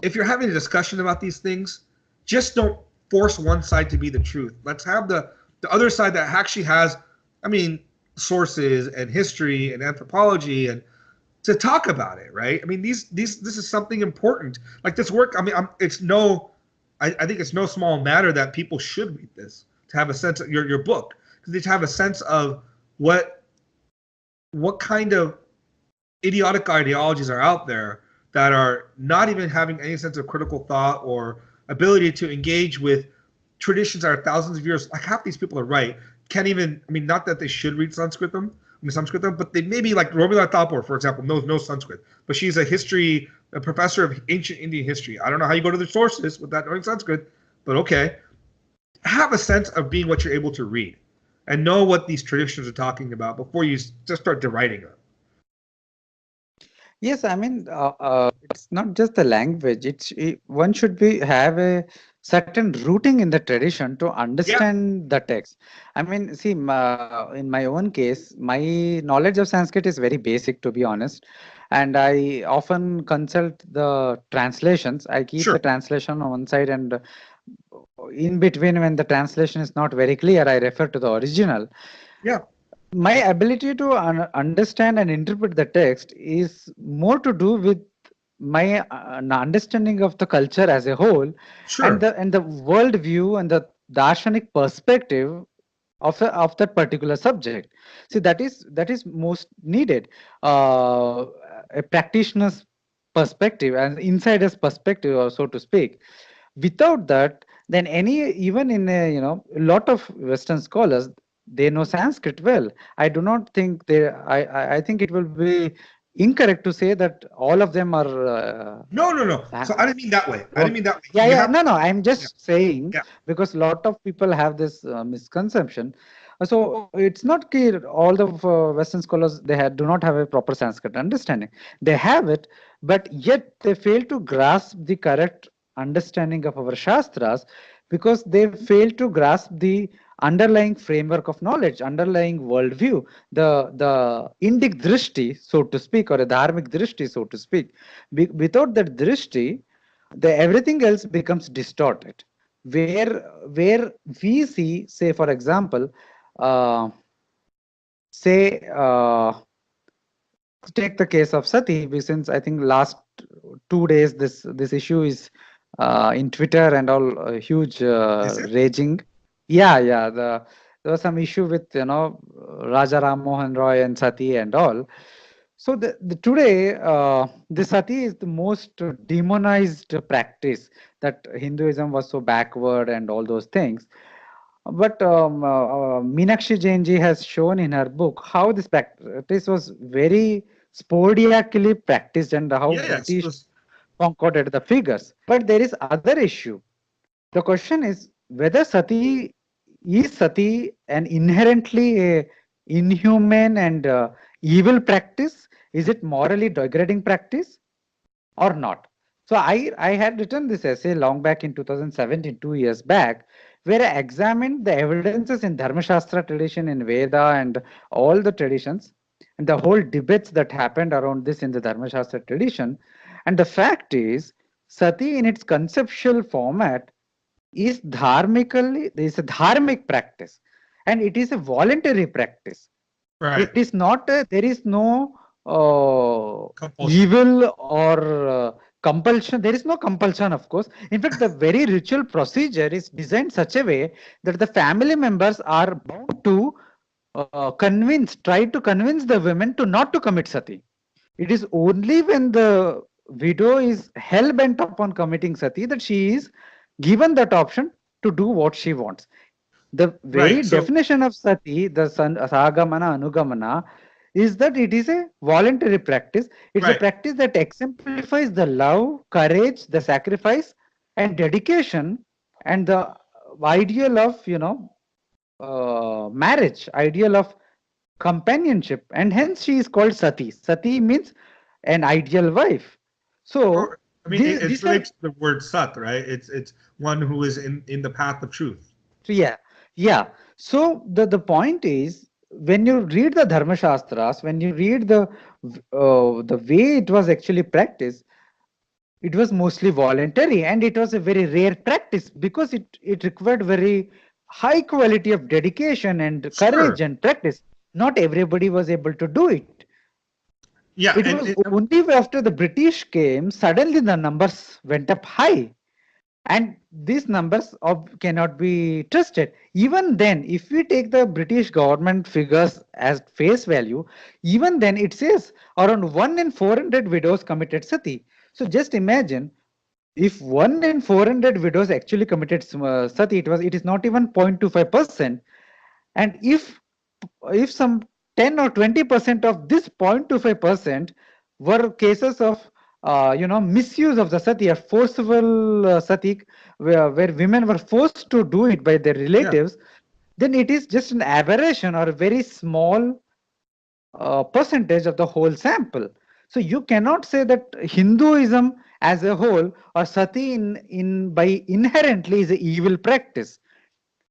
if you're having a discussion about these things, just don't force one side to be the truth. Let's have the other side that actually has, I mean, sources and history and anthropology and to talk about it, right? I mean, this is something important. Like this work, I mean, I think it's no small matter that people should read this to have a sense of your book, because they have a sense of what kind of idiotic ideologies are out there that are not even having any sense of critical thought or ability to engage with traditions that are thousands of years. Like half these people are right. Can't even, I mean, not that they should read Sanskritam, but they maybe, like Romila Thapar, for example, knows no Sanskrit, but she's a professor of ancient Indian history. I don't know how you go to the sources without knowing Sanskrit, but okay. Have a sense of being what you're able to read and know what these traditions are talking about before you just start deriding them. Yes, I mean, it's not just the language. One should have a certain rooting in the tradition to Yeah, understand the text. I mean, see, in my own case, my knowledge of Sanskrit is very basic, to be honest, and I often consult the translations. I keep the sure. translation on one side, and in between, when the translation is not very clear, I refer to the original. Yeah, My ability to understand and interpret the text is more to do with my understanding of the culture as a whole, and sure. the world view and the darshanik perspective of that particular subject. See, that is most needed. A practitioner's perspective and insider's perspective, or so to speak. Without that, then even in a lot of Western scholars, they know Sanskrit well. I do not think I think it will be incorrect to say that all of them are. No. So I didn't mean that way. I didn't mean that way. Yeah, You yeah. have, No, no. I'm yeah, just saying, yeah, because a lot of people have this misconception. So it's not clear. All the Western scholars, do not have a proper Sanskrit understanding. They have it, but yet they fail to grasp the correct understanding of our shastras, because they fail to grasp the underlying framework of knowledge, underlying worldview, the Indic drishti, so to speak, or a dharmic drishti, so to speak. Without that drishti, everything else becomes distorted. Where we see, say for example, uh, say take the case of Sati, since I think last 2 days this issue is in Twitter and all huge Is it? raging. Yeah. There was some issue with Raja Ram Mohan Roy and Sati and all. So today the Sati is the most demonized practice, that Hinduism was so backward and all those things. But Meenakshi Jainji has shown in her book how this practice was very sporadiacally practiced and how Yeah, yes. British concorded the figures. But there is other issue. The question is whether Sati an inherently inhuman and evil practice? Is it morally degrading practice or not? So I had written this essay long back in 2017, 2 years back, where I examined the evidences in Dharma Shastra tradition, in Veda and all the traditions, and the whole debates that happened around this in the Dharma Shastra tradition. And the fact is, Sati in its conceptual format is a dharmic practice, and it is a voluntary practice. Right. It is not there is no Compulsion. evil or compulsion. There is no compulsion, of course. In fact, the very ritual procedure is designed such a way that the family members are bound to try to convince the women to not to commit sati. It is only when the widow is hell bent upon committing sati that she is given that option to do what she wants. The very Right. So, definition of sati, the sagamana, anugamana, is that it is a voluntary practice. It's a right. practice that exemplifies the love, courage, the sacrifice, and dedication, and the ideal of marriage, ideal of companionship, and hence she is called sati. Sati means an ideal wife. So I mean, it's these are related to the word sat, right? It's one who is in the path of truth. yeah, yeah. So the point is, when you read the Dharma Shastras, when you read the way it was actually practiced, it was mostly voluntary, and it was a very rare practice because it required very high quality of dedication and Sure. courage and practice. Not everybody was able to do it. Yeah, It was only after the British came, suddenly the numbers went up high. And these numbers cannot be trusted. Even then, if we take the British government figures as face value, even then it says around 1 in 400 widows committed sati. So just imagine, if 1 in 400 widows actually committed sati, it is not even 0.25%. And if some 10 or 20% of this 0.25% were cases of misuse of the sati or forcible sati, where women were forced to do it by their yeah. relatives, then it is just an aberration or a very small percentage of the whole sample. So you cannot say that Hinduism as a whole or sati in by inherently is an evil practice.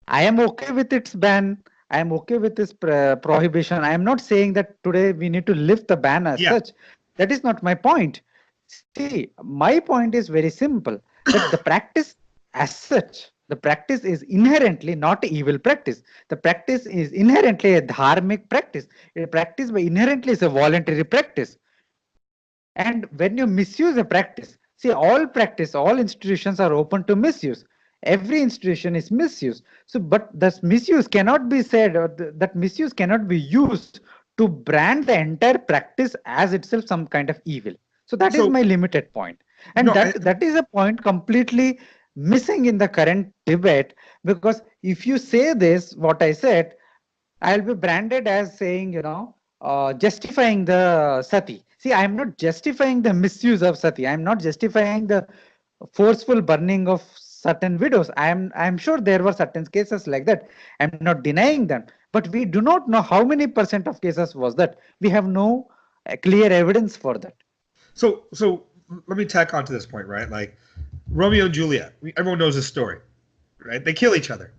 I am okay with its ban. I am okay with this prohibition. I am not saying that today we need to lift the ban as Yeah. such. That is not my point. See, my point is very simple, that the practice as such, the practice is inherently not evil practice. The practice is inherently a dharmic practice. A practice by inherently is a voluntary practice. And when you misuse a practice, see, all institutions are open to misuse. Every institution is misused. So, but this misuse cannot be said, or that misuse cannot be used to brand the entire practice as itself some kind of evil. So that is So my limited point. And no, that is a point completely missing in the current debate, because if you say this, what I said, I'll be branded as saying, justifying the sati. See, I'm not justifying the misuse of sati. I'm not justifying the forceful burning of certain widows. I'm sure there were certain cases like that. I'm not denying them. But we do not know how many percent of cases was that. We have no clear evidence for that. so let me tack on to this point, right? Like Romeo and Juliet. Everyone knows this story. right? They kill each other.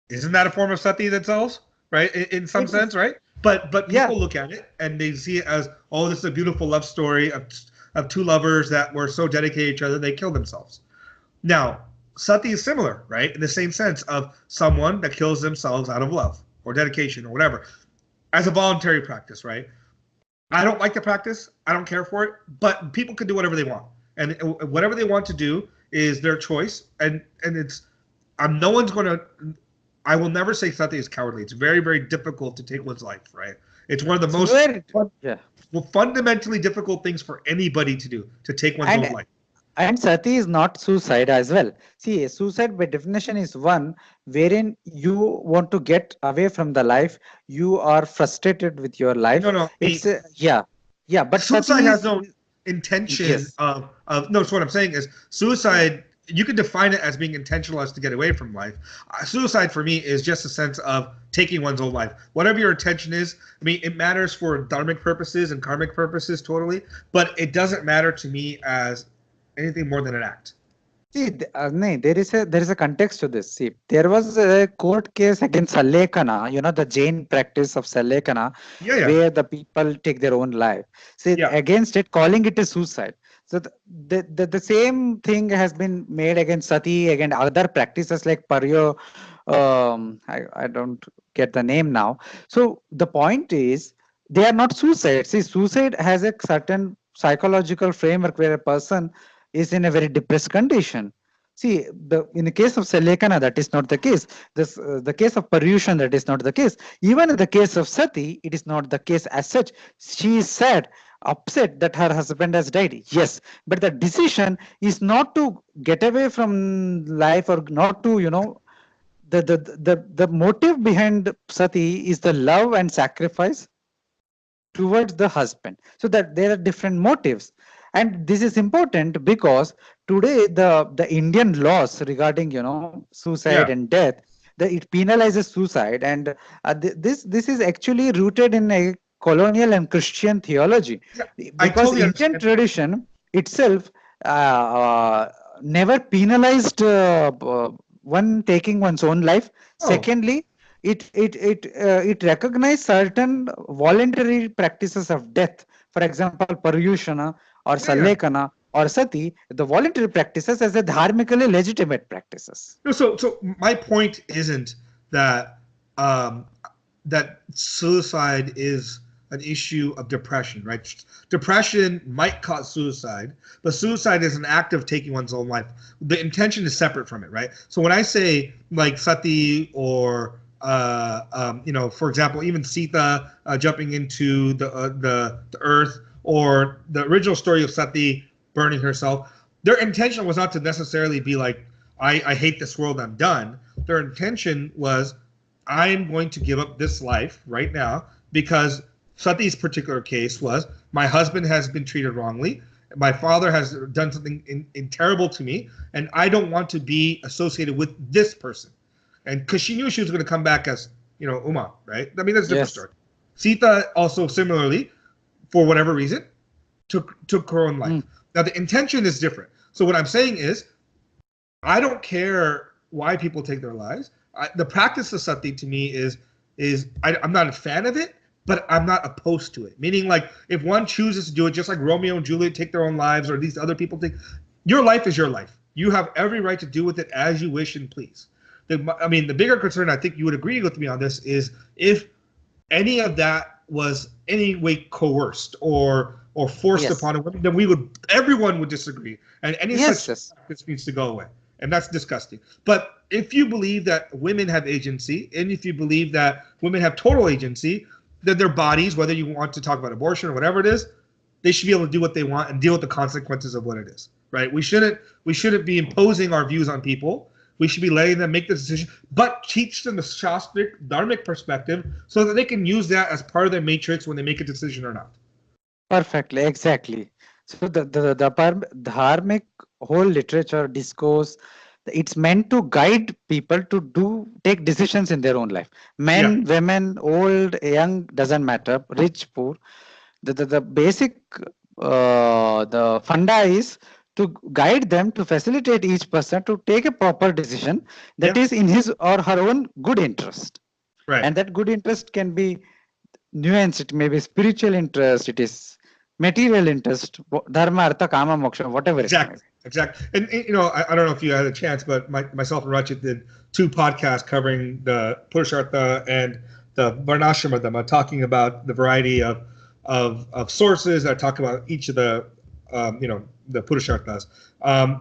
Isn't that a form of sati themselves, right? In some It is. sense, right? But Yeah. people look at it and they see it as, oh, this is a beautiful love story of two lovers that were so dedicated to each other they killed themselves. Now, sati is similar, right? In the same sense of someone that kills themselves out of love or dedication or whatever, as a voluntary practice, right? I don't like the practice. I don't care for it, but people can do whatever they want, and whatever they want to do is their choice. And it's no one's going to. I will never say sati is cowardly. It's very, very difficult to take one's life, right? It's one of the So most yeah. fundamentally difficult things for anybody to do, to take one's own life. And sati is not suicide as well. See, suicide by definition is one wherein you want to get away from the life. You are frustrated with your life. No, It's yeah. But suicide sati has is no intention yes. of no. So what I'm saying is suicide. You can define it as being intentional as to get away from life. Suicide for me is just a sense of taking one's own life. Whatever your intention is, I mean, it matters for dharmic purposes and karmic purposes totally, but it doesn't matter to me as anything more than an act. See, there is a context to this. See, there was a court case against Salekana, the Jain practice of Salekana, Yeah. where the people take their own life. See, Yeah. against it, calling it a suicide. So the same thing has been made against sati, against other practices like paryo. I don't get the name now. So the point is, they are not suicide. See, suicide has a certain psychological framework where a person is in a very depressed condition. See, in the case of Selekana, that is not the case. The case of Paryushan, that is not the case. Even in the case of Sati, it is not the case as such. She is sad, upset that her husband has died. Yes, but the decision is not to get away from life or not to, the motive behind Sati is the love and sacrifice towards the husband, so that there are different motives. And this is important because today the Indian laws regarding suicide Yeah. and death, it penalizes suicide. And this is actually rooted in a colonial and Christian theology, Yeah. I because totally Indian understand. tradition itself never penalized one taking one's own life. Oh, Secondly, it recognizes certain voluntary practices of death. For example, Paryushana or yeah. Salekana or Sati, the voluntary practices as a dharmically legitimate practices. No, so my point isn't that um, that suicide is an issue of depression, right? Depression might cause suicide, but suicide is an act of taking one's own life. The intention is separate from it, right? So when I say like sati or for example, even Sita jumping into the earth, or the original story of Sati burning herself, their intention was not to necessarily be like, I hate this world, I'm done. Their intention was, I'm going to give up this life right now because Sati's particular case was, my husband has been treated wrongly. My father has done something terrible to me, and I don't want to be associated with this person. And because she knew she was going to come back as, Uma, right? I mean, that's a different story. Sita also similarly, for whatever reason, took her own life. Now, the intention is different. So what I'm saying is, I don't care why people take their lives. The practice of sati to me I'm not a fan of it, but I'm not opposed to it. Meaning, like, if one chooses to do it, just like Romeo and Juliet take their own lives, or these other people take, your life is your life. You have every right to do with it as you wish and please. The bigger concern, I think you would agree with me on this, is if any of that was any way coerced or forced upon a woman, then everyone would disagree, and any such practice needs to go away. And that's disgusting. But if you believe that women have agency, and if you believe that women have total agency, that their bodies, whether you want to talk about abortion or whatever it is, they should be able to do what they want and deal with the consequences of what it is, right? We shouldn't be imposing our views on people. We should be letting them make the decision, but teach them the Shastric, dharmic perspective so that they can use that as part of their matrix when they make a decision or not. Perfectly, exactly. So the dharmic whole literature, discourse, it's meant to guide people to take decisions in their own life. Men, women, old, young, doesn't matter, rich, poor. The basic the funda is to guide them, to facilitate each person to take a proper decision that Yeah. is in his or her own good interest. Right. And that good interest can be nuanced. It may be spiritual interest, it is material interest, dharma, artha, kama, moksha, whatever it may be. Exactly. And you know, I don't know if you had a chance, but myself and Rachit did 2 podcasts covering the Purushartha and the Varnashrama Dhamma, talking about the variety of sources that talk about each of the you know, the Purusharthas.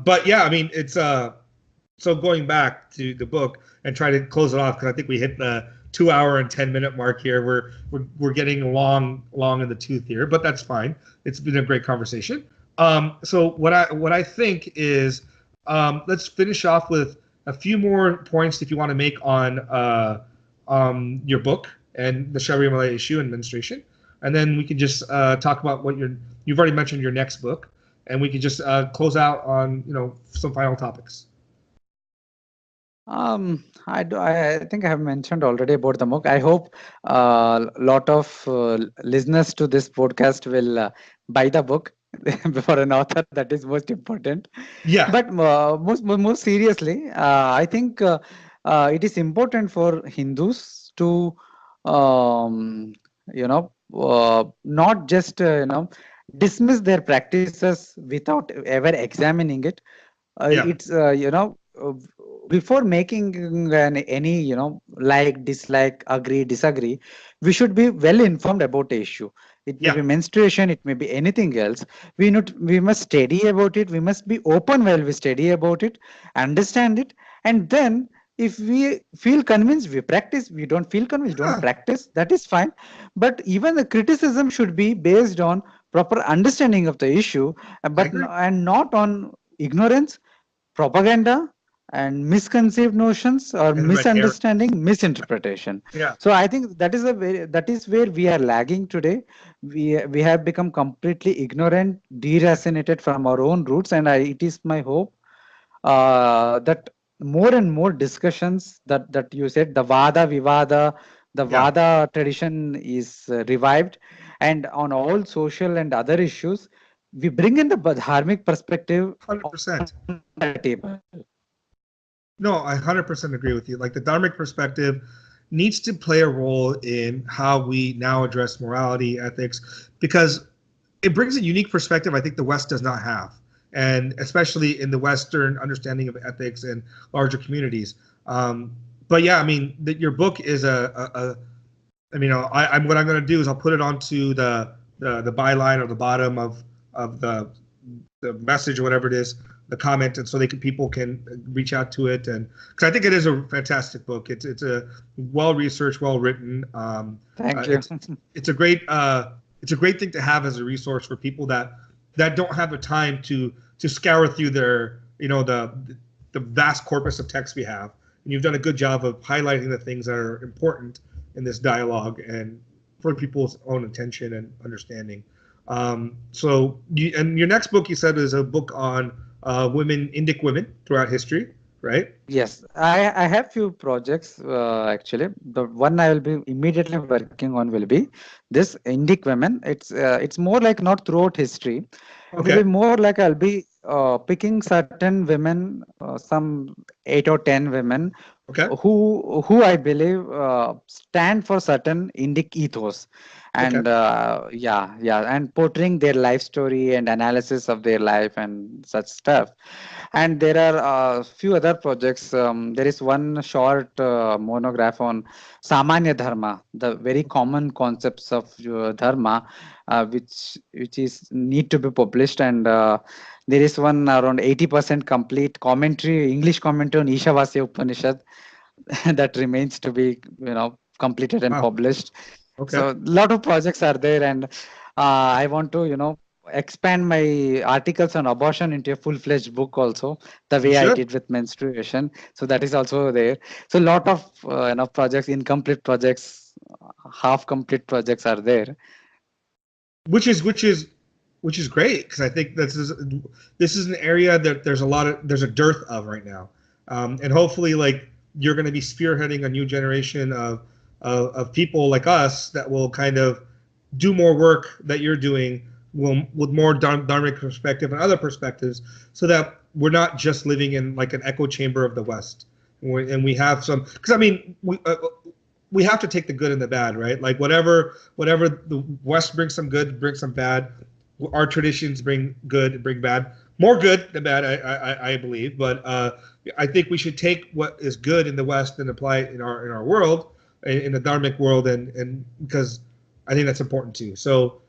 But yeah, I mean, it's so going back to the book and try to close it off, because I think we hit the 2-hour and 10-minute mark here. We're getting long in the tooth here, but that's fine. It's been a great conversation. So what I think is, let's finish off with a few more points if you want to make on your book and the Sabarimalai issue and menstruation, and then we can just talk about what you've already mentioned your next book, and we can just close out on, you know, some final topics. I think I have mentioned already about the book. I hope a lot of listeners to this podcast will buy the book before an author. That is most important. Yeah. But most seriously, I think it is important for Hindus to, you know, not just dismiss their practices without ever examining it. Yeah. It's before making any like, dislike, agree, disagree, we should be well informed about the issue. It may Yeah. be menstruation, it may be anything else. We must study about it. We must be open while we study about it, understand it, and then if we feel convinced, we practice. We don't feel convinced, don't practice. That is fine. But even the criticism should be based on proper understanding of the issue, and not on ignorance, propaganda, and misconceived notions, or And misunderstanding, misinterpretation. Yeah. So I think that is where we are lagging today. We have become completely ignorant, deracinated from our own roots, and it is my hope that more and more discussions that you said, the Vada Vivada, the Vada tradition is revived, and on all social and other issues, we bring in the dharmic perspective 100%. on the table. No, I 100% agree with you. Like, the dharmic perspective needs to play a role in how we now address morality, ethics, because it brings a unique perspective I think the West does not have, and especially in the Western understanding of ethics and larger communities. But yeah, I mean, your book is I mean, what I'm going to do is I'll put it onto the byline or the bottom of the message or whatever it is, the comment, and so people can reach out to it, and because I think it is a fantastic book. It's a well researched, well written. Thank you. It's a great thing to have as a resource for people that don't have the time to scour through their, you know, the vast corpus of text we have. And you've done a good job of highlighting the things that are important in this dialogue and for people's own attention and understanding. So your next book, you said, is a book on women, Indic women throughout history, right? Yes, I have few projects actually. The one I will be immediately working on will be this Indic women. It's more like not throughout history. Okay. It will be more like I'll be picking certain women, some 8 or 10 women, Okay. who I believe stand for certain Indic ethos, and and portraying their life story and analysis of their life and such stuff. And there are a few other projects. There is one short monograph on Samanya Dharma, the very common concepts of Dharma, which is need to be published. And there is one around 80% complete commentary, English commentary on Ishavasya Upanishad that remains to be completed and published. Okay. So a lot of projects are there, and I want to expand my articles on abortion into a full-fledged book also, the way I did with menstruation. So that is also there. So a lot of projects, incomplete projects, half complete projects are there. Which is great, because I think this is an area that there's a dearth of right now, and hopefully, like, you're going to be spearheading a new generation of people like us that will kind of do more work that you're doing with more dharmic perspective and other perspectives, so that we're not just living in like an echo chamber of the West, and we have some. Because I mean, we have to take the good and the bad, right? Like whatever the West brings some good, brings some bad. Our traditions bring good and bring bad. More good than bad, I believe. But I think we should take what is good in the West and apply it in our world, in the dharmic world, and because I think that's important too. So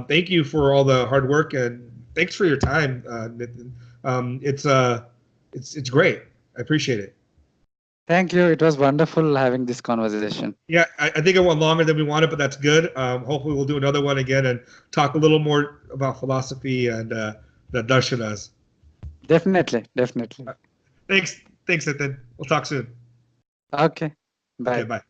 thank you for all the hard work, and thanks for your time, Nithin. It's great. I appreciate it. Thank you. It was wonderful having this conversation. Yeah, I think it went longer than we wanted, but that's good. Hopefully, we'll do another one again and talk a little more about philosophy and the darshanas. Definitely. Definitely. Thanks, Nithin. We'll talk soon. Okay. Okay, Bye. bye.